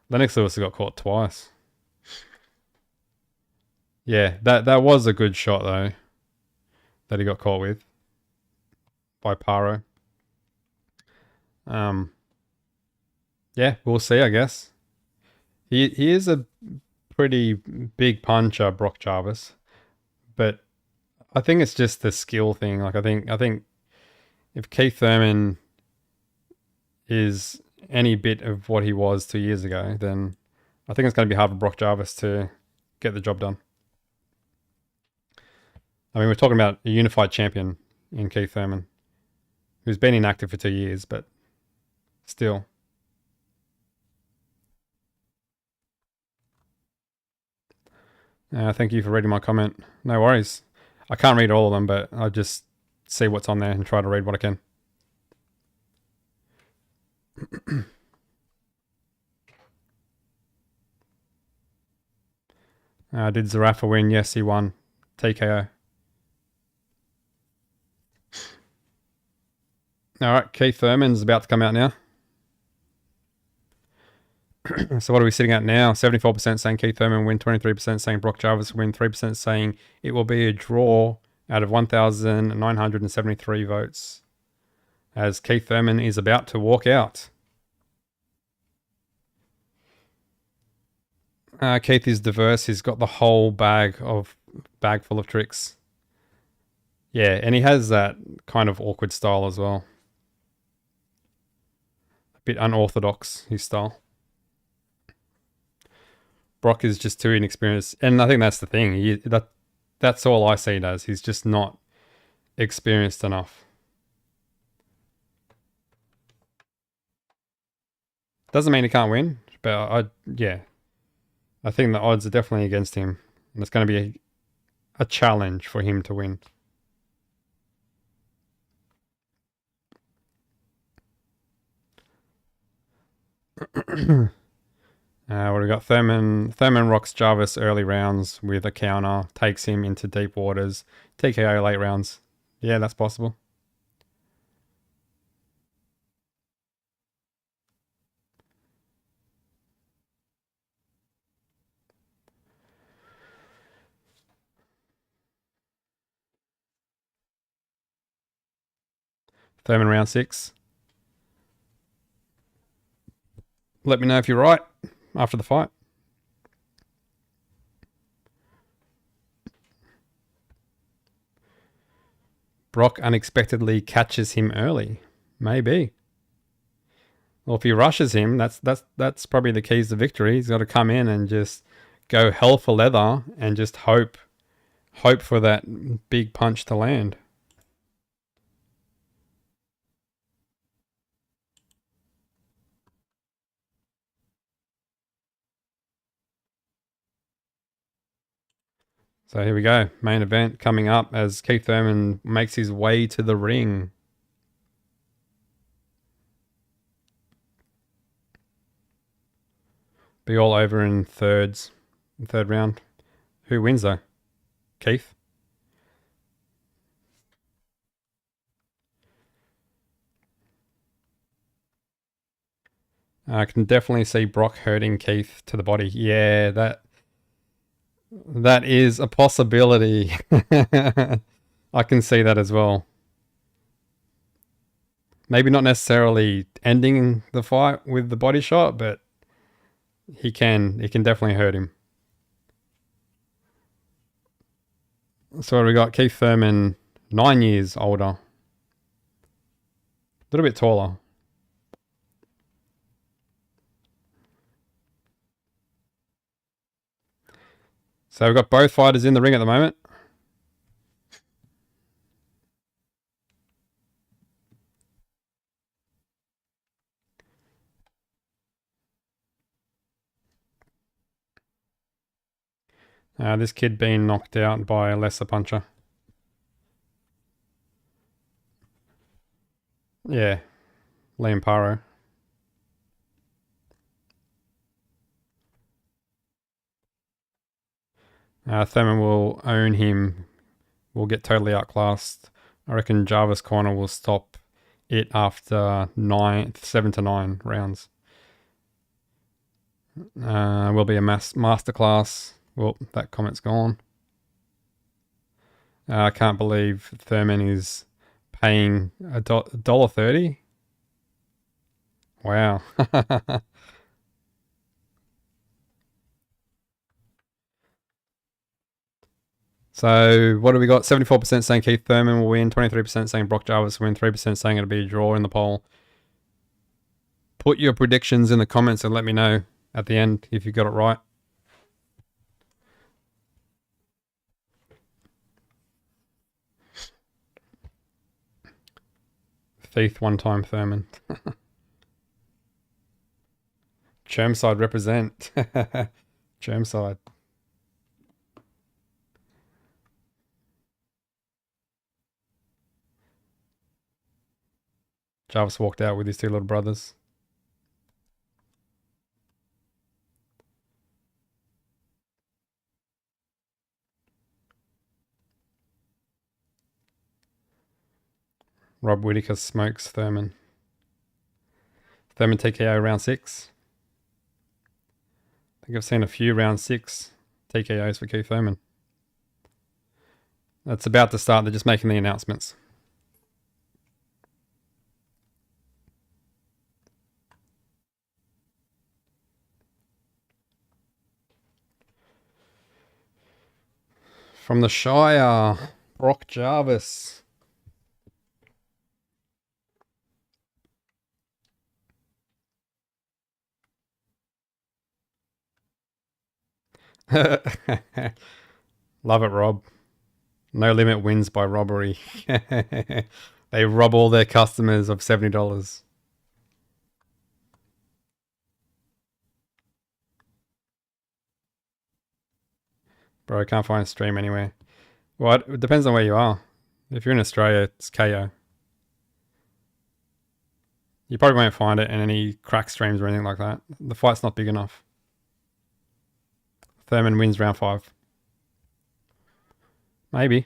S1: Lennox Lewis got caught twice. Yeah, that was a good shot though. That he got caught with. By Paro. Yeah, we'll see, I guess. He is a pretty big puncher, Brock Jarvis, but I think it's just the skill thing. Like I think if Keith Thurman is any bit of what he was 2 years ago, then I think it's going to be hard for Brock Jarvis to get the job done. I mean, we're talking about a unified champion in Keith Thurman, who's been inactive for 2 years, but still. Thank you for reading my comment. No worries. I can't read all of them, but I just see what's on there and try to read what I can. Did Zerafa win? Yes, he won. TKO. All right, Keith Thurman's about to come out now. So what are we sitting at now? 74% saying Keith Thurman win, 23% saying Brock Jarvis win, 3% saying it will be a draw out of 1,973 votes, as Keith Thurman is about to walk out. Keith is diverse. He's got the whole bag full of tricks. Yeah, and he has that kind of awkward style as well. A bit unorthodox, his style. Brock is just too inexperienced. And I think that's the thing. That's all I see it as. He's just not experienced enough. Doesn't mean he can't win, but I think the odds are definitely against him. And it's going to be a challenge for him to win. What do we got? Thurman rocks Jarvis early rounds with a counter, takes him into deep waters, TKO late rounds. Yeah, that's possible. Thurman round 6. Let me know if you're right after the fight. Brock unexpectedly catches him early. Maybe. Well, if he rushes him, that's probably the keys to victory. He's got to come in and just go hell for leather and just hope for that big punch to land. So here we go. Main event coming up as Keith Thurman makes his way to the ring. Be all over in third round. Who wins though? Keith? I can definitely see Brock hurting Keith to the body. Yeah, that is a possibility. I can see that as well. Maybe not necessarily ending the fight with the body shot, but he can definitely hurt him. So we got Keith Thurman, 9 years older. A little bit taller. So we've got both fighters in the ring at the moment. This kid being knocked out by a lesser puncher. Yeah, Liam Paro. Thurman will own him. Will get totally outclassed. I reckon Jarvis corner will stop it after 7 to 9 rounds. Will be a masterclass. Well, that comment's gone. I can't believe Thurman is paying $1.30. Wow. So what do we got? 74% saying Keith Thurman will win, 23% saying Brock Jarvis will win, 3% saying it'll be a draw in the poll. Put your predictions in the comments and let me know at the end if you got it right. Thief one-time Thurman. Chermside represent. Chermside. Jarvis walked out with his two little brothers. Rob Whittaker smokes Thurman. Thurman TKO round 6. I think I've seen a few round 6 TKOs for Keith Thurman. That's about to start. They're just making the announcements. From the Shire, Brock Jarvis. Love it, Rob. No Limit wins by robbery. They rob all their customers of $70. Bro, I can't find a stream anywhere. Well, it depends on where you are. If you're in Australia, it's KO. You probably won't find it in any crack streams or anything like that. The fight's not big enough. Thurman wins round 5. Maybe.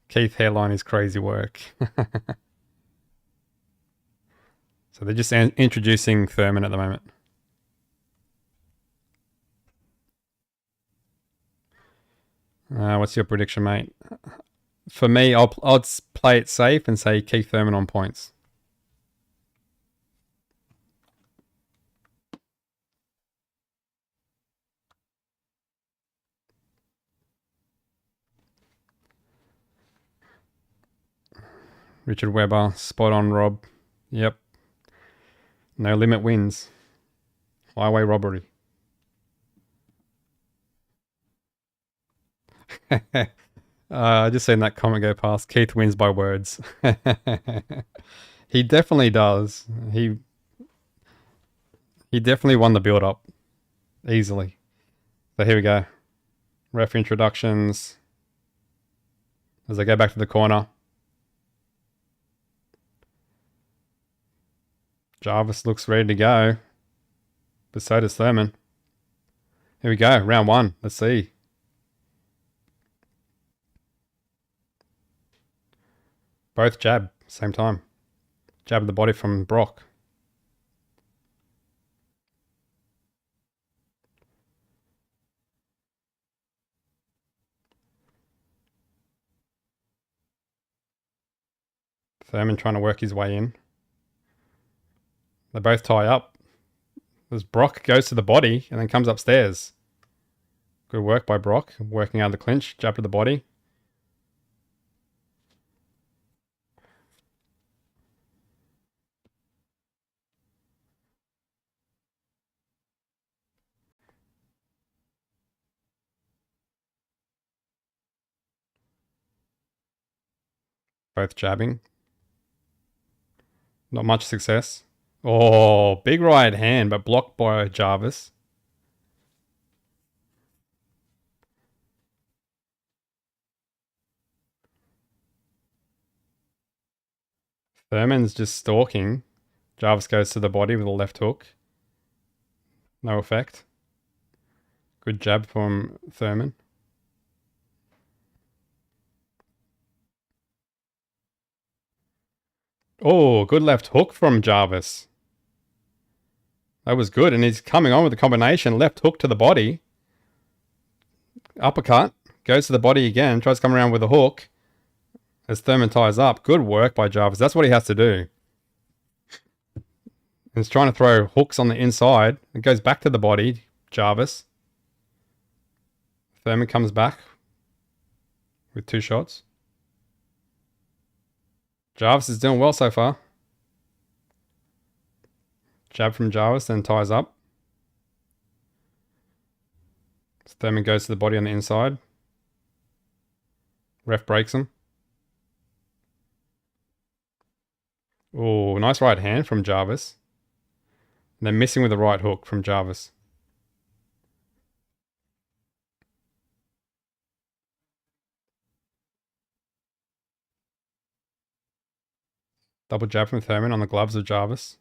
S1: Keith hairline is crazy work. So they're just introducing Thurman at the moment. What's your prediction, mate? For me, I'll play it safe and say Keith Thurman on points. Richard Webber, spot on, Rob. Yep. No limit wins. Highway robbery. I just seen that comment go past. Keith wins by words. He definitely does. He definitely won the build-up. Easily. So here we go. Ref introductions. As I go back to the corner. Jarvis looks ready to go. But so does Thurman. Here we go. Round one. Let's see. Both jab. Same time. Jab the body from Brock. Thurman trying to work his way in. They both tie up. As Brock goes to the body and then comes upstairs. Good work by Brock. Working out of the clinch. Jab to the body. Both jabbing. Not much success. Oh, big right hand, but blocked by Jarvis. Thurman's just stalking. Jarvis goes to the body with a left hook. No effect. Good jab from Thurman. Oh, good left hook from Jarvis. That was good, and he's coming on with the combination. Left hook to the body. Uppercut. Goes to the body again. Tries to come around with a hook. As Thurman ties up. Good work by Jarvis. That's what he has to do. He's trying to throw hooks on the inside. It goes back to the body. Jarvis. Thurman comes back with 2 shots. Jarvis is doing well so far. Jab from Jarvis, then ties up. Thurman goes to the body on the inside. Ref breaks him. Oh, nice right hand from Jarvis. And then missing with the right hook from Jarvis. Double jab from Thurman on the gloves of Jarvis.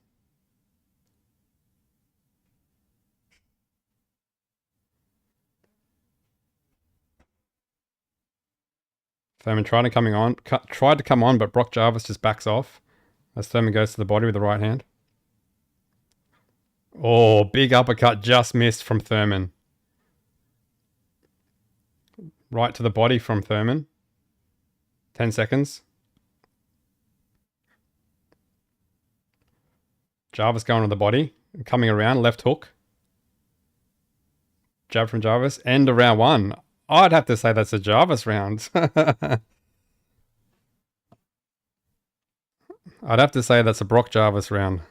S1: Thurman tried to come on, but Brock Jarvis just backs off as Thurman goes to the body with the right hand. Oh, big uppercut just missed from Thurman. Right to the body from Thurman. 10 seconds. Jarvis going to the body. Coming around, left hook. Jab from Jarvis. End of round one. I'd have to say that's a Jarvis round. I'd have to say that's a Brock Jarvis round.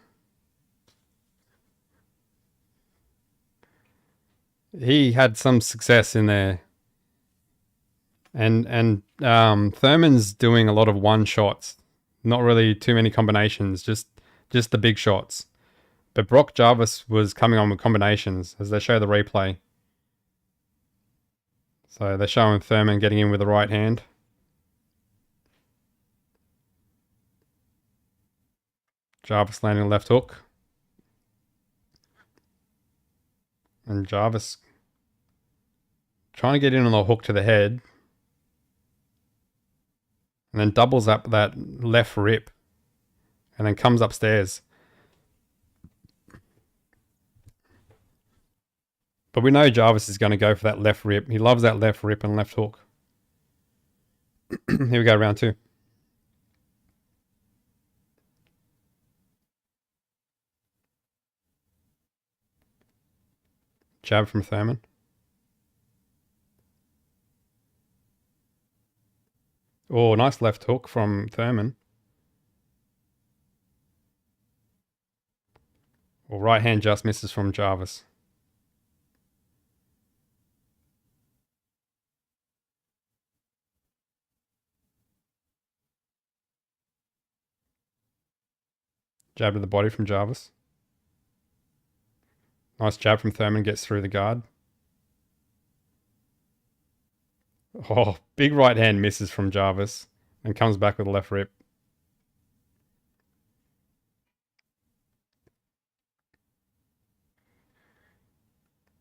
S1: He had some success in there. And Thurman's doing a lot of one shots. Not really too many combinations, just the big shots. But Brock Jarvis was coming on with combinations as they show the replay. So they're showing Thurman getting in with the right hand. Jarvis landing left hook. And Jarvis trying to get in on the hook to the head. And then doubles up that left rip. And then comes upstairs. But we know Jarvis is going to go for that left rip. He loves that left rip and left hook. Here we go, round 2. Jab from Thurman. Oh, nice left hook from Thurman. Well, right hand just misses from Jarvis. Jab to the body from Jarvis. Nice jab from Thurman, gets through the guard. Oh, big right hand misses from Jarvis and comes back with a left rip.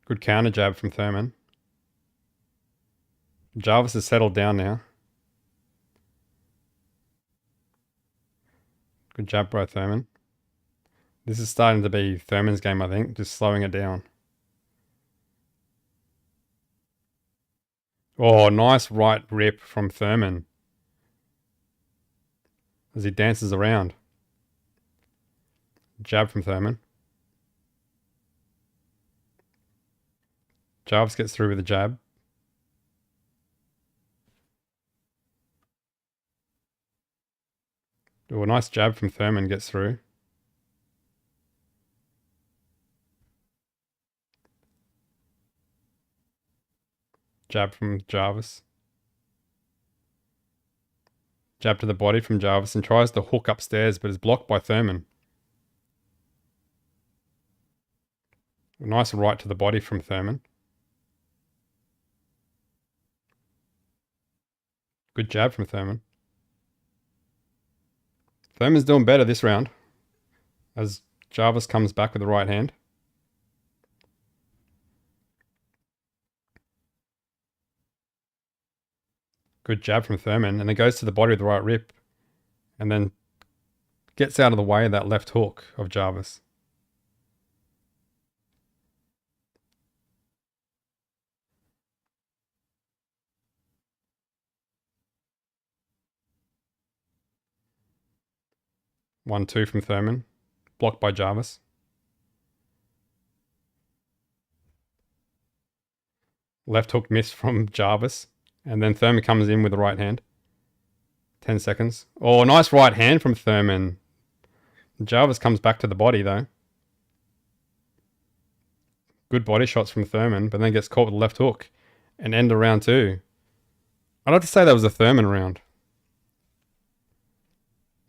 S1: Good counter jab from Thurman. Jarvis has settled down now. Good jab by Thurman. This is starting to be Thurman's game, I think, just slowing it down. Oh, nice right rip from Thurman as he dances around. Jab from Thurman. Jarvis gets through with a jab. Oh, a nice jab from Thurman, gets through. Jab from Jarvis. Jab to the body from Jarvis and tries to hook upstairs but is blocked by Thurman. A nice right to the body from Thurman. Good jab from Thurman. Thurman's doing better this round as Jarvis comes back with the right hand. Good jab from Thurman, and then goes to the body with the right rip and then gets out of the way of that left hook of Jarvis. One, two from Thurman, blocked by Jarvis. Left hook miss from Jarvis, and then Thurman comes in with the right hand. 10 seconds. Oh, nice right hand from Thurman. Jarvis comes back to the body though. Good body shots from Thurman, but then gets caught with the left hook and end of round 2. I'd like to say that was a Thurman round.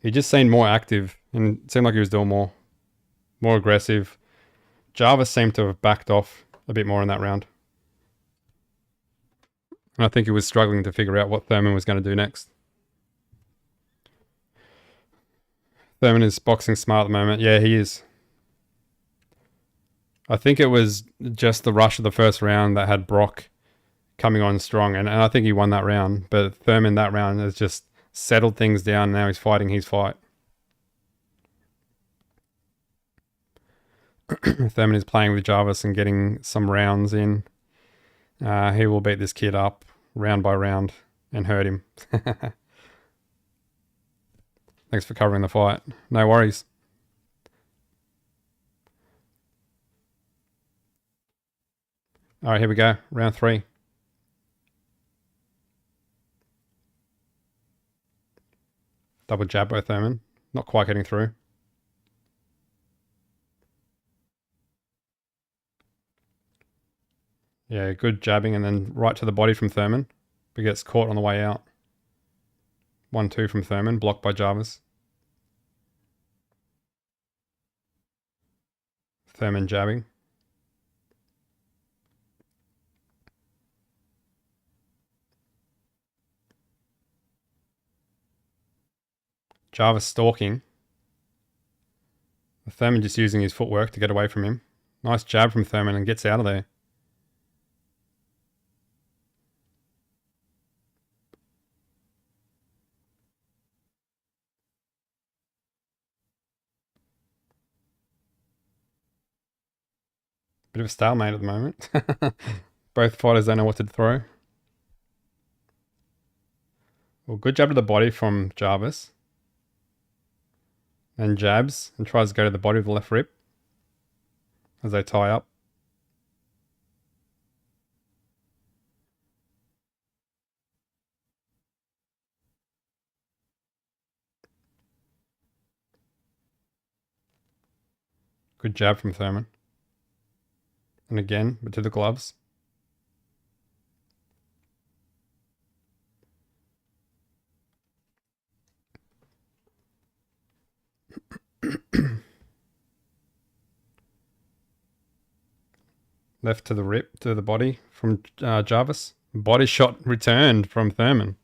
S1: He just seemed more active and it seemed like he was doing more aggressive. Jarvis seemed to have backed off a bit more in that round. And I think he was struggling to figure out what Thurman was going to do next. Thurman is boxing smart at the moment. Yeah, he is. I think it was just the rush of the first round that had Brock coming on strong. And I think he won that round. But Thurman that round has just settled things down. Now he's fighting his fight. Thurman is playing with Jarvis and getting some rounds in. He will beat this kid up round by round and hurt him. Thanks for covering the fight. No worries. All right, here we go. Round 3. Double jab by Thurman. Not quite getting through. Yeah, good jabbing and then right to the body from Thurman. But gets caught on the way out. 1-2 from Thurman, blocked by Jarvis. Thurman jabbing. Jarvis stalking. Thurman just using his footwork to get away from him. Nice jab from Thurman and gets out of there. Bit of a stalemate at the moment. Both fighters don't know what to throw. Well, good jab to the body from Jarvis. And jabs and tries to go to the body of the left rib as they tie up. Good jab from Thurman. And again, but to the gloves. Left to the rib, to the body from Jarvis. Body shot returned from Thurman.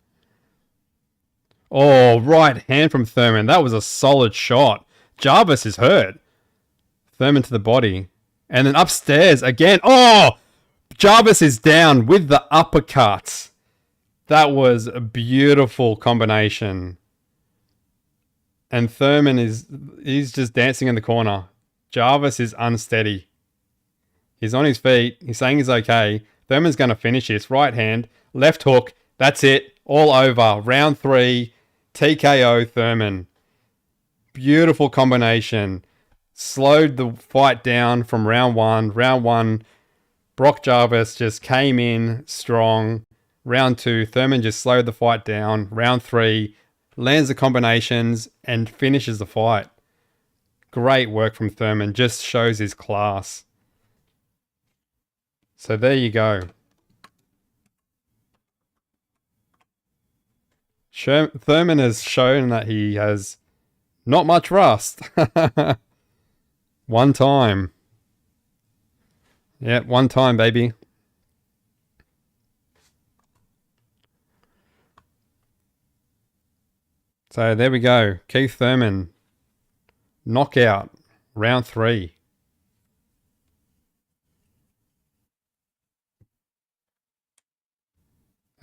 S1: Oh, right hand from Thurman. That was a solid shot. Jarvis is hurt. Thurman to the body. And then upstairs again. Oh! Jarvis is down with the uppercut. That was a beautiful combination. And Thurman he's just dancing in the corner. Jarvis is unsteady. He's on his feet. He's saying he's okay. Thurman's going to finish this. Right hand, left hook. That's it. All over. Round 3. TKO Thurman. Beautiful combination. Slowed the fight down from round 1. Round 1, Brock Jarvis just came in strong. Round 2, Thurman just slowed the fight down. Round 3, lands the combinations and finishes the fight. Great work from Thurman. Just shows his class. So there you go. Thurman has shown that he has not much rust. One time. Yeah, one time, baby. So there we go. Keith Thurman. Knockout. Round 3.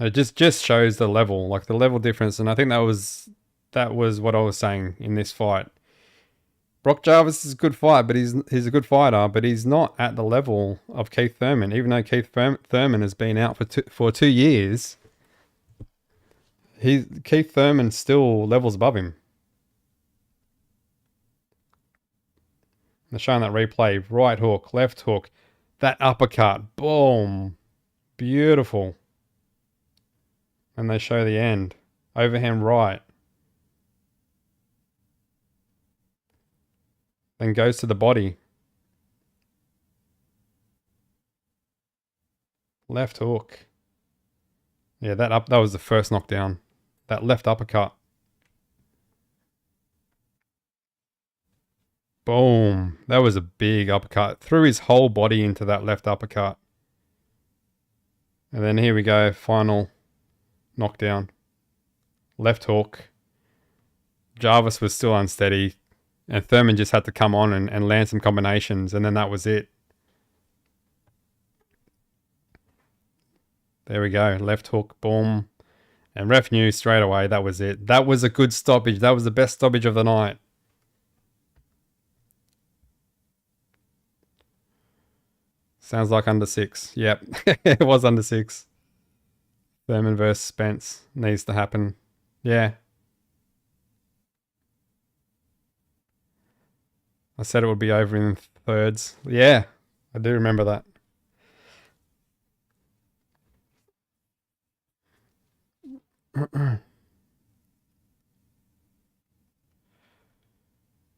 S1: It just shows the level, like the level difference, and I think that was what I was saying in this fight. Brock Jarvis is a good fight, but he's a good fighter, but he's not at the level of Keith Thurman. Even though Keith Thurman has been out for 2 years, Keith Thurman still levels above him. They're showing that replay. Right hook, left hook, that uppercut, boom, beautiful. And they show the end. Overhand right. Then goes to the body. Left hook. Yeah, that was the first knockdown. That left uppercut. Boom. That was a big uppercut. Threw his whole body into that left uppercut. And then here we go. Final knockdown. Left hook. Jarvis was still unsteady. And Thurman just had to come on and land some combinations. And then that was it. There we go. Left hook. Boom. And ref knew straight away that was it. That was a good stoppage. That was the best stoppage of the night. Sounds like under 6. Yep. It was under 6. Thurman versus Spence. Needs to happen. Yeah. I said it would be over in thirds. Yeah. I do remember that.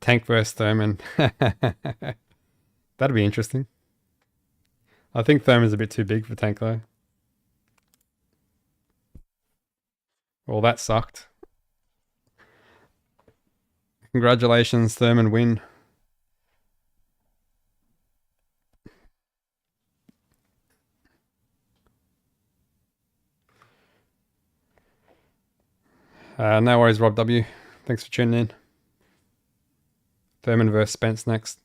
S1: Tank versus Thurman. That'd be interesting. I think Thurman's a bit too big for Tank though. Well, that sucked. Congratulations, Thurman win. No worries, Rob W. Thanks for tuning in. Thurman versus Spence next.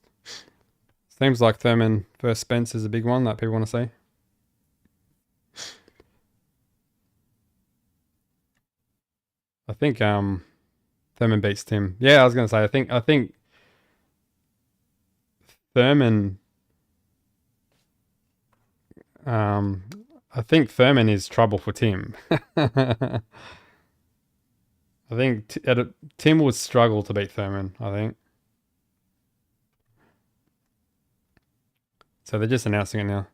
S1: Seems like Thurman versus Spence is a big one that people want to see. I think Thurman beats Tim. Yeah, I was gonna say I think Thurman I think Thurman is trouble for Tim. I think Tim would struggle to beat Thurman, I think. So they're just announcing it now.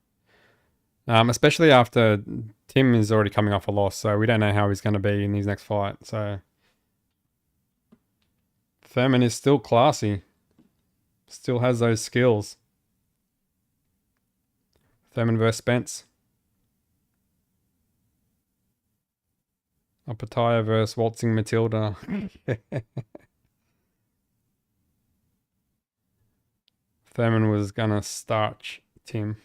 S1: Especially after Tim is already coming off a loss, so we don't know how he's going to be in his next fight. So Thurman is still classy. Still has those skills. Thurman versus Spence. Tapia versus Waltzing Matilda. Thurman was going to starch Tim.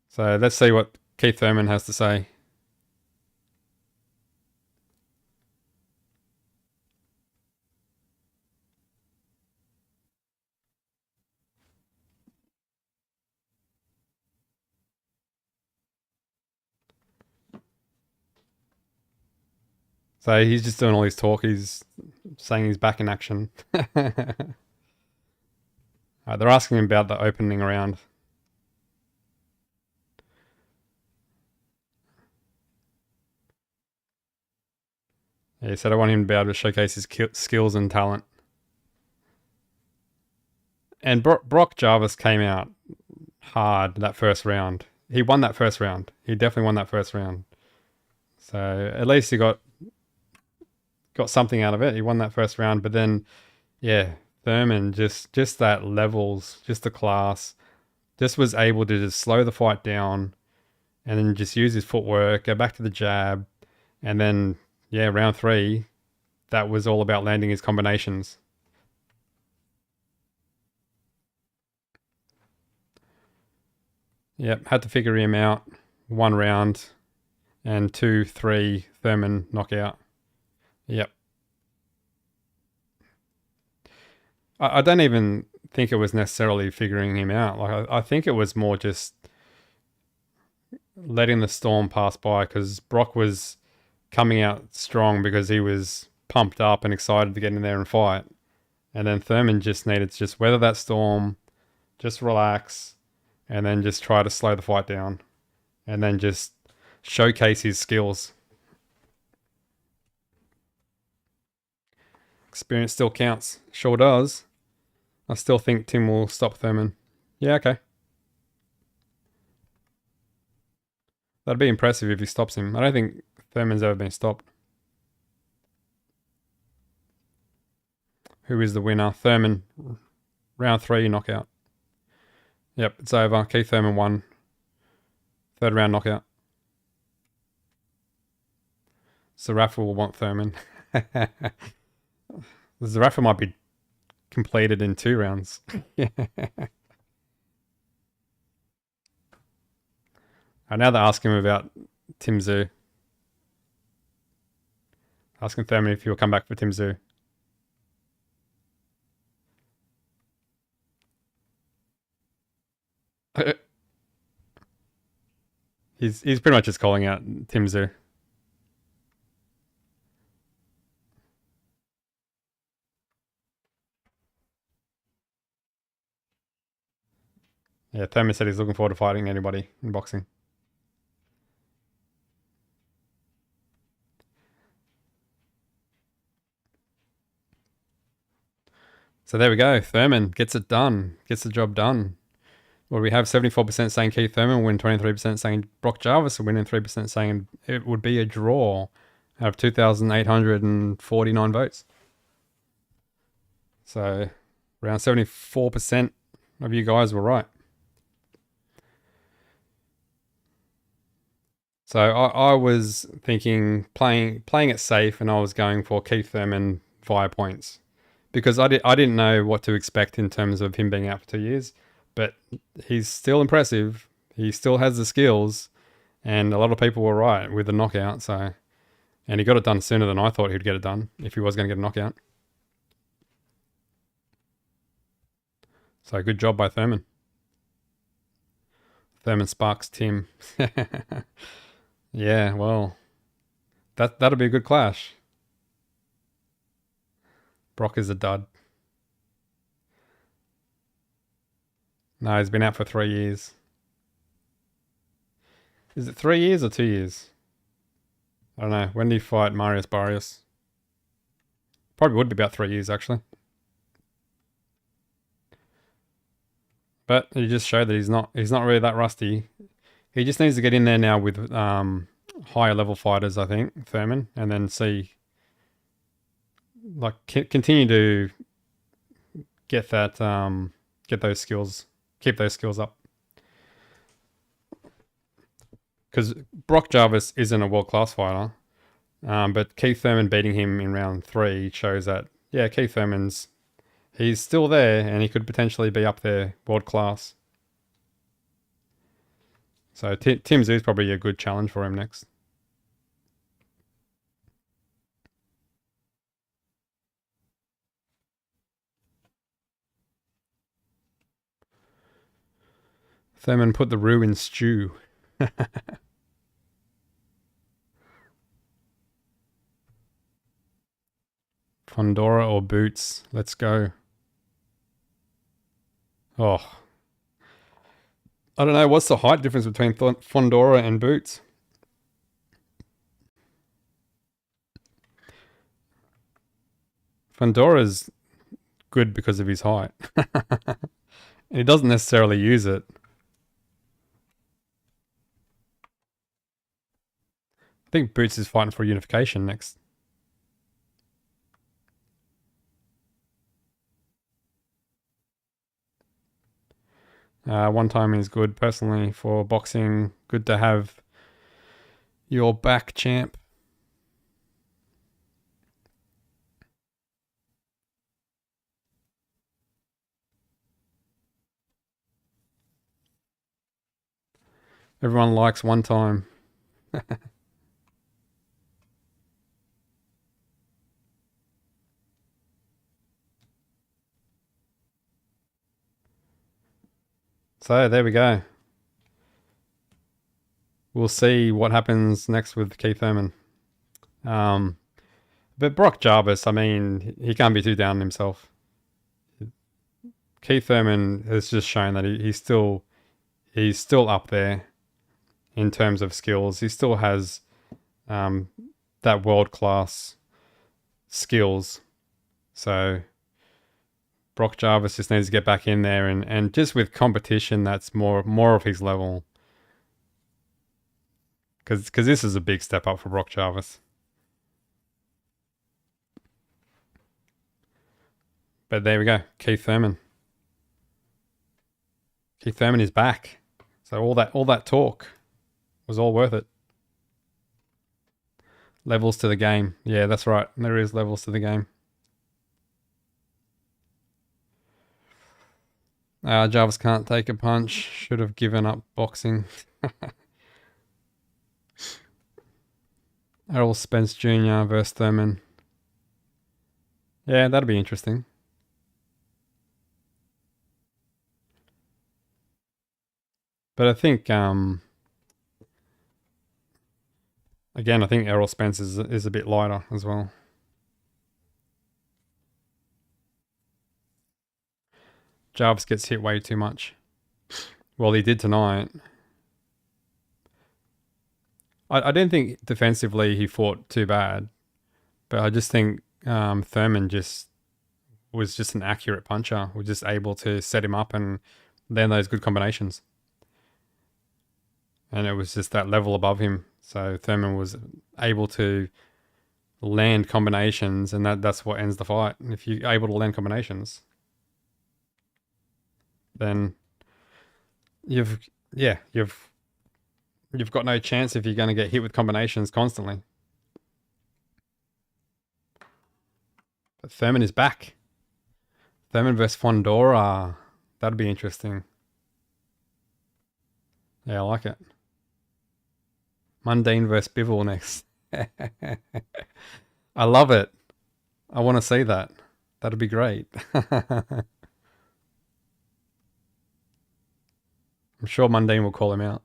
S1: So let's see what Keith Thurman has to say. So he's just doing all his talk. He's saying he's back in action. They're asking him about the opening round. Yeah, he said I want him to be able to showcase his skills and talent. And Brock Jarvis came out hard that first round. He won that first round. He definitely won that first round. So at least he got something out of it. He won that first round, but then, yeah, Thurman just that levels, just the class, just was able to just slow the fight down, and then just use his footwork, go back to the jab, and then yeah, round 3, that was all about landing his combinations. Yep, had to figure him out. 1 round, and 2, 3 Thurman knockout. Yep. I don't even think it was necessarily figuring him out. Like I think it was more just letting the storm pass by, because Brock was coming out strong because he was pumped up and excited to get in there and fight. And then Thurman just needed to just weather that storm, just relax, and then just try to slow the fight down, and then just showcase his skills. Experience still counts. Sure does. I still think Tim will stop Thurman. Yeah, okay. That'd be impressive if he stops him. I don't think Thurman's ever been stopped. Who is the winner? Thurman. Round 3 knockout. Yep, it's over. Keith Thurman won. 3rd round knockout. Zerafa will want Thurman. Zerafa might be completed in 2 rounds. Now they're asking him about Tim Tszyu. Asking Thurman if he'll come back for Tim Tszyu. He's pretty much just calling out Tim Tszyu. Yeah, Thurman said he's looking forward to fighting anybody in boxing. So there we go. Thurman gets it done. Gets the job done. Well, we have 74% saying Keith Thurman will win, 23% saying Brock Jarvis will win, and 3% saying it would be a draw out of 2,849 votes. So around 74% of you guys were right. So I was thinking playing it safe, and I was going for Keith Thurman via points, because I didn't know what to expect in terms of him being out for 2 years, but he's still impressive. He still has the skills, and a lot of people were right with the knockout. So, and he got it done sooner than I thought he'd get it done if he was going to get a knockout. So good job by Thurman. Thurman sparks Tim. Yeah, well, that'll be a good clash. Brock is a dud. No, he's been out for 3 years. Is it 3 years or 2 years? I don't know. When did he fight Marius Barrios? Probably would be about 3 years, actually. But he just showed that he's not really that rusty. He just needs to get in there now with higher level fighters, I think, Thurman, and then see, like, continue to get that, get those skills, keep those skills up. Because Brock Jarvis isn't a world-class fighter, but Keith Thurman beating him in round 3 shows that, yeah, Keith Thurman's, he's still there, and he could potentially be up there world-class. So Tim Tszyu's probably a good challenge for him next. Thurman put the roux in stew. Fondora or Boots? Let's go. Oh. I don't know. What's the height difference between Fondora and Boots? Fondora's good because of his height. He doesn't necessarily use it. I think Boots is fighting for unification next. One timing is good. Personally, for boxing, good to have your back, champ. Everyone likes one time. So there we go. We'll see what happens next with Keith Thurman. But Brock Jarvis, I mean, he can't be too down on himself. Keith Thurman has just shown that he's still up there in terms of skills. He still has that world-class skills. So Brock Jarvis just needs to get back in there and just with competition that's more of his level. Because this is a big step up for Brock Jarvis. But there we go, Keith Thurman. Keith Thurman is back. So all that talk was all worth it. Levels to the game. Yeah, that's right. There is levels to the game. Jarvis can't take a punch. Should have given up boxing. Errol Spence Jr. versus Thurman. Yeah, that'd be interesting. But I think, again, I think Errol Spence is a bit lighter as well. Jarvis gets hit way too much. Well, he did tonight. I didn't think defensively he fought too bad, but I just think Thurman was just an accurate puncher. Was just able to set him up and land those good combinations. And it was just that level above him. So Thurman was able to land combinations, and that's what ends the fight. And if you're able to land combinations, then you've got no chance if you're going to get hit with combinations constantly. But Thurman is back. Thurman versus Fondora. That'd be interesting. Yeah, I like it. Mundane versus Bivol next. I love it. I want to see that. That'd be great. I'm sure Mundane will call him out.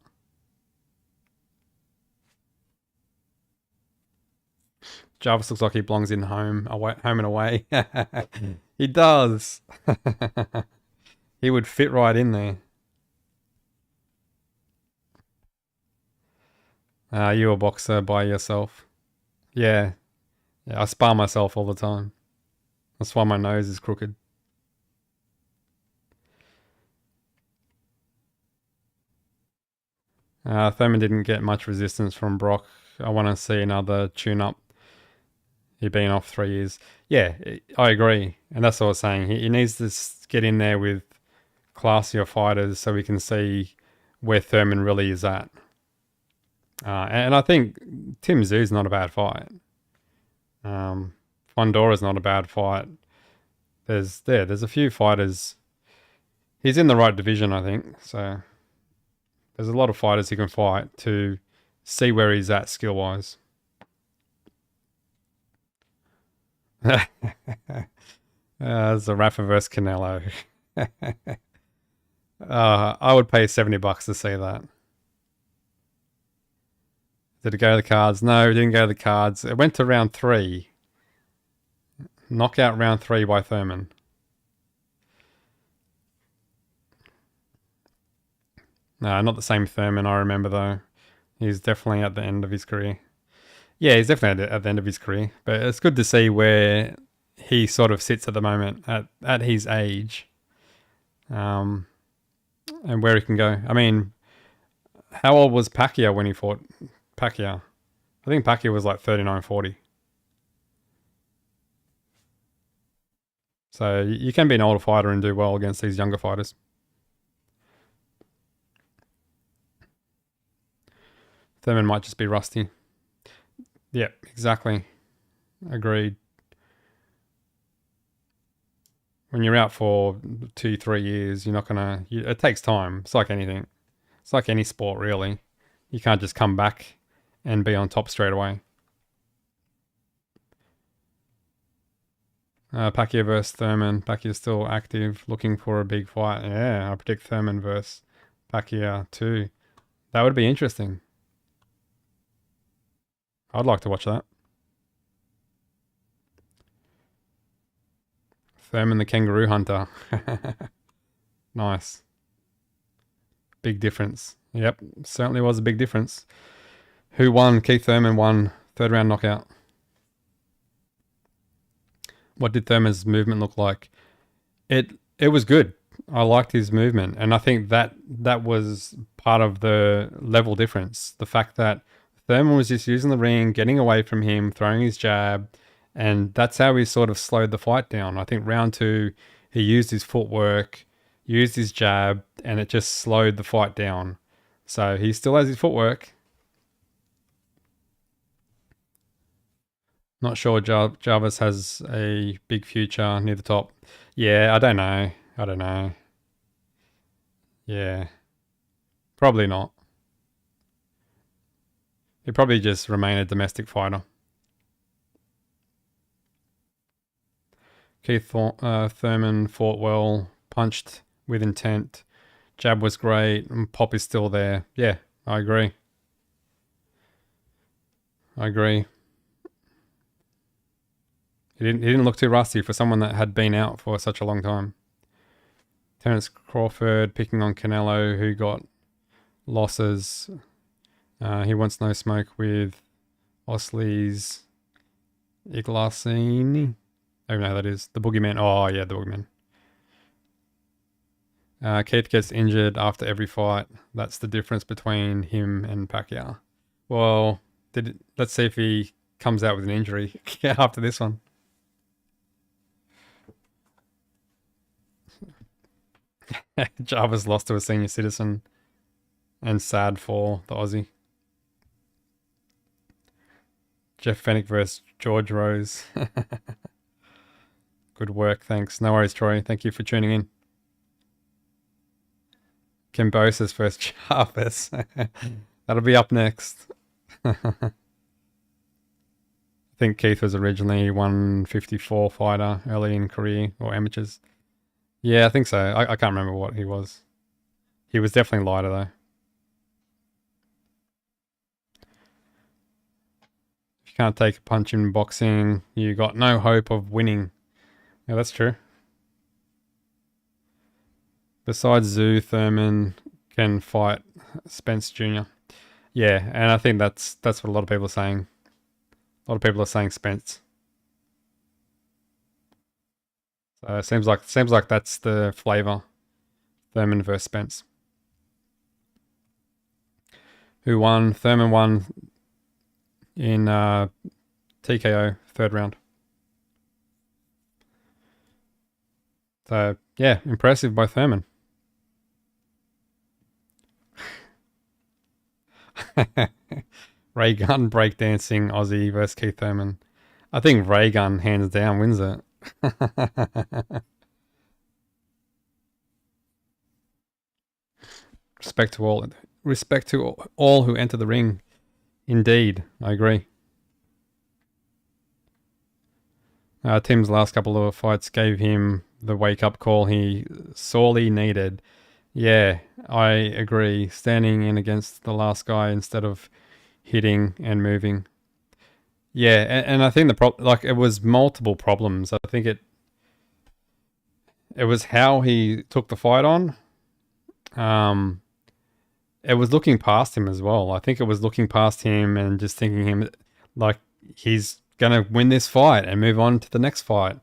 S1: Jarvis looks like he belongs in home and away. He does. He would fit right in there. You a boxer by yourself? Yeah. Yeah, I spar myself all the time. That's why my nose is crooked. Thurman didn't get much resistance from Brock. I want to see another tune-up. He been off 3 years. Yeah, I agree. And that's what I was saying. He needs to get in there with classier fighters so we can see where Thurman really is at. And I think Tim Zoo's not a bad fight. Fondora's not a bad fight. There's a few fighters. He's in the right division, I think. So there's a lot of fighters he can fight to see where he's at skill-wise. Zerafa versus Canelo. I would pay $70 to see that. Did it go to the cards? No, it didn't go to the cards. It went to round 3. Knockout round 3 by Thurman. No, not the same Thurman I remember though. He's definitely at the end of his career. Yeah, he's definitely at the end of his career. But it's good to see where he sort of sits at the moment at his age. And where he can go. I mean, how old was Pacquiao when he fought Pacquiao? I think Pacquiao was like 39, 40. So you can be an older fighter and do well against these younger fighters. Thurman might just be rusty. Yeah, exactly. Agreed. When you're out for 2-3 years, you're not gonna. It takes time. It's like anything. It's like any sport, really. You can't just come back and be on top straight away. Pacquiao versus Thurman. Pacquiao's still active, looking for a big fight. Yeah, I predict Thurman versus Pacquiao too. That would be interesting. I'd like to watch that. Thurman the Kangaroo Hunter. Nice. Big difference. Yep, certainly was a big difference. Who won? Keith Thurman won. 3rd round knockout. What did Thurman's movement look like? It was good. I liked his movement, and I think that was part of the level difference. The fact that Thurman was just using the ring, getting away from him, throwing his jab, and that's how he sort of slowed the fight down. I think round 2, he used his footwork, used his jab, and it just slowed the fight down. So he still has his footwork. Not sure Jarvis has a big future near the top. Yeah, I don't know. Yeah, probably not. He'd probably just remain a domestic fighter. Keith Thurman fought well, punched with intent. Jab was great, and pop is still there. Yeah, I agree. He didn't look too rusty for someone that had been out for such a long time. Terence Crawford picking on Canelo, who got losses. He wants no smoke with Osley's Iglasini. I don't know who that is. The Boogeyman. Oh, yeah, the Boogeyman. Keith gets injured after every fight. That's the difference between him and Pacquiao. Well, let's see if he comes out with an injury after this one. Jarvis lost to a senior citizen, and sad for the Aussie. Jeff Fennick versus George Rose. Good work, thanks. No worries, Troy. Thank you for tuning in. Kimbosis versus Jarvis. That'll be up next. I think Keith was originally 154 fighter early in career or amateurs. Yeah, I think so. I can't remember what he was. He was definitely lighter though. If you can't take a punch in boxing, you got no hope of winning. Yeah, that's true. Besides Zoo, Thurman can fight Spence Jr. Yeah, and I think that's what a lot of people are saying. A lot of people are saying Spence. So it seems like that's the flavor. Thurman versus Spence. Who won? Thurman won in TKO third round. So yeah, impressive by Thurman. Ray Gunn breakdancing Aussie versus Keith Thurman. I think Ray Gunn hands down wins it. Respect to all. Respect to all who enter the ring. Indeed, I agree. Tim's last couple of fights gave him the wake-up call he sorely needed. Yeah, I agree. Standing in against the last guy instead of hitting and moving. Yeah, and I think it was multiple problems. I think it was how he took the fight on. Um, it was looking past him as well. I think it was looking past him and just thinking him like he's gonna win this fight and move on to the next fight.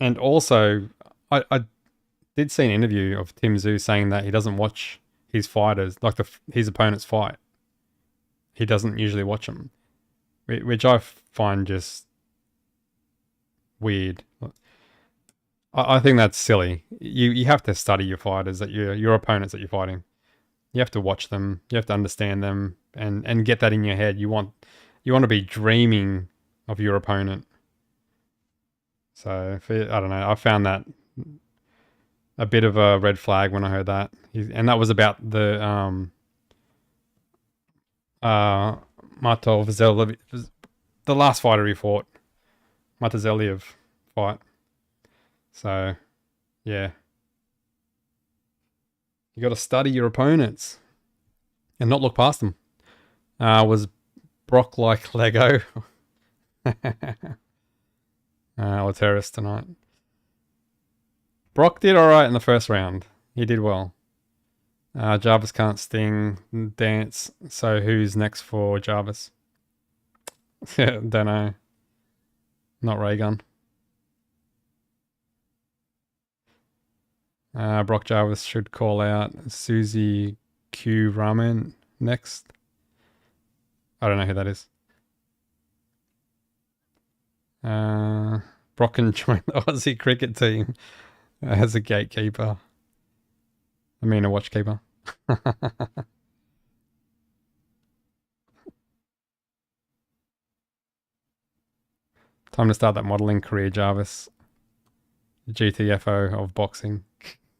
S1: And also, I did see an interview of Tim Tszyu saying that he doesn't watch his fighters like his opponents fight. He doesn't usually watch them, which I find just weird. I think that's silly. You have to study your fighters that your opponents that you're fighting. You have to watch them. You have to understand them and get that in your head. You want to be dreaming of your opponent. So I don't know. I found that a bit of a red flag when I heard that, and that was about the Matov Zeliev, the last fighter he fought, Matazheliev fight. So yeah, you got to study your opponents and not look past them. Was Brock like Lego? Or terrorist tonight? Brock did alright in the first round. He did well. Jarvis can't sting, dance. So who's next for Jarvis? Don't know. Not Raygun. Brock Jarvis should call out Susie Q Ramen next. I don't know who that is. Brock can join the Aussie cricket team as a gatekeeper. I mean, a watchkeeper. Time to start that modelling career, Jarvis. GTFO of boxing.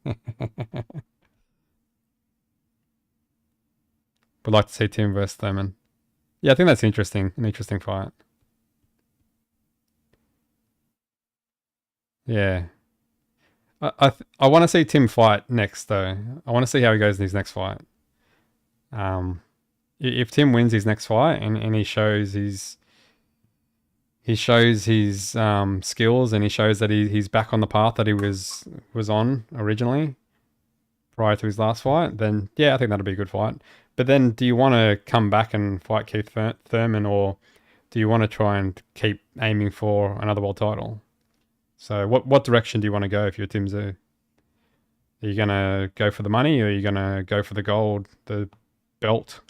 S1: Would like to see Tim versus Thurman. Yeah, I think that's interesting. An interesting fight. Yeah. I want to see Tim fight next, though. I want to see how he goes in his next fight. If Tim wins his next fight and he shows his skills and he shows that he's back on the path that he was on originally prior to his last fight, then yeah, I think that'll be a good fight. But then, do you want to come back and fight Keith Thurman, or do you want to try and keep aiming for another world title? So what direction do you want to go if you're Tim Tszyu? Are you going to go for the money, or are you going to go for the gold, the belt?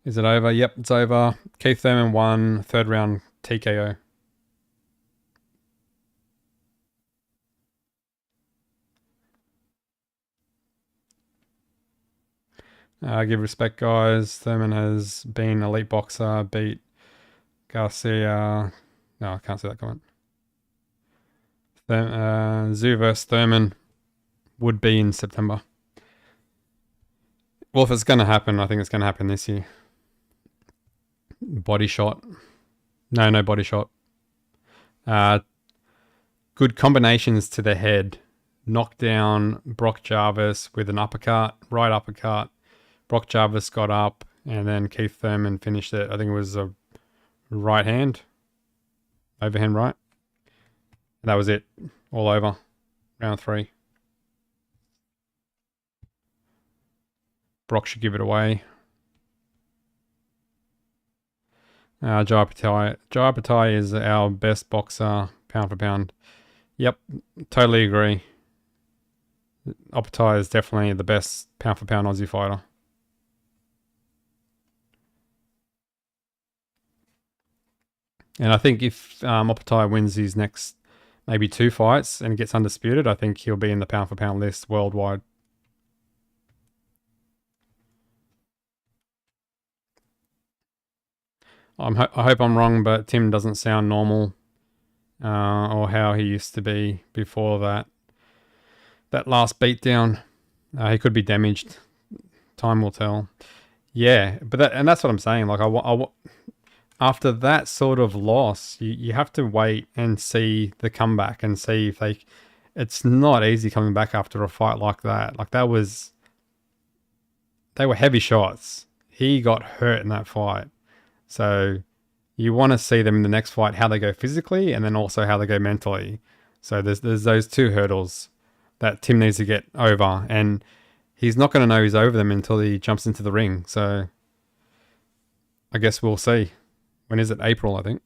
S1: Is it over? Yep, it's over. Keith Thurman won, third round TKO. Give respect, guys. Thurman has been elite boxer, beat Garcia. No, I can't see that comment. Tszyu versus Thurman would be in September. Well, if it's going to happen, I think it's going to happen this year. Body shot. No body shot. Good combinations to the head. Knocked down Brock Jarvis with an uppercut, right uppercut. Brock Jarvis got up, and then Keith Thurman finished it. I think it was a right hand. Overhand right. And that was it. All over. Round 3. Brock should give it away. Jai is our best boxer, pound for pound. Yep, totally agree. Opatai is definitely the best pound for pound Aussie fighter. And I think if Opatai wins his next maybe 2 fights and gets undisputed, I think he'll be in the pound for pound list worldwide. I hope I'm wrong, but Tim doesn't sound normal, or how he used to be before that last beatdown. He could be damaged. Time will tell. Yeah, but that's what I'm saying. Like after that sort of loss, you have to wait and see the comeback and see if they. It's not easy coming back after a fight like that. Like they were heavy shots. He got hurt in that fight. So you want to see them in the next fight, how they go physically and then also how they go mentally. So there's those 2 hurdles that Tim needs to get over, and he's not going to know he's over them until he jumps into the ring. So I guess we'll see. When is it? April, I think.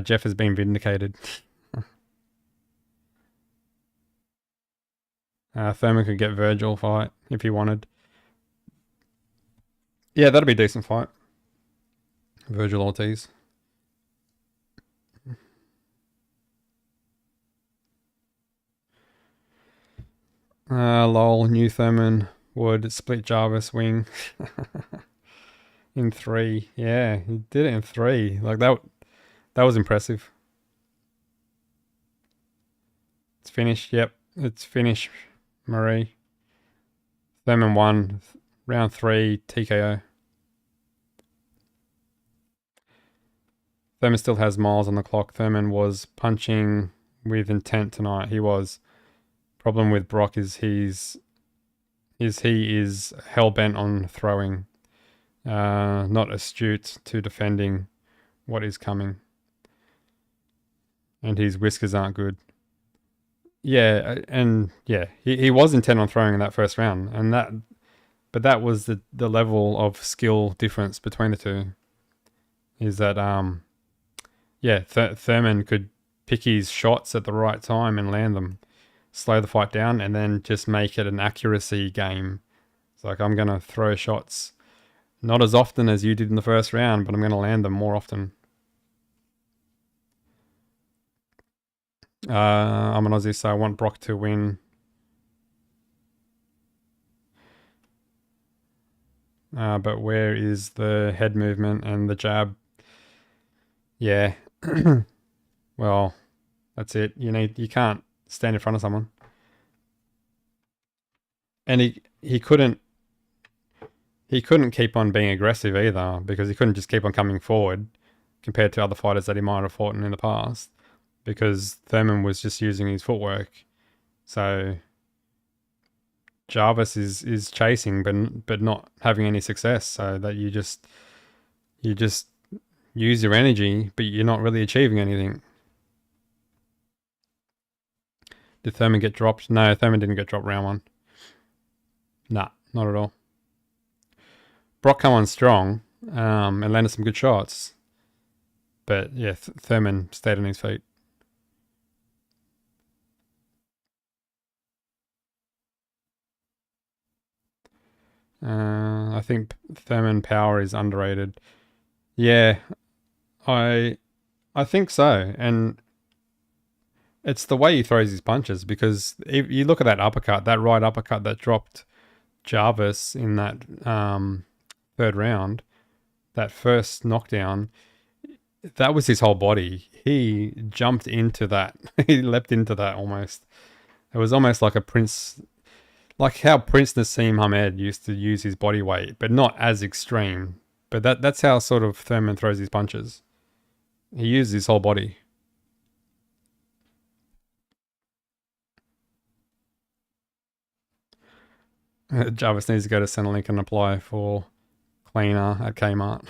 S1: Jeff has been vindicated. Thurman could get Virgil fight if he wanted. Yeah, that'd be a decent fight. Virgil Ortiz. Lol, new Thurman would split Jarvis wing in 3. Yeah, he did it in 3. Like that was impressive. It's finished. Yep, it's finished. Marie. Thurman won round 3 TKO. Thurman still has miles on the clock. Thurman was punching with intent tonight. He was. Problem with Brock is he is hell-bent on throwing, not astute to defending what is coming. And his whiskers aren't good. Yeah, and yeah, he was intent on throwing in that first round, but that was the level of skill difference between the two. Is that Thurman could pick his shots at the right time and land them, slow the fight down, and then just make it an accuracy game. It's like, I'm going to throw shots not as often as you did in the first round, but I'm going to land them more often. I'm an Aussie, so I want Brock to win. But where is the head movement and the jab? Yeah. Well, that's it. You can't stand in front of someone. And he couldn't keep on being aggressive either, because he couldn't just keep on coming forward compared to other fighters that he might have fought in the past, because Thurman was just using his footwork. So Jarvis is chasing but not having any success, so that you just use your energy, but you're not really achieving anything. Did Thurman get dropped? No, Thurman didn't get dropped round 1. Nah, not at all. Brock come on strong and landed some good shots. But yeah, Thurman stayed on his feet. I think Thurman power is underrated. Yeah, I think so. And it's the way he throws his punches, because if you look at that uppercut, that right uppercut that dropped Jarvis in that 3rd round, that first knockdown, that was his whole body. He jumped into that. He leapt into that almost. It was almost like a Prince, like how Prince Nassim Hamed used to use his body weight, but not as extreme. But that's how sort of Thurman throws his punches. He uses his whole body. Jarvis needs to go to Centrelink and apply for cleaner at Kmart.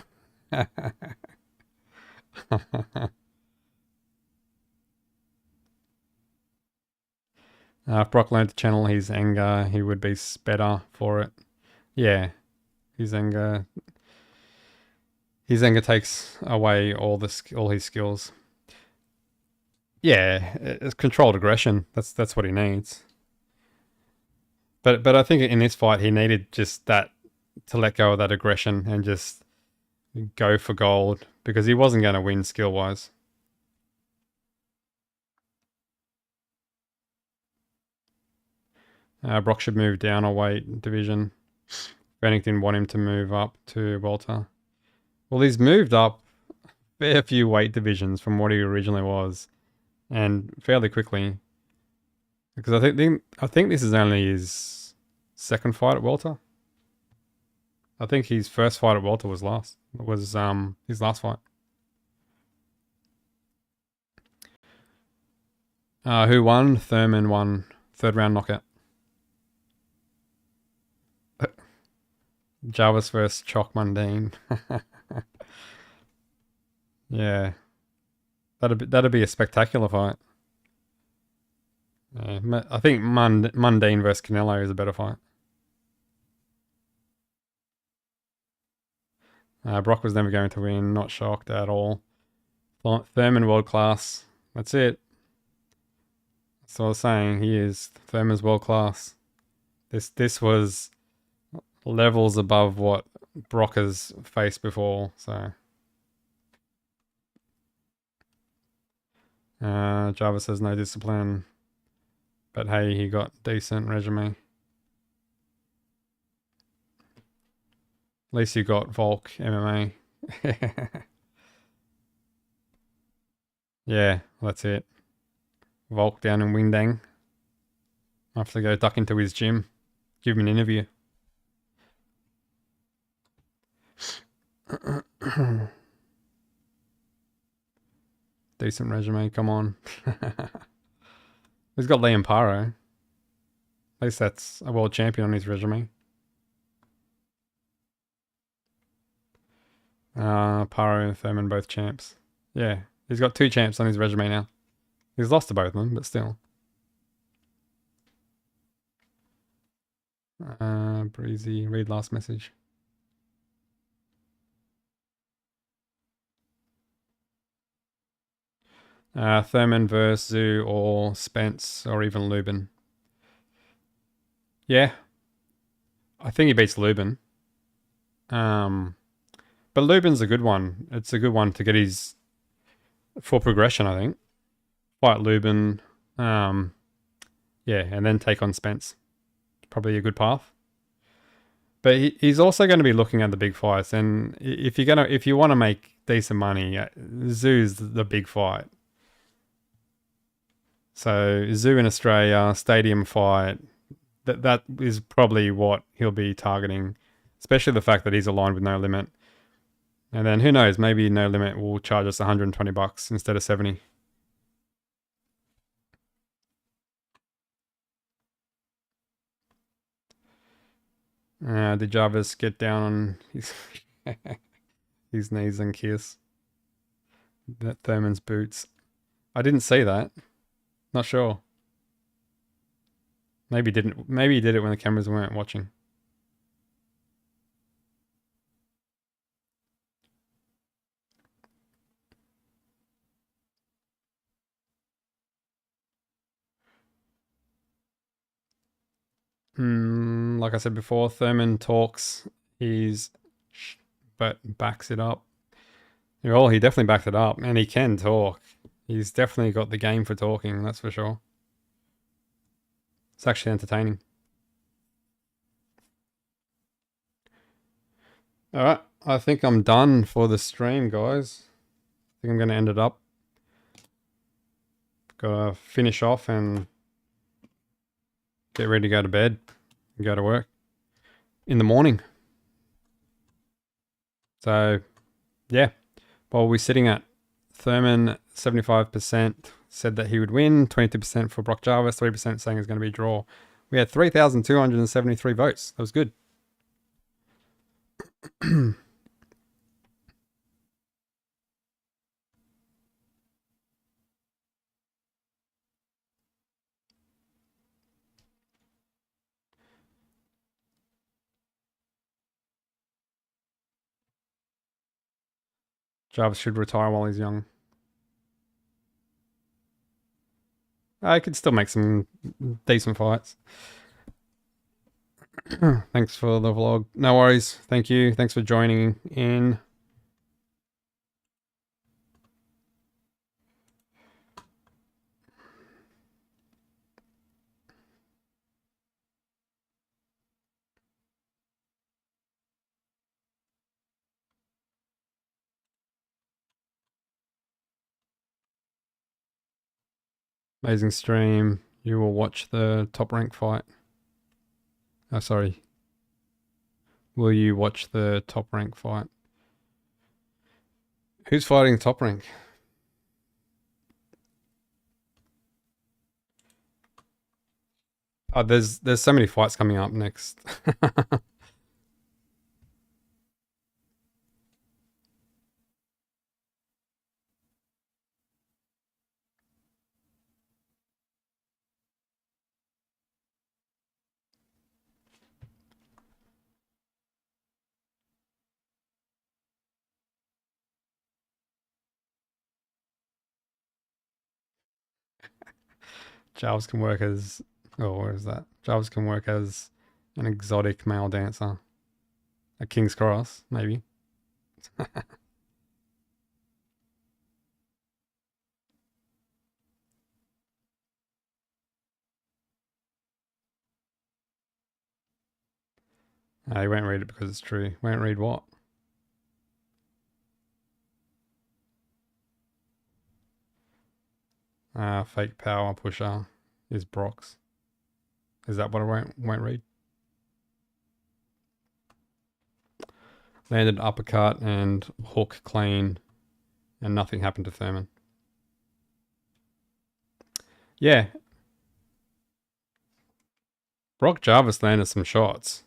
S1: If Brock learned to channel his anger, he would be better for it. Yeah, his anger takes away all his skills. Yeah, it's controlled aggression. That's what he needs. But I think in this fight he needed just that, to let go of that aggression and just go for gold, because he wasn't going to win skill wise. Brock should move down a weight division. If anything, want him to move up to welter. Well, he's moved up a fair few weight divisions from what he originally was, and fairly quickly. Because I think this is only his second fight at welter. I think his first fight at welter was his last fight. Who won? Thurman won. Third round knockout. Jarvis versus Chalk Mundine. Yeah, that'd be a spectacular fight. Yeah, I think Mundine versus Canelo is a better fight. Brock was never going to win. Not shocked at all. Thurman world class. That's it. That's what I was saying. He is. Thurman's world class. This was levels above what Brock has faced before. So Jarvis has no discipline, but hey, he got decent resume. At least you got Volk MMA. Yeah, that's it. Volk down in Windang. I have to go duck into his gym, give him an interview. Decent resume, come on. He's got Liam Paro. At least that's a world champion on his resume. Paro and Thurman both champs. Yeah, he's got 2 champs on his resume now. He's lost to both of them, but still. Breezy, read last message. Thurman versus Zoo or Spence or even Lubin. Yeah. I think he beats Lubin. But Lubin's a good one. It's a good one to get his for progression, I think. Fight Lubin. Yeah, and then take on Spence. Probably a good path. But he's also going to be looking at the big fights, and if you want to make decent money, Zoo's the big fight. So Zoo in Australia, stadium fight, that is probably what he'll be targeting, especially the fact that he's aligned with No Limit. And then who knows, maybe No Limit will charge us $120 instead of 70. Did Jarvis get down on his knees and kiss that Thurman's boots? I didn't see that. Not sure. Maybe didn't. Maybe he did it when the cameras weren't watching. Like I said before, Thurman talks. But backs it up. Well, he definitely backed it up, and he can talk. He's definitely got the game for talking, that's for sure. It's actually entertaining. Alright, I think I'm done for the stream, guys. I think I'm going to end it up. Gotta finish off and get ready to go to bed and go to work in the morning. So, yeah. Well, we're sitting at Thurman, 75% said that he would win, 22% for Brock Jarvis, 3% saying it's going to be a draw. We had 3,273 votes. That was good. Jarvis should retire while he's young. I could still make some decent fights. Thanks for the vlog. No worries. Thank you. Thanks for joining in. Amazing stream. You will watch the top rank fight. Oh, sorry. Will you watch the top rank fight? Who's fighting top rank? Oh, there's so many fights coming up next. Jarvis can work as... Oh, where is that? Jarvis can work as an exotic male dancer. A King's Cross, maybe. He won't read it because it's true. Won't read what? Fake power pusher is Brock's. Is that what I won't read? Landed uppercut and hook clean, and nothing happened to Thurman. Yeah. Brock Jarvis landed some shots,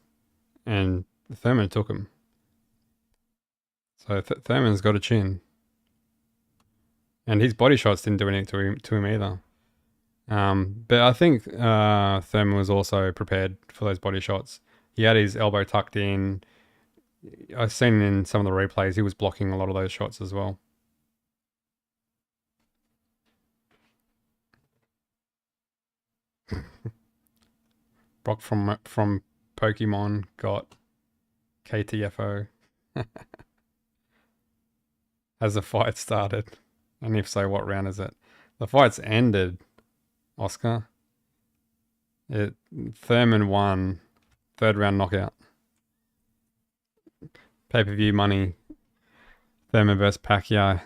S1: and Thurman took him. So Thurman's got a chin. And his body shots didn't do anything to him either. But I think Thurman was also prepared for those body shots. He had his elbow tucked in. I've seen in some of the replays, he was blocking a lot of those shots as well. Brock from Pokemon got KTFO. Has the fight started? And if so, what round is it? The fight's ended, Oscar. Thurman won. 3rd round knockout. Pay-per-view money. Thurman versus Pacquiao.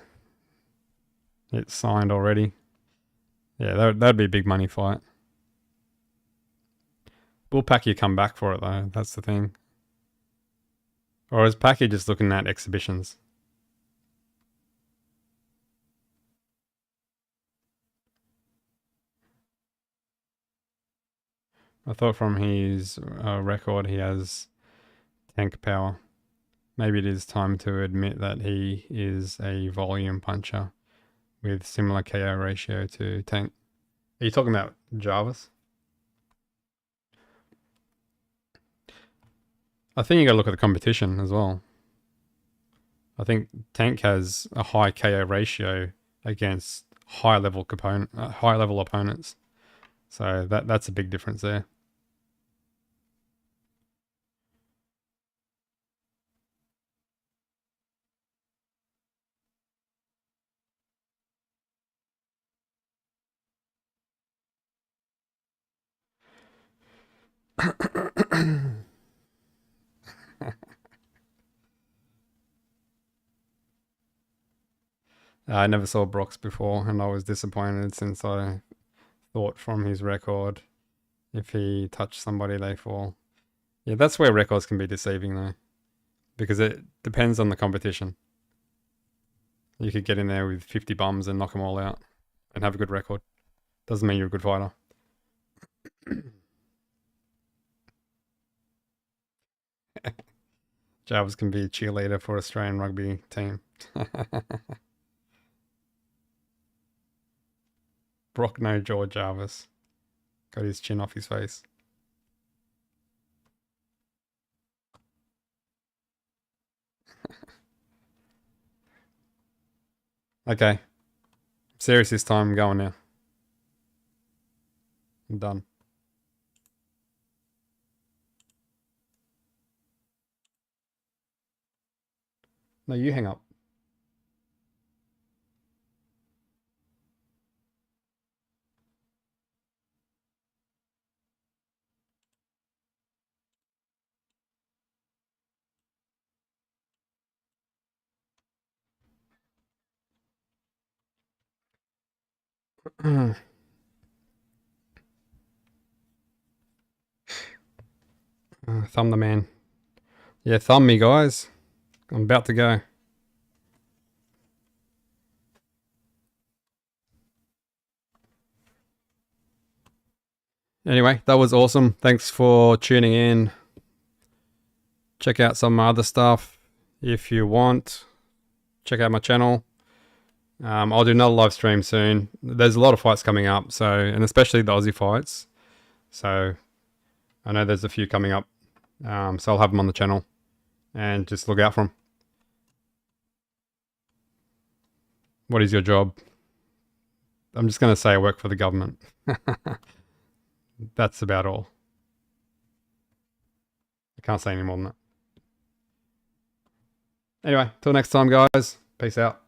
S1: It's signed already. Yeah, that'd be a big money fight. Will Pacquiao come back for it though? That's the thing. Or is Pacquiao just looking at exhibitions? I thought from his record he has tank power. Maybe it is time to admit that he is a volume puncher with similar KO ratio to Tank. Are you talking about Jarvis? I think you got to look at the competition as well. I think Tank has a high KO ratio against high level opponents. So that's a big difference there. I never saw Brock's before, and I was disappointed since I thought from his record, if he touched somebody, they fall. Yeah, that's where records can be deceiving though, because it depends on the competition. You could get in there with 50 bums and knock them all out and have a good record. Doesn't mean you're a good fighter. Jarvis can be a cheerleader for Australian rugby team. Brock no jaw Jarvis. Got his chin off his face. Okay. Serious this time. I'm going now. I'm done. No, you hang up. Thumb the man. Yeah, thumb me, guys. I'm about to go. Anyway, that was awesome. Thanks for tuning in. Check out some other stuff if you want. Check out my channel. I'll do another live stream soon. There's a lot of fights coming up, so, and especially the Aussie fights. So I know there's a few coming up. So I'll have them on the channel and just look out for them. What is your job? I'm just going to say I work for the government. That's about all. I can't say any more than that. Anyway, till next time, guys. Peace out.